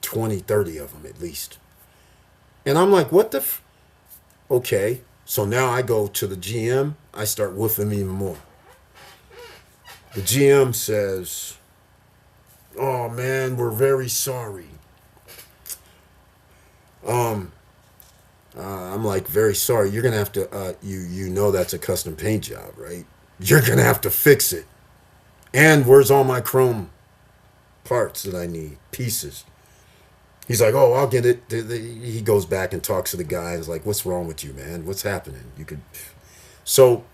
20, 30 of them at least. And I'm like, what the okay. So now I go to the GM. I start woofing even more. The GM says, oh man, we're very sorry. I'm like, very sorry. You're gonna have to you know that's a custom paint job, right? You're gonna have to fix it. And where's all my chrome parts that I need? Pieces. He's like, oh, I'll get it. He goes back and talks to the guy and is like, what's wrong with you, man? What's happening? You could. So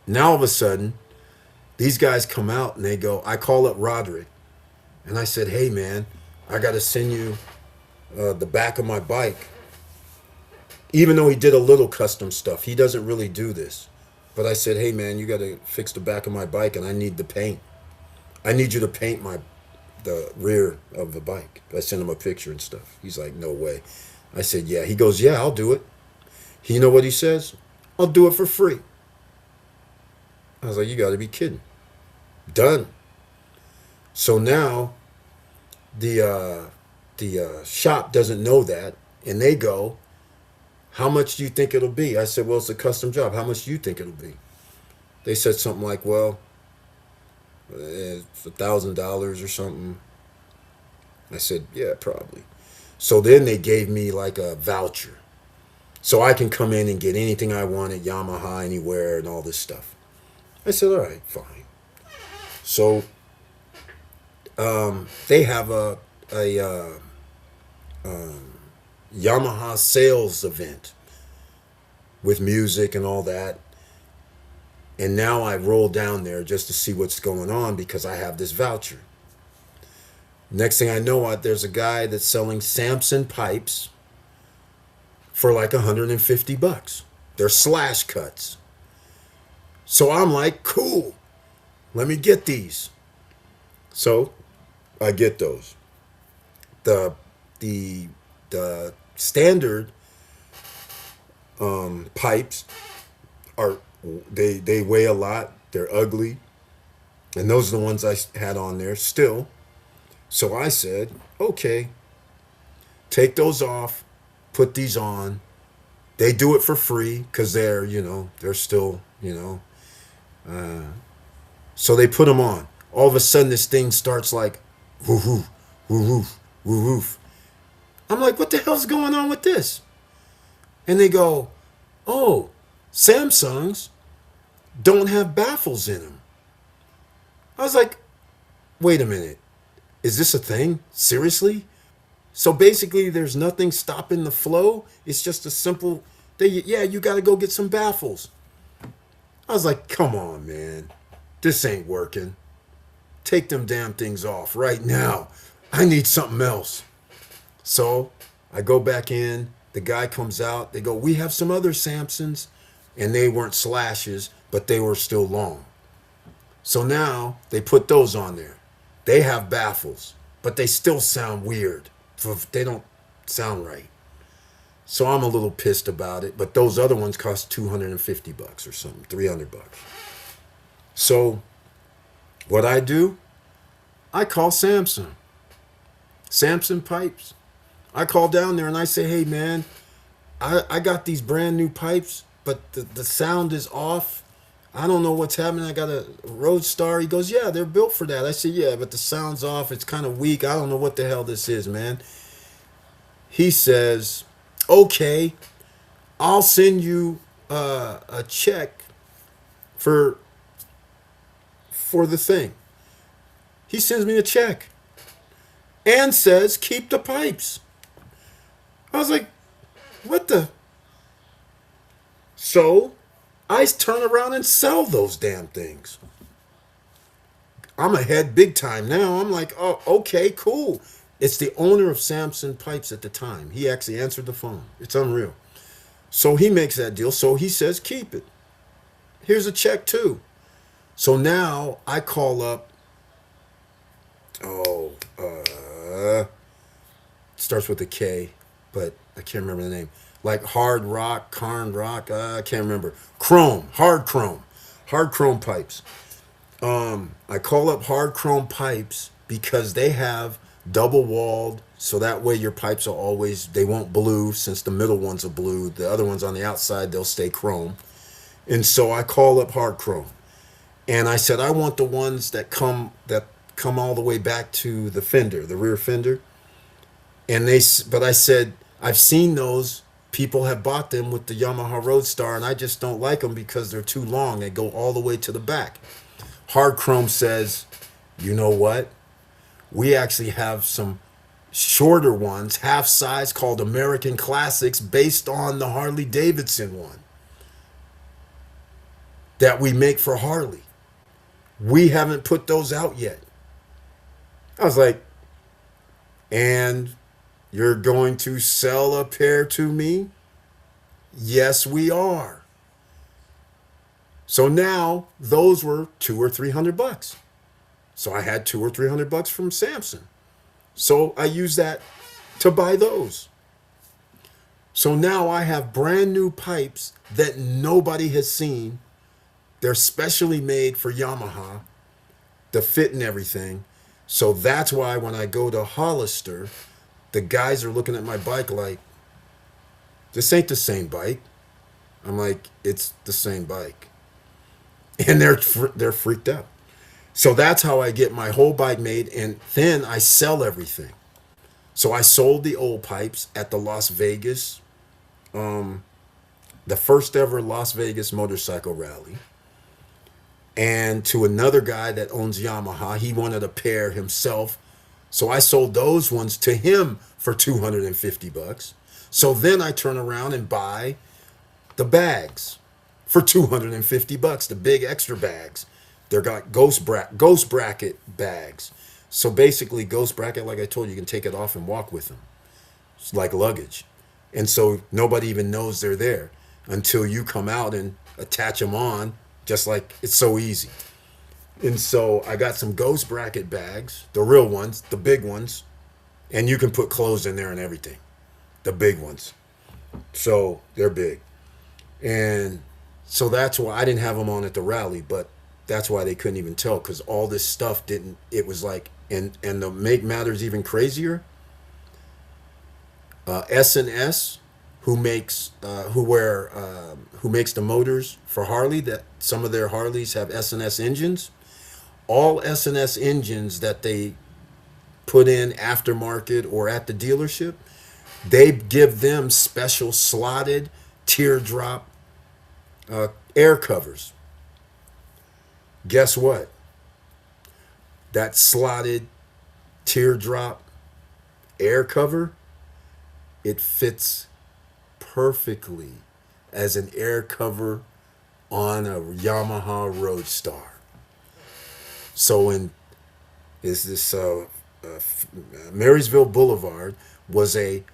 now all of a sudden, these guys come out and they go, I call up Roderick and I said, hey man, I got to send you the back of my bike. Even though he did a little custom stuff, he doesn't really do this. But I said, hey man, you got to fix the back of my bike and I need the paint. I need you to paint the rear of the bike. I sent him a picture and stuff. He's like, no way. I said, yeah. He goes, yeah, I'll do it. You know what he says? I'll do it for free. I was like, you got to be kidding. Done. So now the shop doesn't know that, and they go, how much do you think it'll be? I said, well, it's a custom job. How much do you think it'll be? They said something like, well, it's $1,000 or something. I said, yeah, probably. So then they gave me like a voucher. So I can come in and get anything I want at Yamaha anywhere and all this stuff. I said, all right, fine. So they have a Yamaha sales event with music and all that. And now I roll down there just to see what's going on because I have this voucher. Next thing I know, there's a guy that's selling Samson pipes for like $150. They're slash cuts. So I'm like, cool, let me get these. So I get those. The standard pipes are they weigh a lot. They're ugly, and those are the ones I had on there still. So I said, okay, take those off, put these on. They do it for free because they're still, so they put them on. All of a sudden, this thing starts like, woo woo, woo woo, woo woo. I'm like, what the hell's going on with this? And they go, oh, Samsungs don't have baffles in them. I was like, wait a minute. Is this a thing? Seriously? So basically, there's nothing stopping the flow. It's just a simple, you got to go get some baffles. I was like, come on, man. This ain't working. Take them damn things off right now. I need something else. So I go back in. The guy comes out. They go, we have some other Samsons. And they weren't slashes, but they were still long. So now they put those on there. They have baffles, but they still sound weird. They don't sound right. So I'm a little pissed about it, but those other ones cost $250 or something, $300. So what I do, I call Samson Pipes. I call down there and I say, hey man, I got these brand new pipes, but the sound is off. I don't know what's happening. I got a Roadstar. He goes, yeah, they're built for that. I said, yeah, but the sound's off. It's kind of weak. I don't know what the hell this is, man. He says, okay, I'll send you a check for the thing. He sends me a check and says, keep the pipes. I was like, what the? So I turn around and sell those damn things. I'm ahead big time now. I'm like, oh, okay, cool. It's the owner of Samson Pipes at the time. He actually answered the phone. It's unreal. So he makes that deal. So he says, keep it. Here's a check too. So now I call up, starts with a K, but I can't remember the name. Like Hard Rock, Carn Rock, I can't remember. Hard Chrome Pipes. I call up Hard Chrome Pipes because they have double walled, so that way your pipes are always, they won't blue since the middle ones are blue. The other ones on the outside, they'll stay chrome. And so I call up Hard Chrome. And I said, I want the ones that come all the way back to the fender, the rear fender. But I said, I've seen those. People have bought them with the Yamaha Roadstar, and I just don't like them because they're too long. They go all the way to the back. Hard Chrome says, you know what? We actually have some shorter ones, half size, called American Classics, based on the Harley Davidson one that we make for Harley. We haven't put those out yet. I was like, and you're going to sell a pair to me? Yes, we are. So now those were $200 or $300. So I had $200 or $300 from Samson. So I used that to buy those. So now I have brand new pipes that nobody has seen. They're specially made for Yamaha, the fit and everything. So that's why when I go to Hollister, the guys are looking at my bike like, this ain't the same bike. I'm like, it's the same bike. And they're freaked out. So that's how I get my whole bike made, and then I sell everything. So I sold the old pipes at the Las Vegas, the first ever Las Vegas motorcycle rally. And to another guy that owns Yamaha, he wanted a pair himself. So I sold those ones to him for $250. So then I turn around and buy the bags for $250, the big extra bags. They're got ghost bracket bags. So basically, ghost bracket, like I told you, you can take it off and walk with them. It's like luggage. And so nobody even knows they're there until you come out and attach them on, just like it's so easy. And so I got some ghost bracket bags, the real ones, the big ones, and you can put clothes in there and everything, the big ones. So they're big. And so that's why I didn't have them on at the rally, but that's why they couldn't even tell, because all this stuff didn't, it was like, and the make matters even crazier. S&S, who makes the motors for Harley, that some of their Harleys have S&S engines. All S&S engines that they put in aftermarket or at the dealership, they give them special slotted teardrop air covers. Guess what? That slotted teardrop air cover, it fits perfectly as an air cover on a Yamaha Roadstar. So Marysville Boulevard was a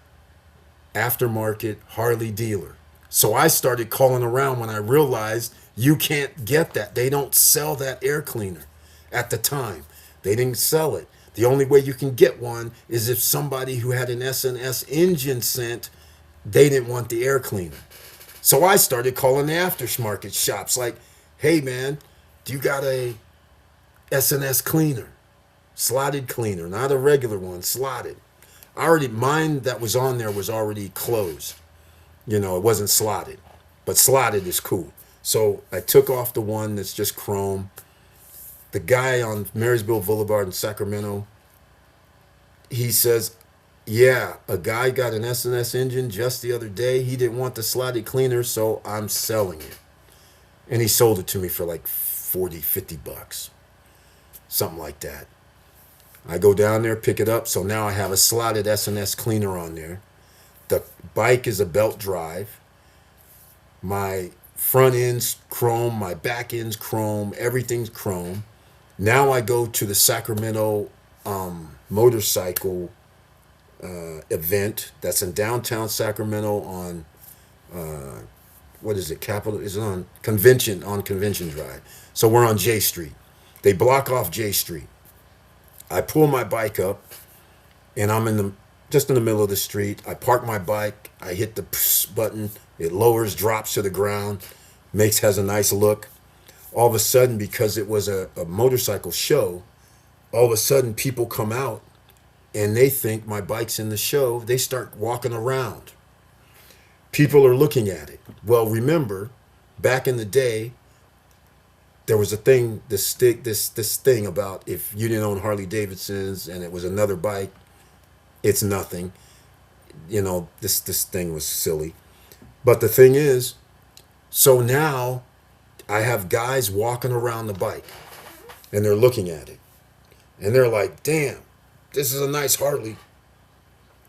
aftermarket Harley dealer. So I started calling around when I realized you can't get that. They don't sell that air cleaner at the time. They didn't sell it. The only way you can get one is if somebody who had an S&S engine sent, they didn't want the air cleaner. So I started calling the aftermarket shops like, hey man, do you got a S&S cleaner? Slotted cleaner, not a regular one, slotted. Mine that was on there was already closed. You know, it wasn't slotted, but slotted is cool. So I took off the one that's just chrome. The guy on Marysville Boulevard in Sacramento, he says, Yeah, a guy got an S&S engine just the other day. He didn't want the slotted cleaner, so I'm selling it. And he sold it to me for like 40, 50 bucks, something like that. I go down there, pick it up, so now I have a slotted S&S cleaner on there. The bike is a belt drive. My front end's chrome, my back end's chrome, everything's chrome. Now I go to the Sacramento motorcycle event that's in downtown Sacramento on what is it? Capitol is on Convention Drive. So we're on J Street. They block off J Street. I pull my bike up and I'm in the just in the middle of the street. I park my bike. I hit the button. It lowers, drops to the ground, makes has a nice look. All of a sudden, because it was a motorcycle show, all of a sudden people come out and they think my bike's in the show. They start walking around. People are looking at it. Well, remember, back in the day, there was a thing, this thing about if you didn't own Harley Davidsons and it was another bike, it's nothing. This thing was silly. But the thing is, so now I have guys walking around the bike and they're looking at it. And they're like, damn, this is a nice Harley.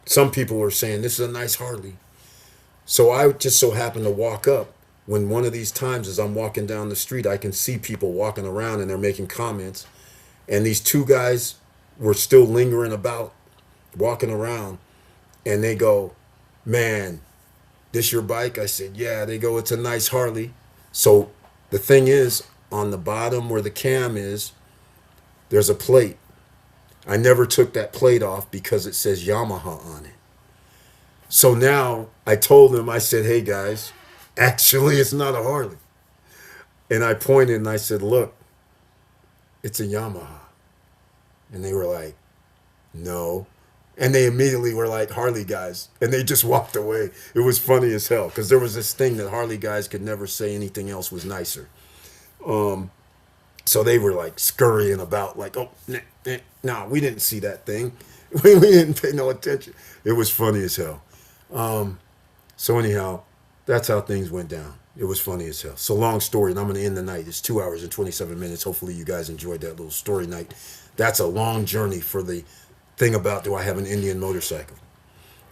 Some people were saying, this is a nice Harley. So I just so happened to walk up when one of these times as I'm walking down the street, I can see people walking around and they're making comments. And these two guys were still lingering about, walking around. And they go, man, this your bike? I said, yeah. They go, it's a nice Harley. So the thing is, on the bottom where the cam is, there's a plate. I never took that plate off because it says Yamaha on it. So now I told them, I said, hey guys, actually it's not a Harley. And I pointed and I said, look, it's a Yamaha. And they were like, no. And they immediately were like, Harley guys. And they just walked away. It was funny as hell because there was this thing that Harley guys could never say anything else was nicer. So they were like scurrying about, like, oh, nah, we didn't see that thing. We didn't pay no attention. It was funny as hell. So anyhow, that's how things went down. It was funny as hell. So long story, and I'm going to end the night. It's 2 hours and 27 minutes. Hopefully you guys enjoyed that little story night. That's a long journey for the thing about do I have an Indian motorcycle.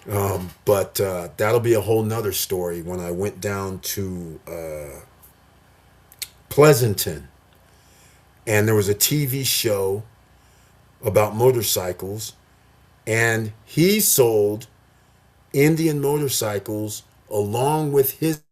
But that'll be a whole nother story when I went down to Pleasanton. And there was a TV show about motorcycles. And he sold Indian motorcycles along with his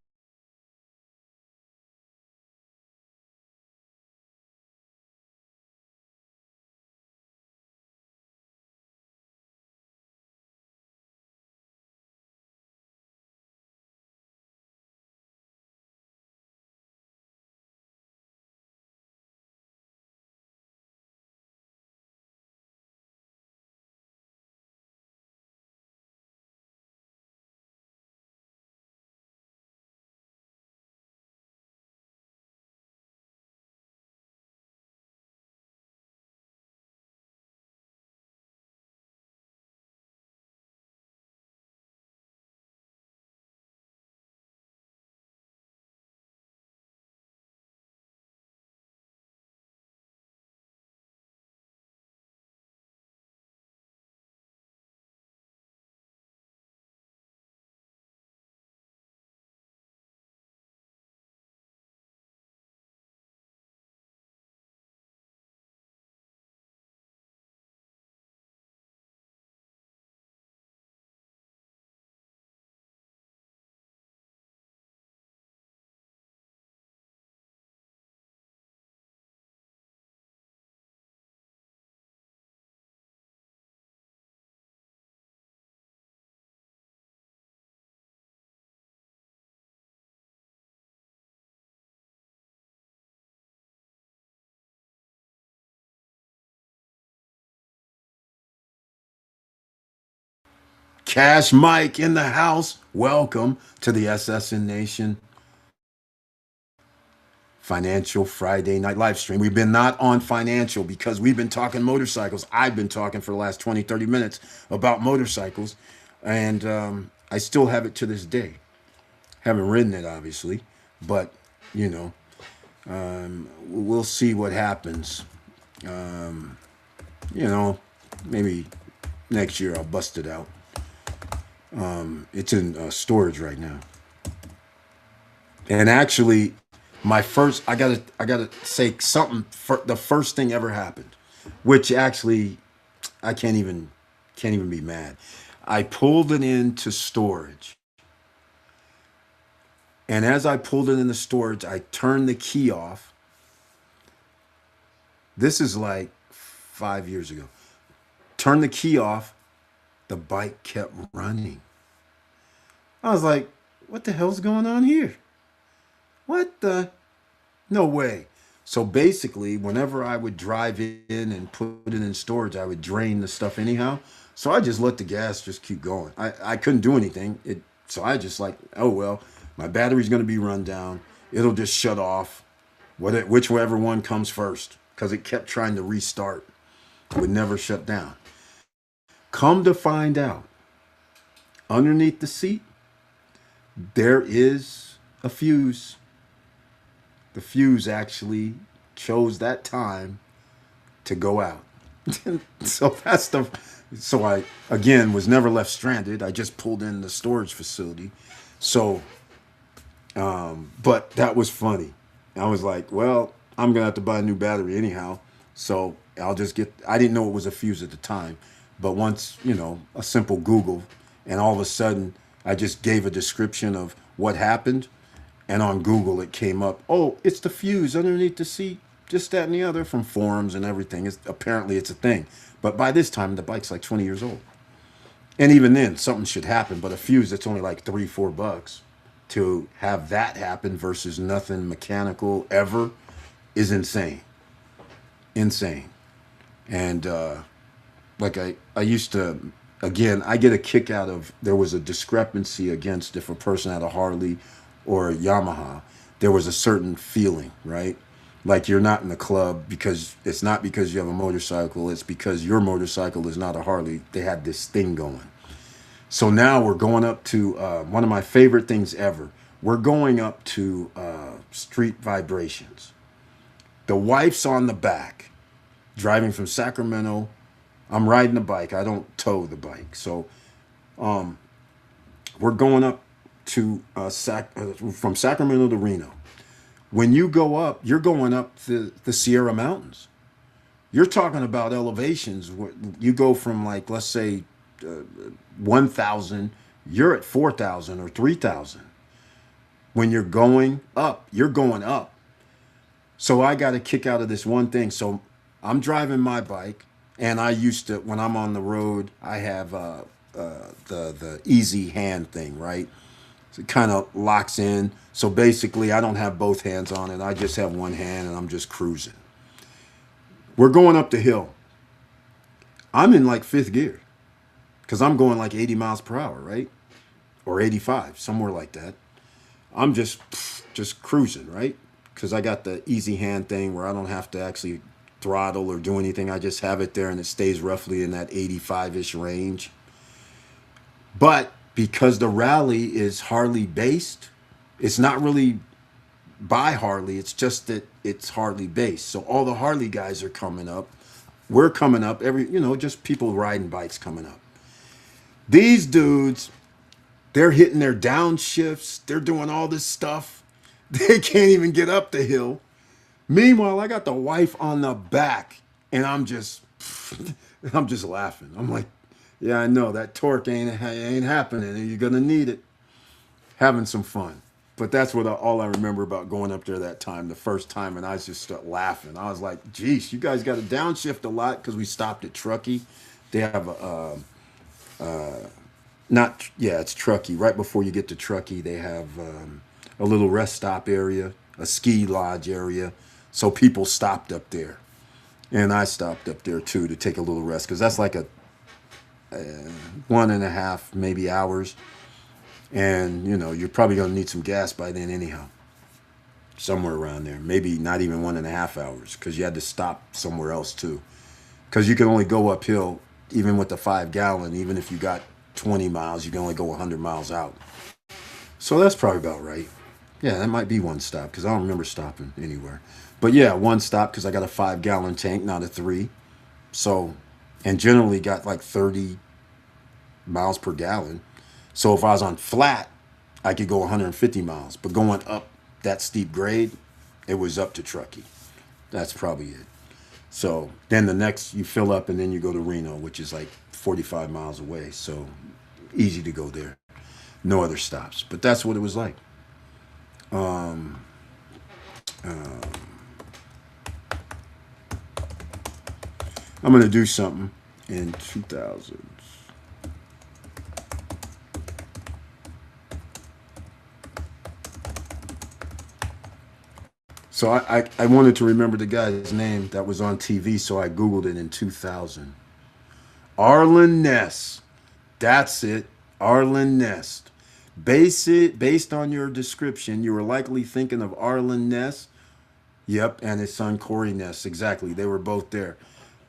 Cash Mike in the house. Welcome to the SSN Nation. Financial Friday Night Live Stream. We've been not on financial because we've been talking motorcycles. I've been talking for the last 20, 30 minutes about motorcycles. And I still have it to this day. Haven't ridden it, obviously. But, you know, we'll see what happens. You know, maybe next year I'll bust it out. It's in storage right now. And actually, I gotta say something. The first thing ever happened, which actually I can't even be mad. I pulled it into storage, and as I pulled it into storage, I turned the key off. This is like 5 years ago. Turned the key off. The bike kept running. I was like, "What the hell's going on here? What the? No way." So basically, whenever I would drive in and put it in storage, I would drain the stuff anyhow. So I just let the gas just keep going. I couldn't do anything. So I just like, oh well, my battery's gonna be run down. It'll just shut off. Whichever one comes first, because it kept trying to restart. It would never shut down. Come to find out, underneath the seat, there is a fuse. The fuse actually chose that time to go out. so that's the so I again was never left stranded. I just pulled in the storage facility. So but that was funny. I was like, well, I'm gonna have to buy a new battery anyhow. So I'll just get I didn't know it was a fuse at the time. But once, a simple Google, and all of a sudden I just gave a description of what happened, and on Google it came up, oh, it's the fuse underneath the seat, just that and the other, from forums and everything. Apparently it's a thing. But by this time the bike's like 20 years old. And even then, something should happen, but a fuse that's only like $3, $4 to have that happen versus nothing mechanical ever is insane. Insane. And like I used to, again, I get a kick out of, there was a discrepancy against if a person had a Harley or a Yamaha. There was a certain feeling, right? Like you're not in the club because it's not because you have a motorcycle, it's because your motorcycle is not a Harley. They had this thing going. So now we're going up to one of my favorite things ever. We're going up to Street Vibrations. The wife's on the back, driving from Sacramento. I'm riding the bike. I don't tow the bike. So we're going up to from Sacramento to Reno. When you go up, you're going up the Sierra Mountains. You're talking about elevations. You go from, like, let's say 1,000, you're at 4,000 or 3,000. When you're going up, you're going up. So I got a kick out of this one thing. So I'm driving my bike, and I used to, when I'm on the road, I have the easy hand thing, right? So it kind of locks in. So basically, I don't have both hands on it. I just have one hand, and I'm just cruising. We're going up the hill. I'm in like fifth gear because I'm going like 80 miles per hour, right? Or 85, somewhere like that. I'm just cruising, right? Because I got the easy hand thing where I don't have to actually throttle or do anything. I just have it there and it stays roughly in that 85-ish range. But because the rally is Harley based, it's not really by Harley. It's just that it's Harley based. So all the Harley guys are coming up. We're coming up. Just people riding bikes coming up. These dudes, they're hitting their downshifts. They're doing all this stuff. They can't even get up the hill. Meanwhile, I got the wife on the back, and I'm just laughing. I'm like, yeah, I know that torque ain't happening, and you're gonna need it. Having some fun, but that's what all I remember about going up there that time, the first time, and I just started laughing. I was like, geez, you guys got to downshift a lot because we stopped at Truckee. They have a not yeah, it's Truckee. Right before you get to Truckee, they have a little rest stop area, a ski lodge area. So people stopped up there, and I stopped up there too to take a little rest because that's like a 1.5 maybe hours, and you're probably gonna need some gas by then anyhow. somewhere around there. Maybe not even 1.5 hours because you had to stop somewhere else too. Because you can only go uphill, even with the 5 gallon. Even if you got 20 miles, you can only go 100 miles out. So that's probably about right. Yeah, that might be one stop because I don't remember stopping anywhere. But yeah, one stop because I got a 5 gallon tank, not a three. So, and generally got like 30 miles per gallon. So if I was on flat, I could go 150 miles. But going up that steep grade, it was up to Truckee. That's probably it. So then the next, you fill up and then you go to Reno, which is like 45 miles away. So easy to go there. No other stops. But that's what it was like. I'm going to do something in 2000. So I wanted to remember the guy's name that was on TV, so I Googled it in 2000. Arlen Ness. That's it. Arlen Ness. Based on your description, you were likely thinking of Arlen Ness. Yep, and his son Corey Ness. Exactly. They were both there.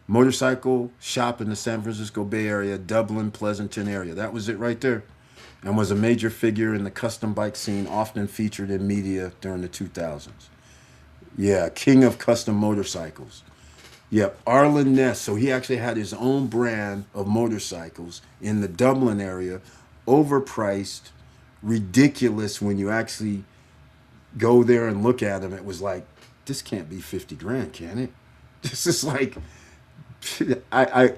Motorcycle shop in the San Francisco Bay Area, Dublin, Pleasanton area. That was it right there. And was a major figure in the custom bike scene, often featured in media during the 2000s. Yeah, king of custom motorcycles. Yep, Arlen Ness. So he actually had his own brand of motorcycles in the Dublin area, overpriced, ridiculous when you actually go there and look at them. It was like, this can't be 50 grand, can it? This is like, I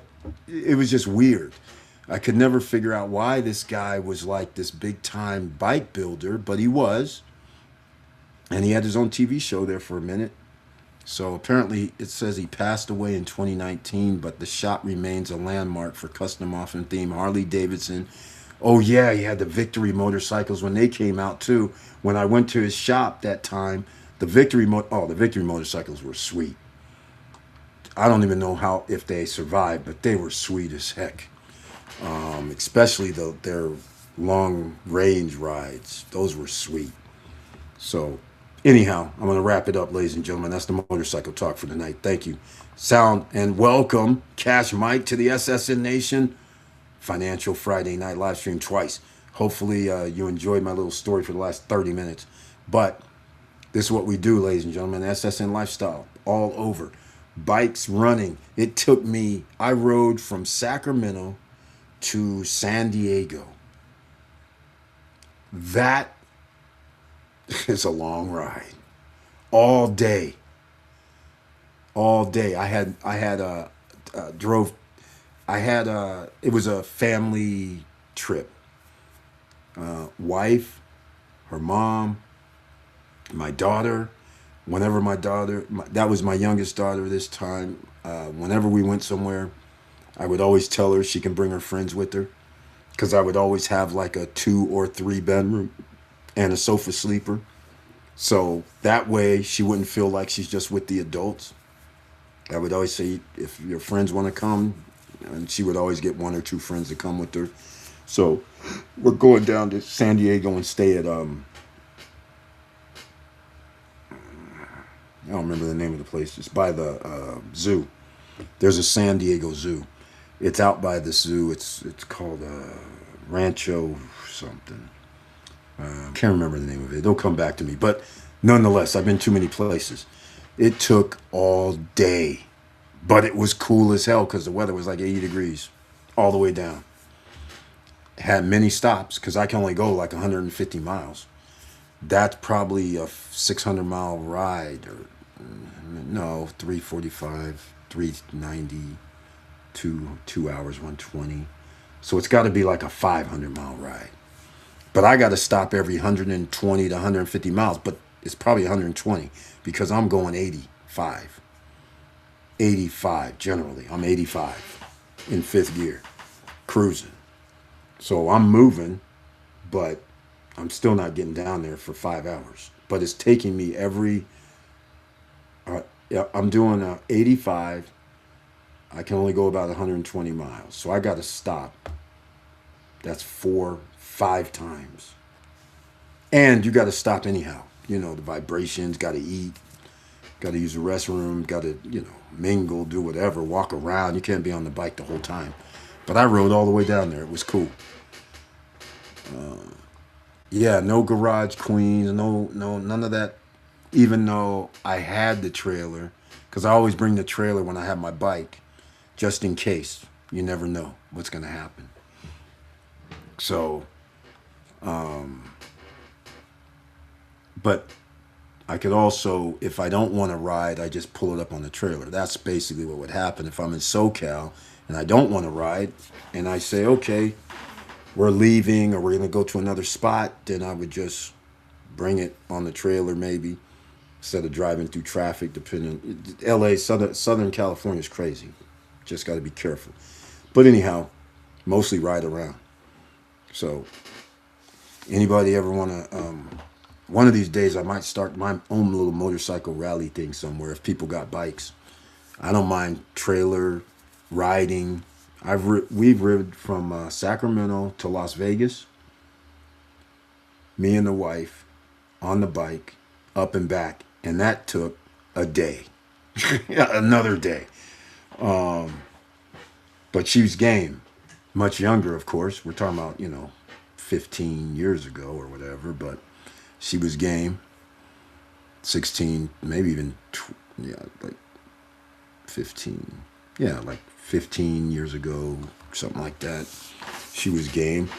it was just weird. I could never figure out why this guy was like this big time bike builder, but he was. And he had his own TV show there for a minute. So apparently it says he passed away in 2019, but the shop remains a landmark for custom often themed Harley Davidson. Oh yeah, he had the Victory motorcycles when they came out too. When I went to his shop that time, the Victory motorcycles were sweet. I don't even know how if they survived, but they were sweet as heck. Especially their long range rides. Those were sweet. So anyhow, I'm going to wrap it up, ladies and gentlemen. That's the motorcycle talk for tonight. Thank you. Sound and welcome, Cash Mike, to the SSN Nation Financial Friday night live stream twice. Hopefully, you enjoyed my little story for the last 30 minutes. But this is what we do, ladies and gentlemen. SSN Lifestyle, all over. Bikes, running. It took me, I rode from Sacramento to San Diego. That is a long ride. All day. All day. Drove, it was a family trip. Wife, her mom, my daughter. Whenever that was my youngest daughter this time. Whenever we went somewhere, I would always tell her she can bring her friends with her. Because I would always have like a 2 or 3 bedroom and a sofa sleeper. So that way she wouldn't feel like she's just with the adults. I would always say, if your friends want to come, and she would always get 1 or 2 friends to come with her. So we're going down to San Diego and stay at, I don't remember the name of the place. It's by the zoo. There's a San Diego Zoo. It's out by the zoo. It's called Rancho something. Can't remember the name of it. It'll come back to me. But nonetheless, I've been too many places. It took all day. But it was cool as hell because the weather was like 80 degrees all the way down. Had many stops because I can only go like 150 miles. That's probably a 600-mile ride, or no, 345, 390, 2 hours, 120. So it's got to be like a 500-mile ride. But I got to stop every 120 to 150 miles, but it's probably 120 because I'm going 85. 85 generally. I'm 85 in 5th gear, cruising. So I'm moving, but I'm still not getting down there for 5 hours. But it's taking me I'm doing 85. I can only go about 120 miles. So I got to stop. That's 4, 5 times. And you got to stop anyhow. the vibrations, got to eat, got to use the restroom, got to, mingle, do whatever, walk around. You can't be on the bike the whole time. But I rode all the way down there. It was cool. Yeah, no garage queens, no, none of that. Even though I had the trailer, because I always bring the trailer when I have my bike, just in case. You never know what's going to happen. So, but I could also, if I don't want to ride, I just pull it up on the trailer. That's basically what would happen if I'm in SoCal and I don't want to ride, and I say, okay, we're leaving or we're going to go to another spot, then I would just bring it on the trailer maybe instead of driving through traffic. Depending, LA, Southern California is crazy. Just got to be careful. But anyhow, mostly ride around. So anybody ever want to, one of these days I might start my own little motorcycle rally thing somewhere if people got bikes. I don't mind trailer riding. We've ridden from Sacramento to Las Vegas, me and the wife on the bike, up and back, and that took a day, another day. But she was game, much younger, of course. We're talking about 15 years ago or whatever, but she was game. 16, maybe even like 15. Yeah, like 15 years ago, something like that. She was game.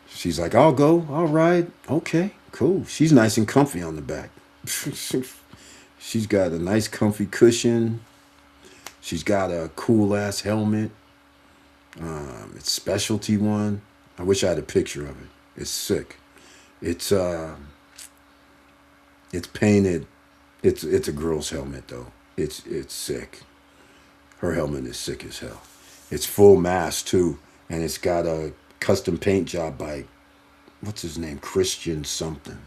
She's like, I'll go, I'll ride. Okay, cool. She's nice and comfy on the back. She's got a nice comfy cushion. She's got a cool ass helmet. It's specialty one. I wish I had a picture of it. It's sick. It's it's painted. It's a girl's helmet though. It's sick. Her helmet is sick as hell. It's full mask too, and it's got a custom paint job by what's his name, Christian something.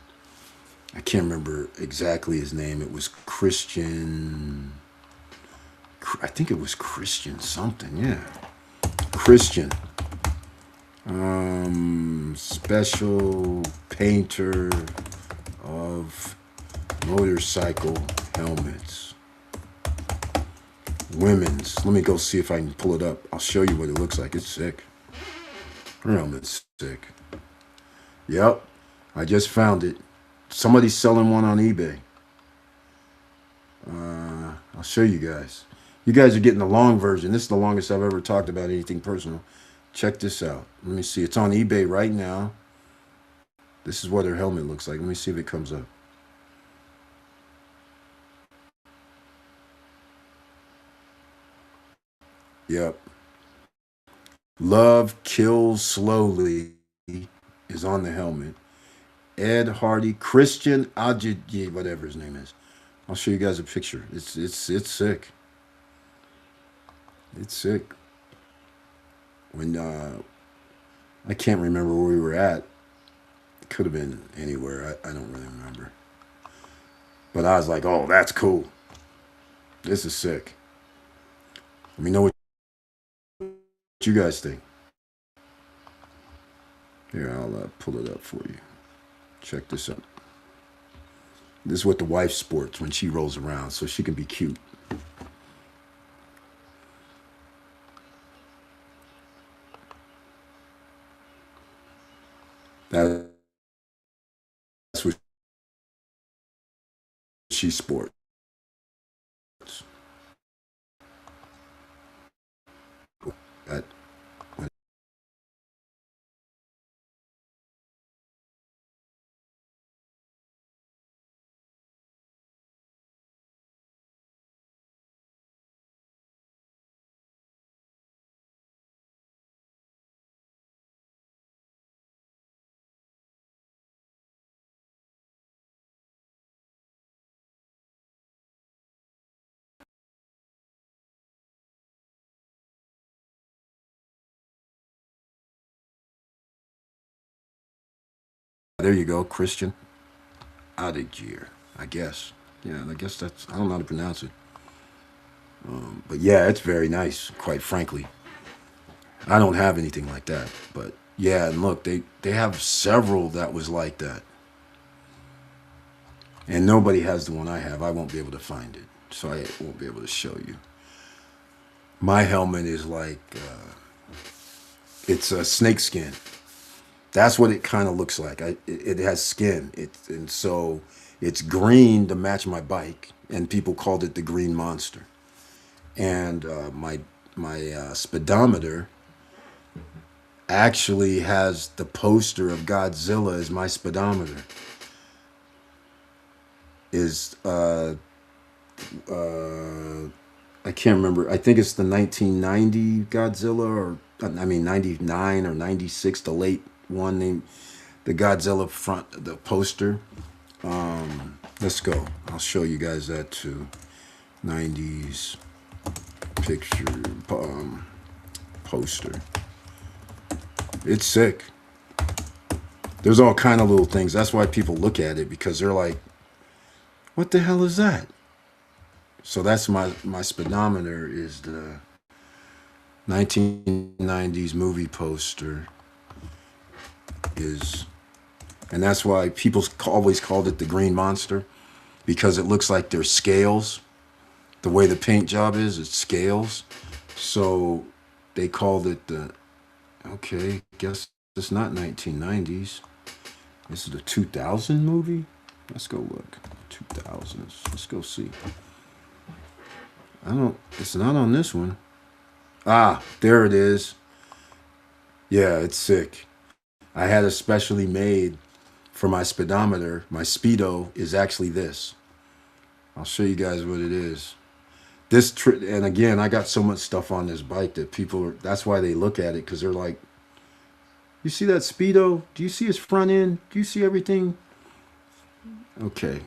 I can't remember exactly his name. It was Christian. I think it was Christian something. Yeah, Christian. Special painter of motorcycle helmets. Women's. Let me go see if I can pull it up. I'll show you what it looks like. It's sick. Her helmet's sick. Yep. I just found it. Somebody's selling one on eBay. I'll show you guys. You guys are getting the long version. This is the longest I've ever talked about anything personal. Check this out. Let me see. It's on eBay right now. This is what her helmet looks like. Let me see if it comes up. Yep. Love Kills Slowly is on the helmet. Ed Hardy, Christian Ajit, whatever his name is. I'll show you guys a picture. It's sick. It's sick. When I can't remember where we were at. It could have been anywhere. I don't really remember. But I was like, oh, that's cool. This is sick. Let me know what you guys think. Here, I'll pull it up for you. Check this out. This is what the wife sports when she rolls around, so she can be cute. That's what she sports. That, there you go, Christian Adigir, I guess. Yeah, I guess I don't know how to pronounce it. But yeah, it's very nice, quite frankly. I don't have anything like that. But yeah, and look, they have several that was like that. And nobody has the one I have. I won't be able to find it, so I won't be able to show you. My helmet is like it's a snake skin. That's what it kind of looks like. It has skin. And so it's green to match my bike, and people called it the Green Monster. And my speedometer actually has the poster of Godzilla as my speedometer. Is I can't remember. I think it's the 1990 Godzilla, or I mean 99 or 96, the late one named the Godzilla front, the poster. Let's go. I'll show you guys that too. 90s picture poster. It's sick. There's all kind of little things. That's why people look at it, because they're like, "What the hell is that?" So that's my speedometer is the 1990s movie poster is, and that's why people always called it the Green Monster, because it looks like there's scales. The way the paint job is, it's scales. So they called it the, okay, guess it's not 1990s. This is the 2000 movie. Let's go look. 2000s. Let's go see. It's not on this one. Ah, there it is. Yeah, it's sick. I had a specially made for my speedometer. My Speedo is actually this. I'll show you guys what it is. And again, I got so much stuff on this bike that that's why they look at it, because they're like, "You see that Speedo? Do you see his front end? Do you see everything?" Okay.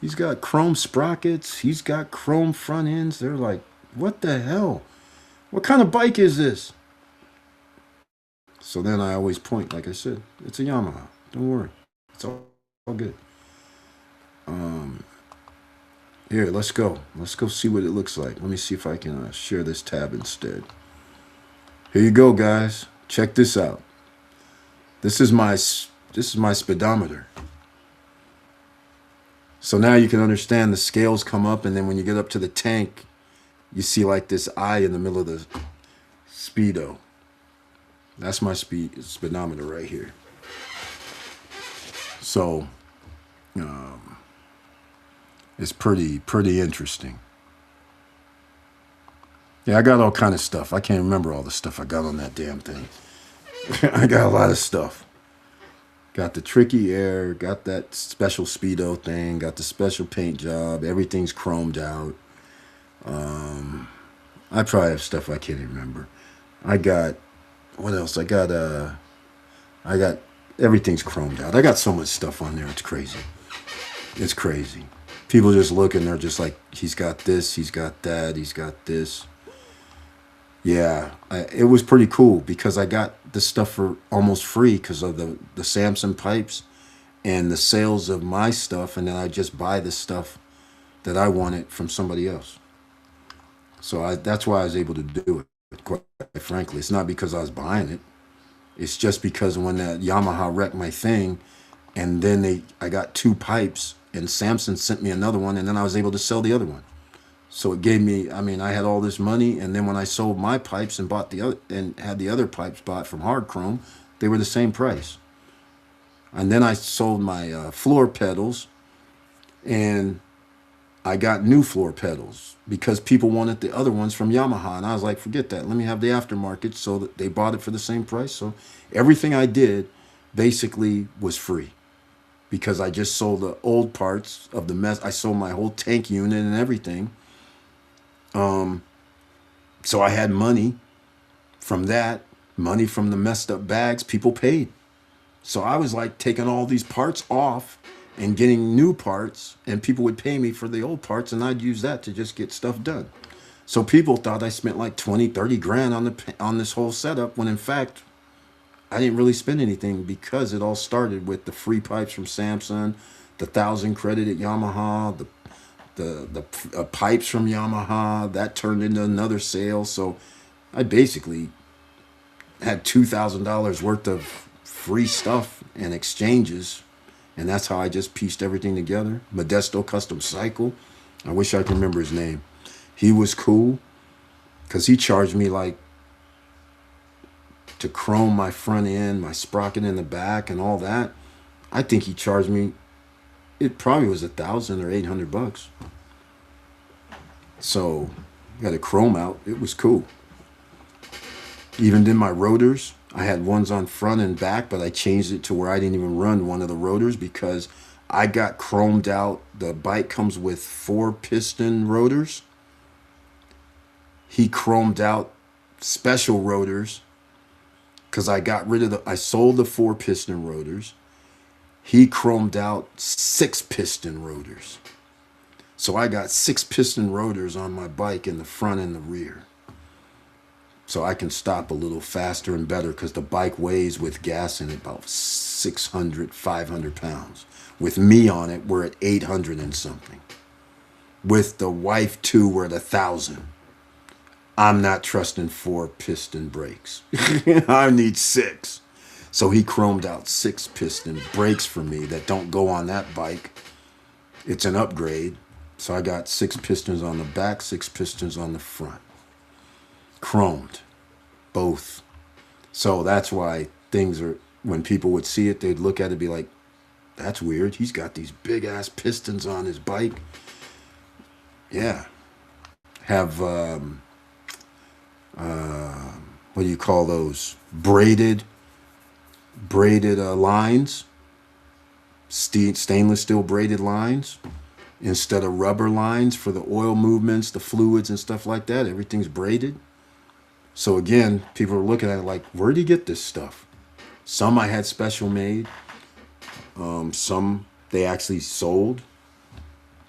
He's got chrome sprockets. He's got chrome front ends. They're like, "What the hell? What kind of bike is this?" So then I always point, like I said, it's a Yamaha. Don't worry. It's all good. Here, let's go. Let's go see what it looks like. Let me see if I can share this tab instead. Here you go, guys. Check this out. This is my speedometer. So now you can understand the scales come up, and then when you get up to the tank, you see like this eye in the middle of the Speedo. That's my speedometer right here. So it's pretty interesting. Yeah, I got all kind of stuff. I can't remember all the stuff I got on that damn thing. I got a lot of stuff. Got the Tricky Air, got that special Speedo thing, got the special paint job. Everything's chromed out. I probably have stuff I can't remember. I got, what else? I got everything's chromed out. I got so much stuff on there. It's crazy. It's crazy. People just look and they're just like, "He's got this, he's got that, he's got this." Yeah, it was pretty cool because I got this stuff for almost free because of the Samson pipes and the sales of my stuff, and then I just buy the stuff that I wanted from somebody else. So that's why I was able to do it. Quite frankly, it's not because I was buying it. It's just because when that Yamaha wrecked my thing, and then I got two pipes, and Samson sent me another one, and then I was able to sell the other one. So it gave me, I mean, I had all this money, and then when I sold my pipes and bought the other, and had the other pipes bought from Hard Chrome, they were the same price. And then I sold my floor pedals, and I got new floor pedals because people wanted the other ones from Yamaha, and I was like, forget that. Let me have the aftermarket. So that they bought it for the same price. So everything I did basically was free because I just sold the old parts of the mess. I sold my whole tank unit and everything. So I had money from that, money from the messed up bags. People paid. So I was like taking all these parts off and getting new parts, and people would pay me for the old parts, and I'd use that to just get stuff done. So people thought I spent like 20, 30 grand on this whole setup, when in fact, I didn't really spend anything because it all started with the free pipes from Samson, the 1,000 credit at Yamaha, the pipes from Yamaha, that turned into another sale. So I basically had $2,000 worth of free stuff and exchanges. And that's how I just pieced everything together. Modesto Custom Cycle. I wish I could remember his name. He was cool because he charged me like to chrome my front end, my sprocket in the back, and all that. I think he charged me. It probably was $1,000 or $800. So, got a chrome out. It was cool. Even did my rotors. I had ones on front and back, but I changed it to where I didn't even run one of the rotors because I got chromed out. The bike comes with 4 piston rotors. He chromed out special rotors because I sold the 4 piston rotors. He chromed out 6 piston rotors. So I got 6 piston rotors on my bike in the front and the rear. So I can stop a little faster and better because the bike weighs with gas in it about 600, 500 pounds. With me on it, we're at 800 and something. With the wife too, we're at 1,000. I'm not trusting 4 piston brakes. I need 6. So he chromed out 6 piston brakes for me that don't go on that bike. It's an upgrade. So I got 6 pistons on the back, 6 pistons on the front. Chromed. Both. So that's why things are, when people would see it, they'd look at it and be like, that's weird. He's got these big ass pistons on his bike. Yeah. Have, what do you call those? Braided lines. Stainless steel braided lines. Instead of rubber lines for the oil movements, the fluids and stuff like that. Everything's braided. So again, people are looking at it like, where'd you get this stuff? Some I had special made. Some they actually sold.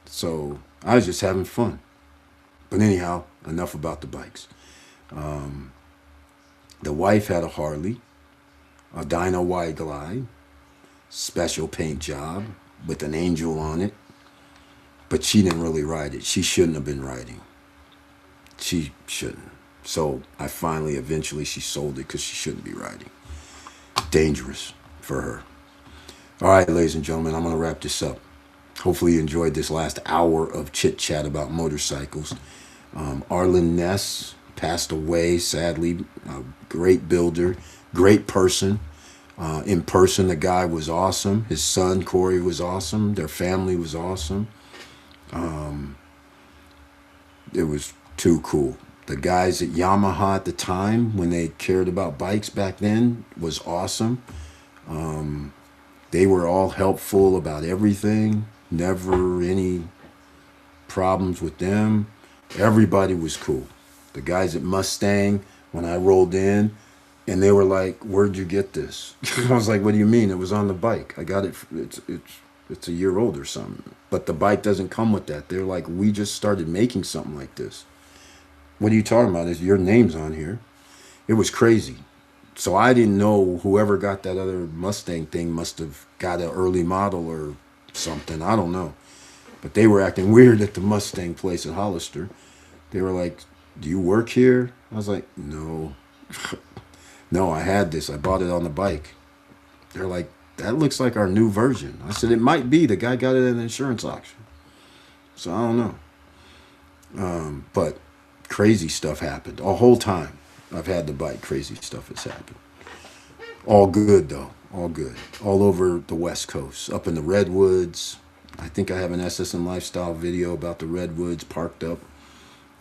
So I was just having fun. But anyhow, enough about the bikes. The wife had a Harley, a Dyno Y Glide, special paint job with an angel on it. But she didn't really ride it. She shouldn't have been riding. She shouldn't. So I finally, eventually, she sold it because she shouldn't be riding. Dangerous for her. All right, ladies and gentlemen, I'm going to wrap this up. Hopefully you enjoyed this last hour of chit chat about motorcycles. Arlen Ness passed away, sadly. A great builder, great person. In person, the guy was awesome. His son, Corey, was awesome. Their family was awesome. It was too cool. The guys at Yamaha at the time, when they cared about bikes back then, was awesome. They were all helpful about everything. Never any problems with them. Everybody was cool. The guys at Mustang, when I rolled in, and they were like, "Where'd you get this?" I was like, "What do you mean? It was on the bike. I got it. It's a year old or something." But the bike doesn't come with that. They're like, "We just started making something like this." What are you talking about? Is your name's on here? It was crazy. So I didn't know whoever got that other Mustang thing must have got an early model or something. I don't know. But they were acting weird at the Mustang place at Hollister. They were like, "Do you work here?" I was like, "No." "No, I had this. I bought it on the bike." They're like, "That looks like our new version." I said, "It might be. The guy got it at an insurance auction." So I don't know. But crazy stuff happened. A whole time I've had the bike, crazy stuff has happened. All good, though. All good. All over the West Coast. Up in the Redwoods. I think I have an SSM Lifestyle video about the Redwoods parked up.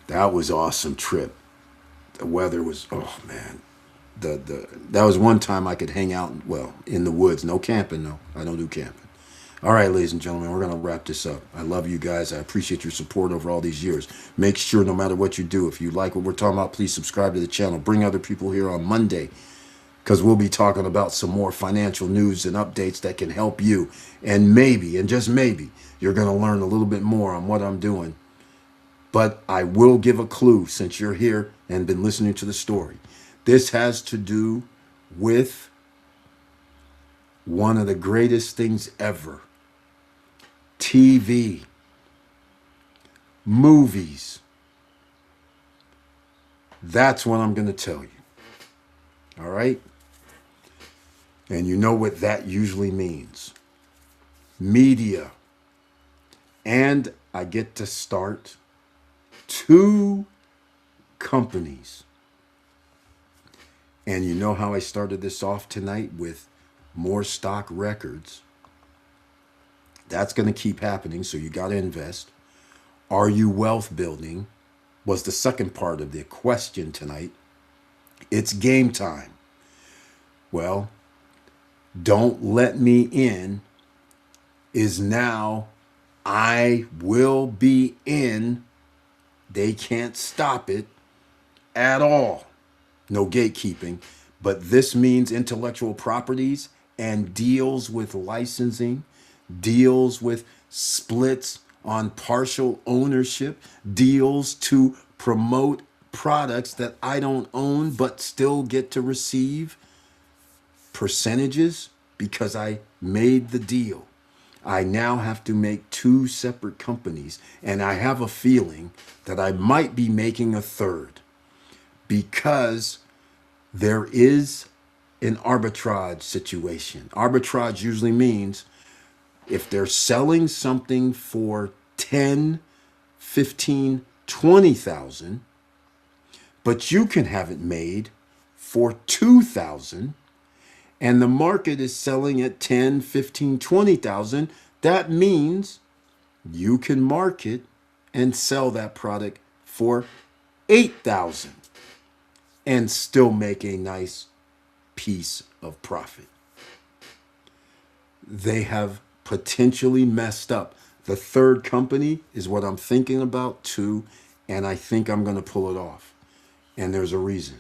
That was an awesome trip. The weather was, oh, man. That was one time I could hang out, well, in the woods. No camping, though. I don't do camping. All right, ladies and gentlemen, we're going to wrap this up. I love you guys. I appreciate your support over all these years. Make sure no matter what you do, if you like what we're talking about, please subscribe to the channel. Bring other people here on Monday because we'll be talking about some more financial news and updates that can help you. And maybe, and just maybe, you're going to learn a little bit more on what I'm doing. But I will give a clue since you're here and been listening to the story. This has to do with one of the greatest things ever. TV, movies. That's what I'm going to tell you. All right? And you know what that usually means. Media. And I get to start 2 companies. And you know how I started this off tonight with more stock records. That's going to keep happening, so you got to invest. Are you wealth building? Was the second part of the question tonight. It's game time. Well, don't let me in is now I will be in. They can't stop it at all. No gatekeeping. But this means intellectual properties and deals with licensing, deals with splits on partial ownership, deals to promote products that I don't own but still get to receive percentages because I made the deal. I now have to make 2 separate companies, and I have a feeling that I might be making a third because there is an arbitrage situation. Arbitrage usually means if they're selling something for 10, 15, 20,000, but you can have it made for 2,000 and the market is selling at 10, 15, 20,000, that means you can market and sell that product for 8,000 and still make a nice piece of profit. They have potentially messed up. The third company is what I'm thinking about too, and I think I'm going to pull it off. And there's a reason.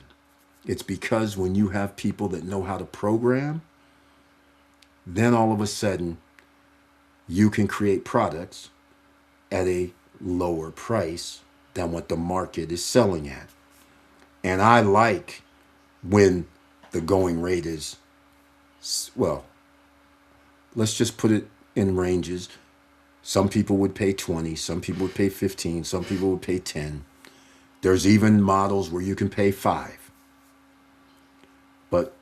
It's because when you have people that know how to program, then all of a sudden you can create products at a lower price than what the market is selling at. And I like when the going rate is, well, let's just put it in ranges. Some people would pay 20, some people would pay 15, some people would pay 10. There's even models where you can pay 5. But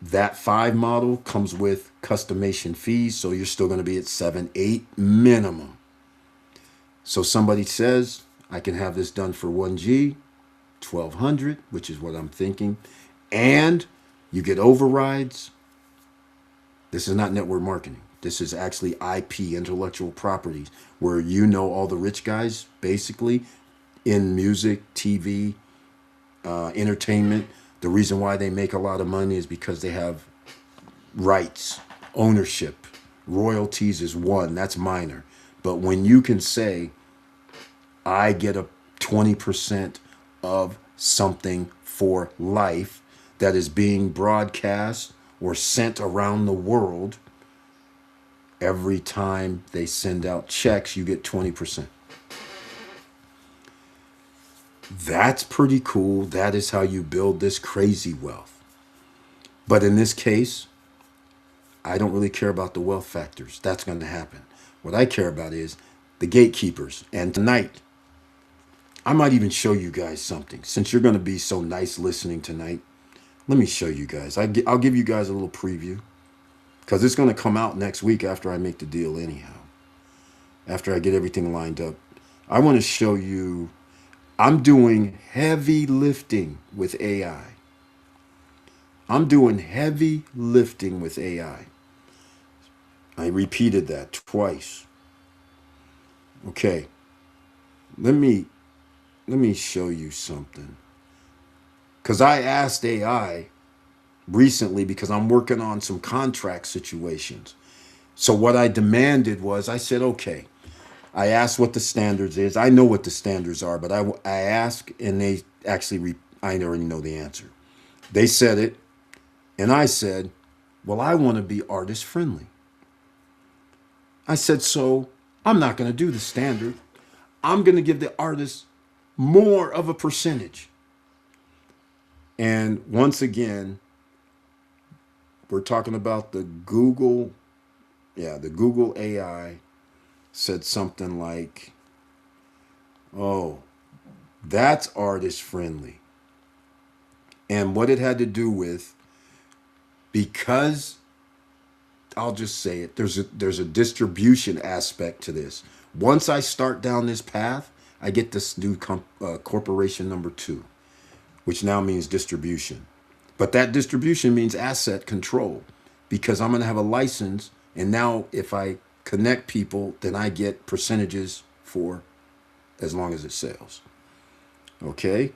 that 5 model comes with customation fees, so you're still going to be at 7, 8 minimum. So somebody says, I can have this done for 1G, 1200, which is what I'm thinking. And you get overrides. This is not network marketing. This is actually IP, intellectual properties, where you know all the rich guys, basically, in music, TV, entertainment. The reason why they make a lot of money is because they have rights, ownership. Royalties is one, that's minor. But when you can say, I get a 20% of something for life that is being broadcast or sent around the world, every time they send out checks, you get 20%. That's pretty cool. That is how you build this crazy wealth. But in this case, I don't really care about the wealth factors. That's going to happen. What I care about is the gatekeepers. And tonight, I might even show you guys something. Since you're going to be so nice listening tonight, let me show you guys. I'll give you guys a little preview because it's going to come out next week after I make the deal anyhow. After I get everything lined up. I want to show you, I'm doing heavy lifting with AI. I'm doing heavy lifting with AI. I repeated that twice. Okay. Let me show you something. Because I asked AI recently because I'm working on some contract situations. So what I demanded was, I said, okay, I asked what the standards is. I know what the standards are, but I asked and they actually, I already know the answer. They said it, and I said, well, I want to be artist friendly. I said, so I'm not going to do the standard. I'm going to give the artist more of a percentage. And once again, we're talking about the Google AI said something like, oh, that's artist friendly. And what it had to do with, because I'll just say it, there's a distribution aspect to this. Once I start down this path, I get this new corporation number 2, which now means distribution. But that distribution means asset control, because I'm going to have a license. And now if I connect people, then I get percentages for as long as it sells. Okay.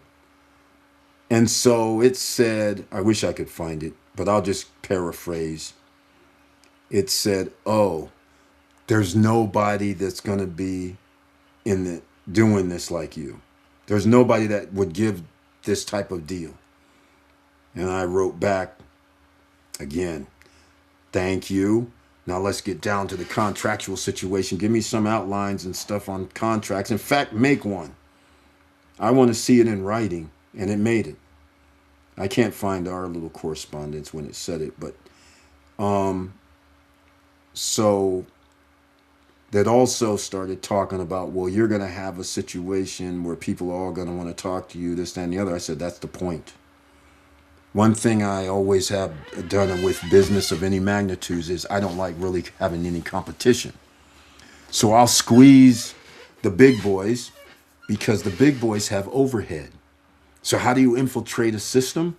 And so it said, I wish I could find it, but I'll just paraphrase. It said, oh, there's nobody that's going to be in the doing this like you. There's nobody that would give this type of deal. And I wrote back again, thank you. Now let's get down to the contractual situation. Give me some outlines and stuff on contracts. In fact, make one. I want to see it in writing. And it made it. I can't find our little correspondence when it said it, but so that also started talking about, well, you're going to have a situation where people are all going to want to talk to you, this, that, and the other. I said, that's the point. One thing I always have done with business of any magnitudes is I don't like really having any competition. So I'll squeeze the big boys because the big boys have overhead. So how do you infiltrate a system?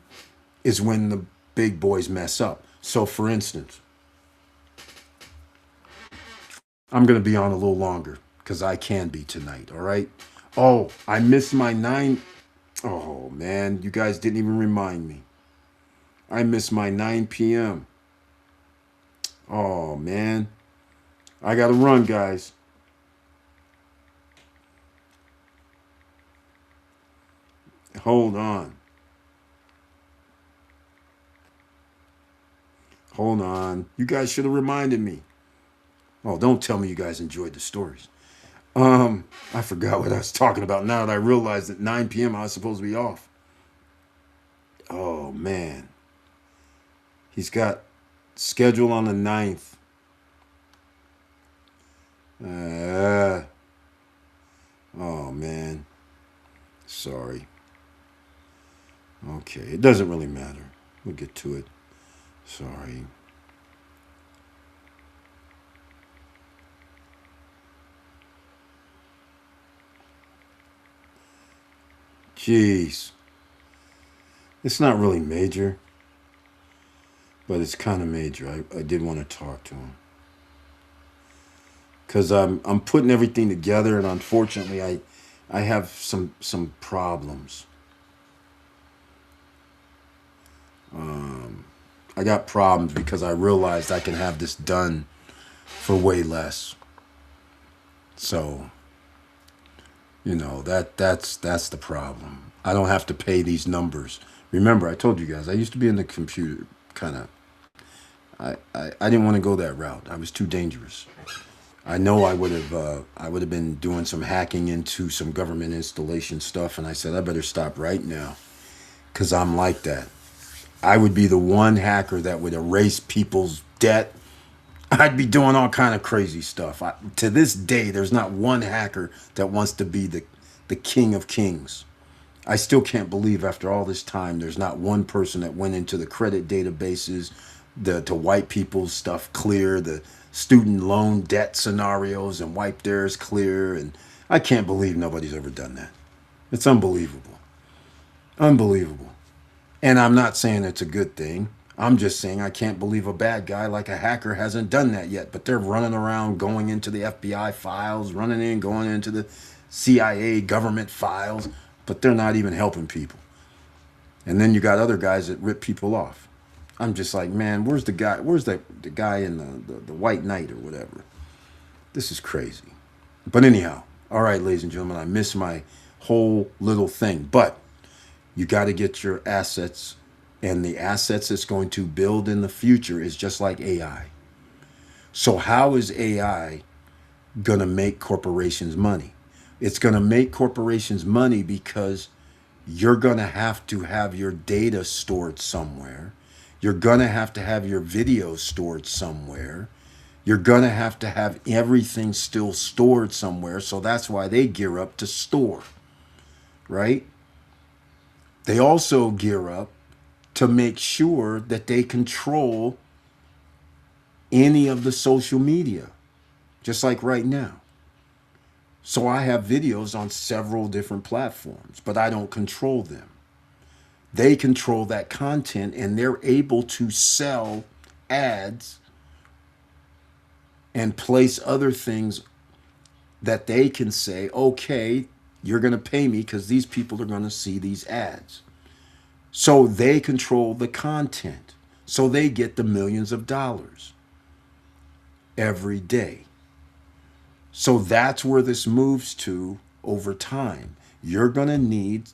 Is when the big boys mess up. So for instance, I'm going to be on a little longer because I can be tonight, all right? Oh, I missed my 9. Oh, man, you guys didn't even remind me. I missed my 9 p.m. Oh, man. I got to run, guys. Hold on. Hold on. You guys should have reminded me. Oh, don't tell me you guys enjoyed the stories. I forgot what I was talking about now that I realized at 9 p.m. I was supposed to be off. Oh, man. He's got schedule on the 9th. Oh, man. Sorry. Okay, it doesn't really matter. We'll get to it. Sorry. Jeez. It's not really major, but it's kind of major. I did want to talk to him. Because I'm putting everything together, and unfortunately I have some problems. I got problems because I realized I can have this done for way less. So, that's the problem. I don't have to pay these numbers. Remember, I told you guys I used to be in the computer kind of. I didn't want to go that route. I was too dangerous. I know I would have been doing some hacking into some government installation stuff, and I said I better stop right now because I'm like that. I would be the one hacker that would erase people's debt. I'd be doing all kind of crazy stuff. To this day, there's not one hacker that wants to be the king of kings. I still can't believe after all this time, there's not one person that went into the credit databases to wipe people's stuff clear, the student loan debt scenarios and wipe theirs clear. And I can't believe nobody's ever done that. It's unbelievable. Unbelievable. And I'm not saying it's a good thing. I'm just saying I can't believe a bad guy like a hacker hasn't done that yet. But they're running around going into the FBI files, running in, going into the CIA government files, but they're not even helping people. And then you got other guys that rip people off. I'm just like, man, where's the guy? Where's the guy in the white knight or whatever? This is crazy. But anyhow, all right, ladies and gentlemen, I missed my whole little thing. But you got to get your assets, and the assets it's going to build in the future is just like AI. So how is AI going to make corporations money? It's going to make corporations money because you're going to have your data stored somewhere. You're going to have your video stored somewhere. You're going to have everything still stored somewhere. So that's why they gear up to store, right? They also gear up to make sure that they control any of the social media, just like right now. So I have videos on several different platforms, but I don't control them. They control that content and they're able to sell ads and place other things that they can say, okay, you're going to pay me because these people are going to see these ads. So they control the content. So they get the millions of dollars every day. So that's where this moves to over time. You're going to need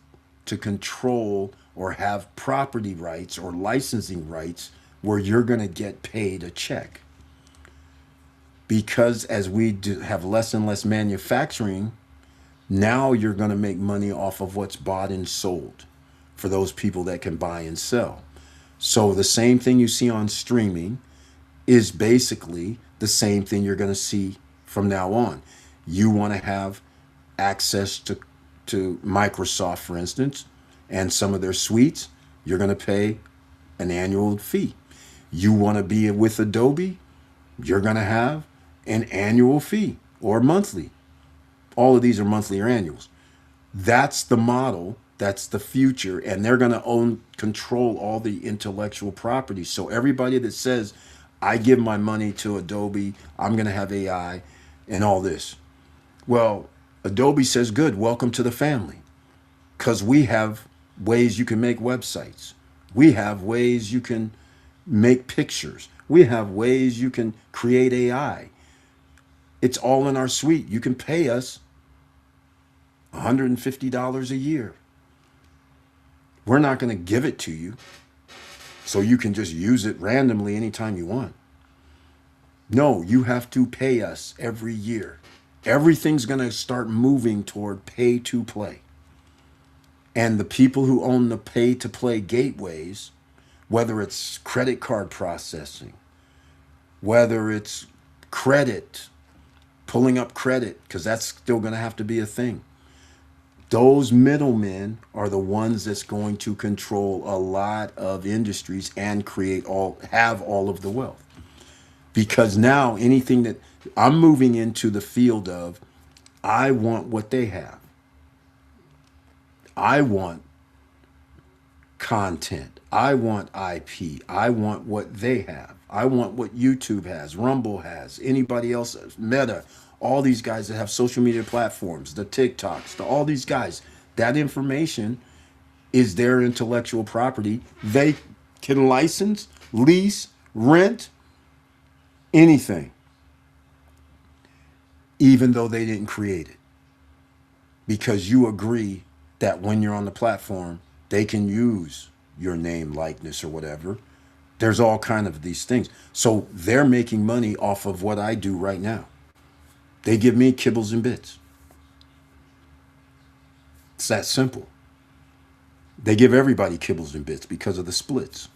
to control or have property rights or licensing rights where you're going to get paid a check. Because as we have less and less manufacturing, now you're going to make money off of what's bought and sold for those people that can buy and sell. So the same thing you see on streaming is basically the same thing you're going to see from now on. You want to have access to Microsoft, for instance, and some of their suites, you're going to pay an annual fee. You want to be with Adobe, you're going to have an annual fee or monthly. All of these are monthly or annuals. That's the model. That's the future. And they're going to control all the intellectual property. So everybody that says, I give my money to Adobe, I'm going to have AI and all this. Well, Adobe says, good, welcome to the family. Because we have ways you can make websites. We have ways you can make pictures. We have ways you can create AI. It's all in our suite. You can pay us $150 a year. We're not going to give it to you so you can just use it randomly anytime you want. No, you have to pay us every year. Everything's going to start moving toward pay to play. And the people who own the pay to play gateways, whether it's credit card processing, whether it's credit, pulling up credit, because that's still going to have to be a thing. Those middlemen are the ones that's going to control a lot of industries and have all of the wealth. Because now anything that I'm moving into the field of, I want what they have. I want content. I want IP. I want what they have. I want what YouTube has, Rumble has, anybody else, Meta, all these guys that have social media platforms, the TikToks, all these guys. That information is their intellectual property. They can license, lease, rent, anything, even though they didn't create it. Because you agree that when you're on the platform, they can use your name, likeness, or whatever. There's all kind of these things. So they're making money off of what I do right now. They give me kibbles and bits. It's that simple. They give everybody kibbles and bits because of the splits.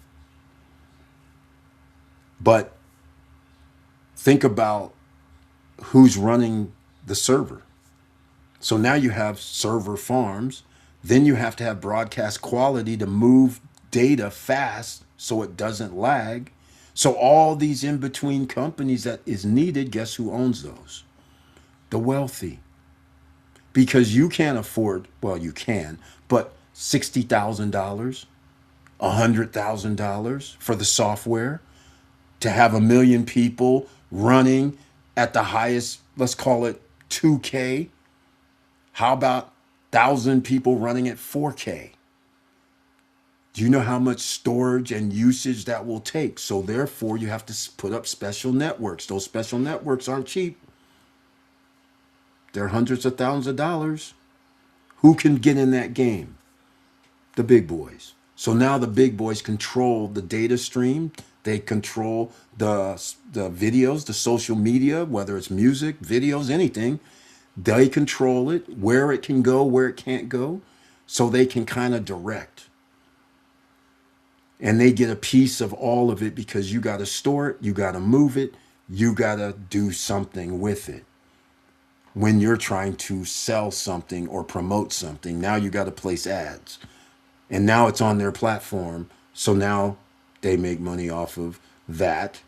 But think about who's running the server. So now you have server farms. Then you have to have broadcast quality to move data fast so it doesn't lag. So all these in-between companies that is needed, guess who owns those? The wealthy. Because you can't afford, well, you can, but $60,000, $100,000 for the software to have 1 million people running at the highest, let's call it 2K. How about 1,000 people running at 4K? Do you know how much storage and usage that will take? So therefore, you have to put up special networks. Those special networks aren't cheap. They're hundreds of thousands of dollars. Who can get in that game? The big boys. So now the big boys control the data stream. They control the videos, the social media, whether it's music, videos, anything. They control it, where it can go, where it can't go. So they can kind of direct. And they get a piece of all of it because you got to store it, you got to move it, you got to do something with it. When you're trying to sell something or promote something, now you got to place ads. And now it's on their platform So now they make money off of that.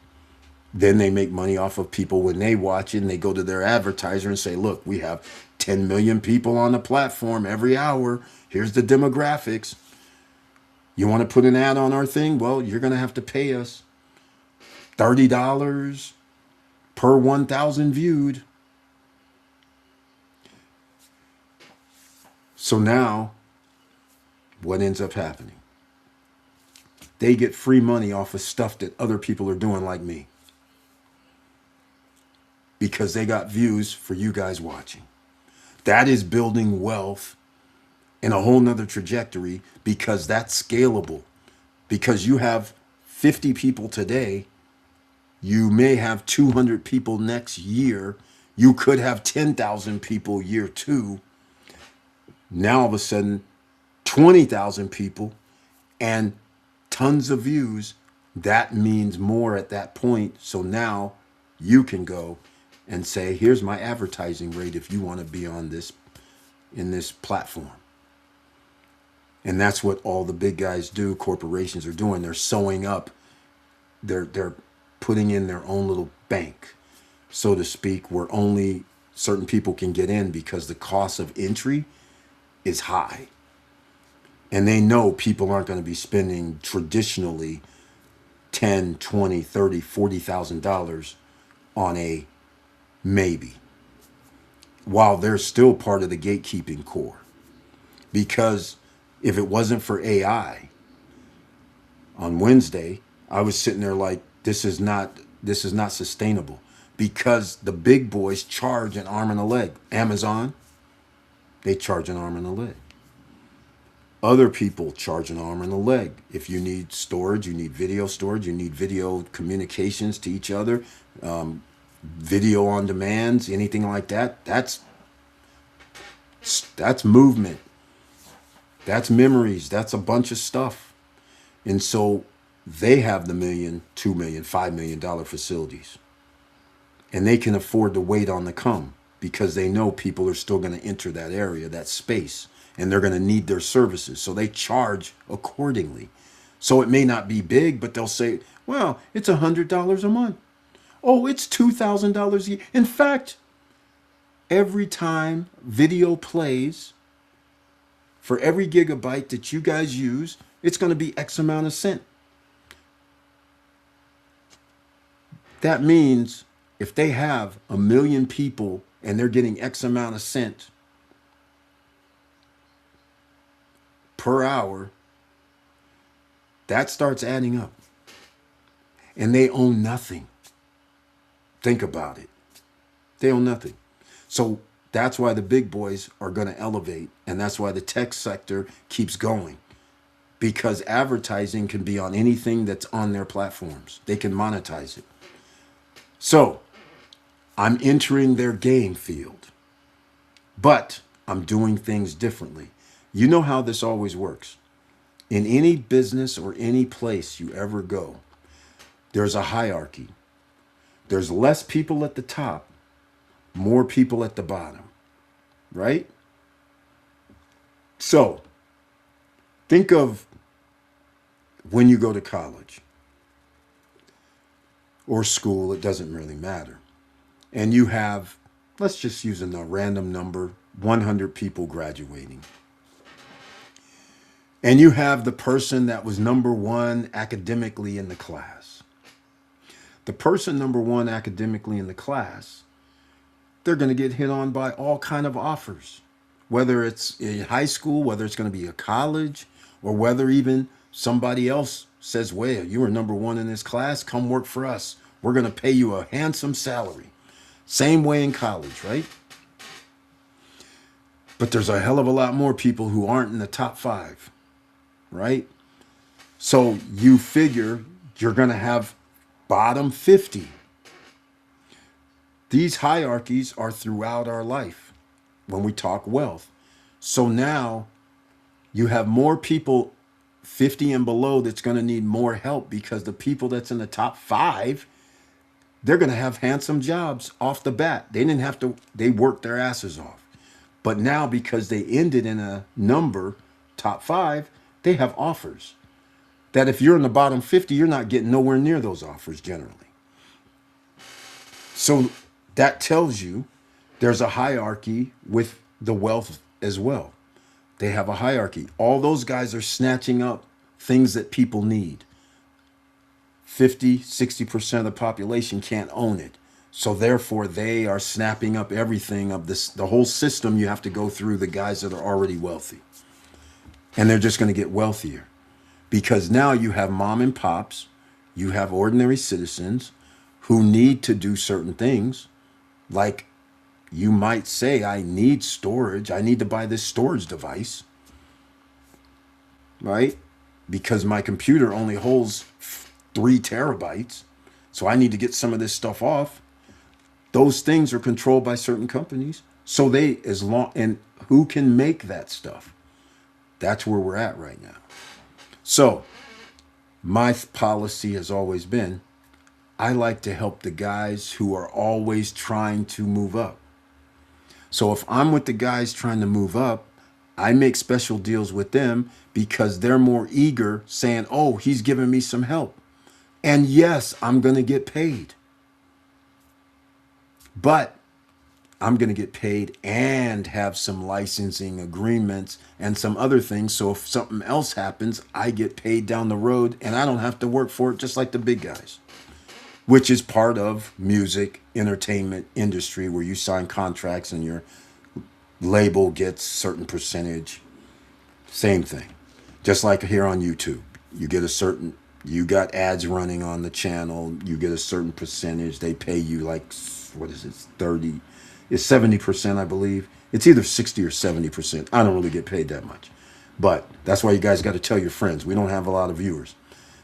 Then they make money off of people when they watch it and they go to their advertiser and say, look, we have 10 million people on the platform every hour. Here's the demographics. You want to put an ad on our thing? Well, you're going to have to pay us $30 per 1,000 viewed. So now, what ends up happening? They get free money off of stuff that other people are doing like me, because they got views for you guys watching. That is building wealth in a whole nother trajectory, because that's scalable. Because you have 50 people today, you may have 200 people next year. You could have 10,000 people year 2. Now all of a sudden, 20,000 people and tons of views. That means more at that point. So now you can go and say, here's my advertising rate if you want to be on this, in this platform. And that's what all the big guys do, corporations are doing. They're sewing up, they're putting in their own little bank, so to speak, where only certain people can get in because the cost of entry is high. And they know people aren't going to be spending traditionally 10, 20, 30, $40,000 on a maybe, while they're still part of the gatekeeping core. Because if it wasn't for AI, on Wednesday, I was sitting there like, this is not sustainable, because the big boys charge an arm and a leg. Amazon, they charge an arm and a leg. Other people charge an arm and a leg. If you need storage, you need video storage, you need video communications to each other, video on demands, anything like that. That's movement. That's memories. That's a bunch of stuff. And so they have the $1 million, $2 million, $5 million facilities. And they can afford to wait on the come, because they know people are still going to enter that area, that space, and they're going to need their services. So they charge accordingly. So it may not be big, but they'll say, well, it's $100 a month. Oh, it's $2,000 a year. In fact, every time video plays, for every gigabyte that you guys use, it's going to be X amount of cent. That means if they have 1 million people and they're getting X amount of cent per hour, that starts adding up. And they own nothing. Think about it. They own nothing. So that's why the big boys are going to elevate. And that's why the tech sector keeps going. Because advertising can be on anything that's on their platforms. They can monetize it. So I'm entering their game field. But I'm doing things differently. You know how this always works. In any business or any place you ever go, there's a hierarchy. There's less people at the top, more people at the bottom, right? So think of when you go to college or school, it doesn't really matter. And you have, let's just use a random number, 100 people graduating. And you have the person that was number one academically in the class. The person number one academically in the class, they're going to get hit on by all kind of offers, whether it's in high school, whether it's going to be a college, or whether even somebody else says, well, you were number one in this class, come work for us. We're going to pay you a handsome salary. Same way in college, right? But there's a hell of a lot more people who aren't in the top 5, right? So you figure you're going to have bottom 50. These hierarchies are throughout our life when we talk wealth. So now you have more people 50 and below that's going to need more help, because the people that's in the top 5, they're going to have handsome jobs off the bat. They didn't have to, they worked their asses off. But now, because they ended in a number, top 5, they have offers. that if you're in the bottom 50, you're not getting nowhere near those offers generally. So that tells you there's a hierarchy with the wealth as well. They have a hierarchy. All those guys are snatching up things that people need. 50, 60% of the population can't own it. So therefore they are snapping up everything of this, the whole system. You have to go through the guys that are already wealthy. And they're just going to get wealthier because now you have mom and pops, you have ordinary citizens who need to do certain things. Like you might say, I need storage. I need to buy this storage device, right? Because my computer only holds 3 terabytes. So I need to get some of this stuff off. Those things are controlled by certain companies. So they, as long, and who can make that stuff? That's where we're at right now. So my policy has always been, I like to help the guys who are always trying to move up. So if I'm with the guys trying to move up, I make special deals with them because they're more eager saying, oh, he's giving me some help. And yes, I'm going to get paid. But I'm going to get paid and have some licensing agreements and some other things. So if something else happens, I get paid down the road and I don't have to work for it just like the big guys, which is part of music, entertainment industry where you sign contracts and your label gets certain percentage. Same thing. Just like here on YouTube, you get a certain, you got ads running on the channel, you get a certain percentage. They pay you like, what is it, 30, it's 70%, I believe. It's either 60 or 70%. I don't really get paid that much. But that's why you guys got to tell your friends. We don't have a lot of viewers.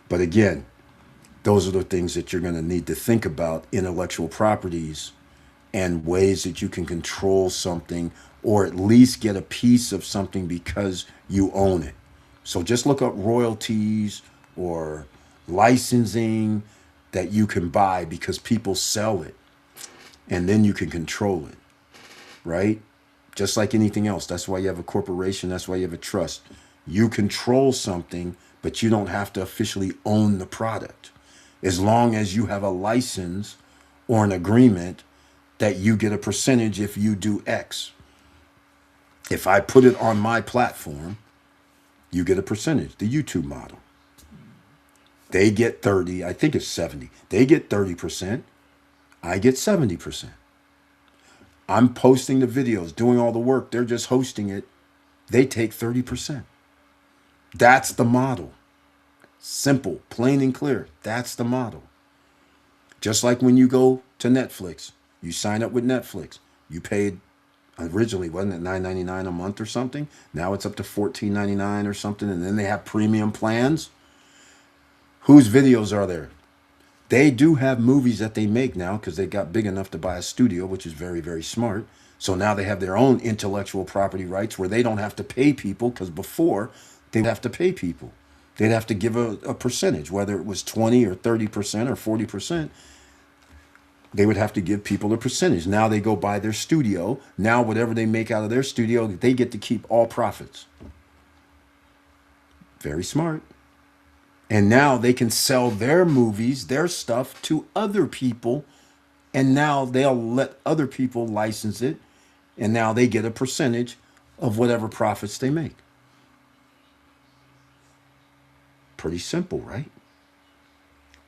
But again, those are the things that you're going to need to think about, intellectual properties and ways that you can control something or at least get a piece of something because you own it. So just look up royalties or licensing that you can buy because people sell it and then you can control it, right? Just like anything else. That's why you have a corporation. That's why you have a trust. You control something, but you don't have to officially own the product. As long as you have a license or an agreement that you get a percentage if you do X. If I put it on my platform, you get a percentage, the YouTube model. They get 30, I think it's 70. They get 30%, I get 70%. I'm posting the videos, doing all the work, they're just hosting it. They take 30%. That's the model. Simple, plain and clear. That's the model. Just like when you go to Netflix, you sign up with Netflix. You paid originally, wasn't it $9.99 a month or something? Now it's up to $14.99 or something. And then they have premium plans. Whose videos are there? They do have movies that they make now because they got big enough to buy a studio, which is very, very smart. So now they have their own intellectual property rights where they don't have to pay people because before they would have to pay people. They'd have to give a percentage, whether it was 20 or 30% or 40%. They would have to give people a percentage. Now they go buy their studio. Now whatever they make out of their studio, they get to keep all profits. Very smart. And now they can sell their movies, their stuff to other people. And now they'll let other people license it. And now they get a percentage of whatever profits they make. Pretty simple, right?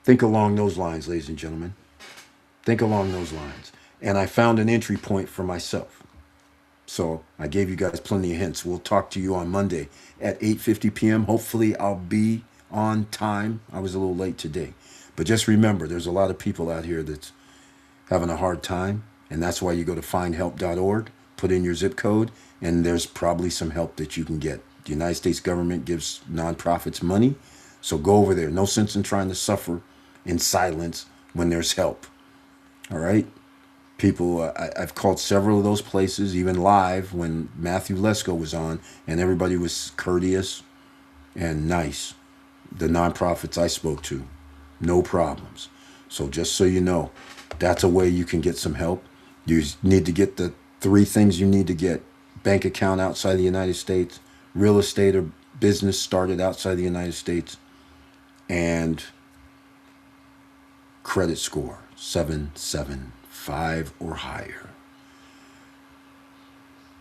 Think along those lines, ladies and gentlemen. Think along those lines. And I found an entry point for myself. So I gave you guys plenty of hints. We'll talk to you on Monday at 8:50 p.m. Hopefully I'll be on time. I was a little late today. But just remember, there's a lot of people out here that's having a hard time. And that's why you go to findhelp.org, put in your zip code, and there's probably some help that you can get. The United States government gives nonprofits money. So go over there. No sense in trying to suffer in silence when there's help. All right? People, I've called several of those places, even live when Matthew Lesko was on, and everybody was courteous and nice. The nonprofits I spoke to, no problems. So just so you know, that's a way you can get some help. You need to get the 3 things you need to get. Bank account outside the United States, real estate or business started outside the United States, and credit score 775 or higher.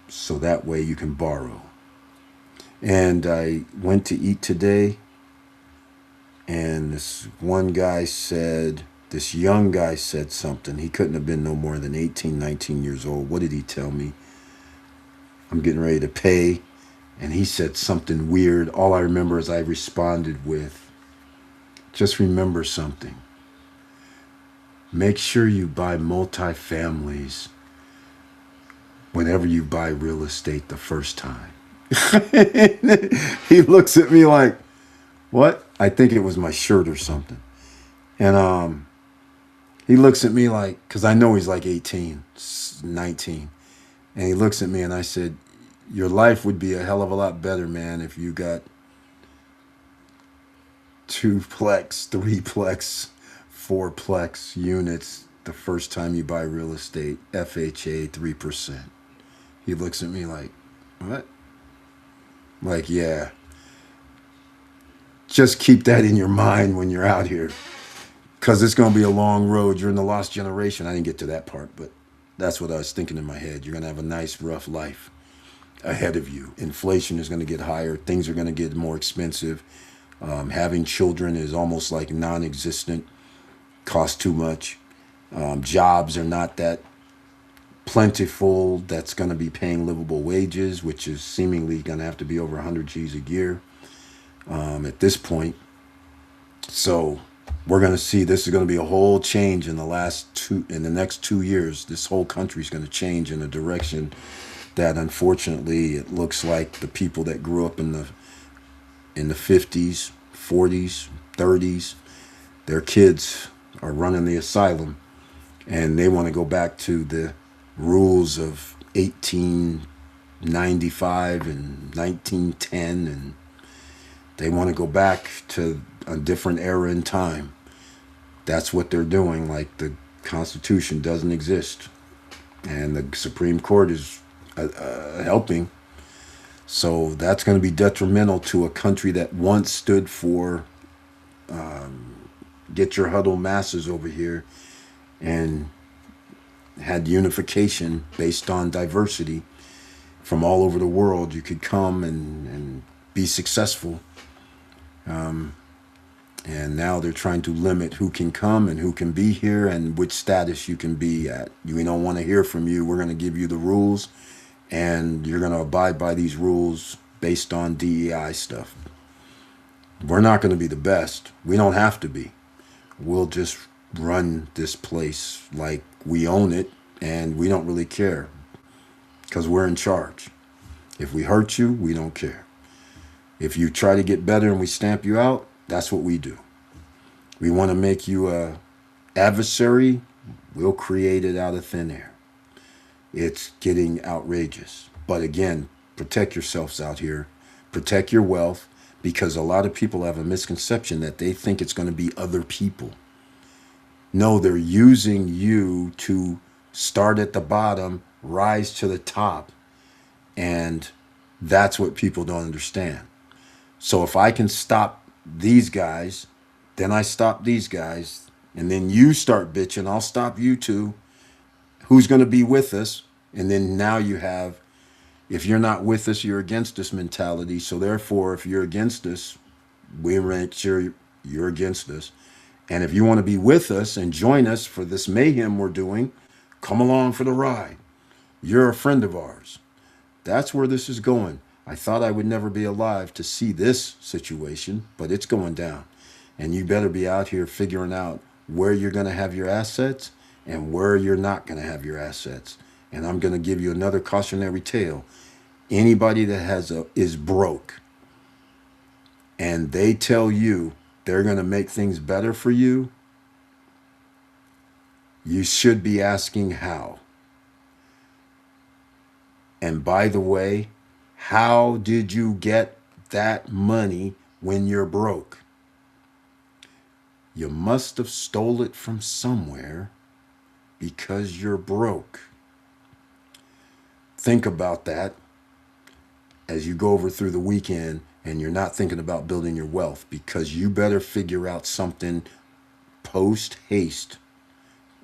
So that way you can borrow. And I went to eat today, and this young guy said something. He couldn't have been no more than 18, 19 years old. What did he tell me? I'm getting ready to pay. And he said something weird. All I remember is I responded with, just remember something. Make sure you buy multifamilies whenever you buy real estate the first time. He looks at me like, what? I think it was my shirt or something. And he looks at me like, because I know he's like 18, 19. And he looks at me and I said, your life would be a hell of a lot better, man, if you got twoplex, threeplex, fourplex units the first time you buy real estate, FHA 3%. He looks at me like, what? Like, yeah. Just keep that in your mind when you're out here, because it's going to be a long road. You're in the lost generation. I didn't get to that part, but that's what I was thinking in my head. You're going to have a nice, rough life ahead of you. Inflation is going to get higher. Things are going to get more expensive. Having children is almost like non-existent. Costs too much. Jobs are not that plentiful that's going to be paying livable wages, which is seemingly going to have to be over 100 G's a year at this point. So we're going to see, this is going to be a whole change in the next 2 years. This whole country is going to change in a direction that, unfortunately, it looks like the people that grew up in the 50s, 40s, 30s, their kids are running the asylum, and they want to go back to the rules of 1895 and 1910, and they want to go back to a different era in time. That's what they're doing. Like, the Constitution doesn't exist, and the Supreme Court is helping. So that's going to be detrimental to a country that once stood for get your huddle masses over here and had unification based on diversity from all over the world. You could come and be successful. And now they're trying to limit who can come and who can be here and which status you can be at. We don't want to hear from you. We're going to give you the rules, and you're going to abide by these rules based on DEI stuff. We're not going to be the best. We don't have to be. We'll just run this place like we own it, and we don't really care because we're in charge. If we hurt you, we don't care. If you try to get better and we stamp you out, that's what we do. We want to make you a adversary. We'll create it out of thin air. It's getting outrageous. But again, protect yourselves out here. Protect your wealth, because a lot of people have a misconception that they think it's going to be other people. No, they're using you to start at the bottom, rise to the top. And that's what people don't understand. So if I can stop these guys, then I stop these guys, and then you start bitching, I'll stop you too. Who's going to be with us? And then now you have, if you're not with us, you're against us mentality. So therefore, if you're against us, we make sure you're against us. And if you want to be with us and join us for this mayhem we're doing, come along for the ride. You're a friend of ours. That's where this is going. I thought I would never be alive to see this situation, but it's going down. And you better be out here figuring out where you're going to have your assets and where you're not going to have your assets. And I'm going to give you another cautionary tale. Anybody that is broke and they tell you they're going to make things better for you, you should be asking how. And by the way, how did you get that money when you're broke? You must have stole it from somewhere because you're broke. Think about that as you go over through the weekend and you're not thinking about building your wealth, because you better figure out something post haste,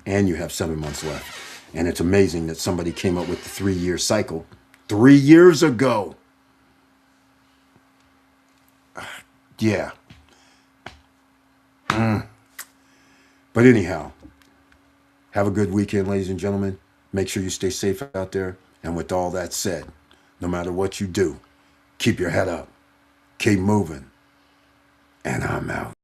and you have 7 months left. And it's amazing that somebody came up with the 3-year cycle 3 years ago. Yeah. But anyhow, have a good weekend, ladies and gentlemen. Make sure you stay safe out there. And with all that said, no matter what you do, keep your head up, keep moving, and I'm out.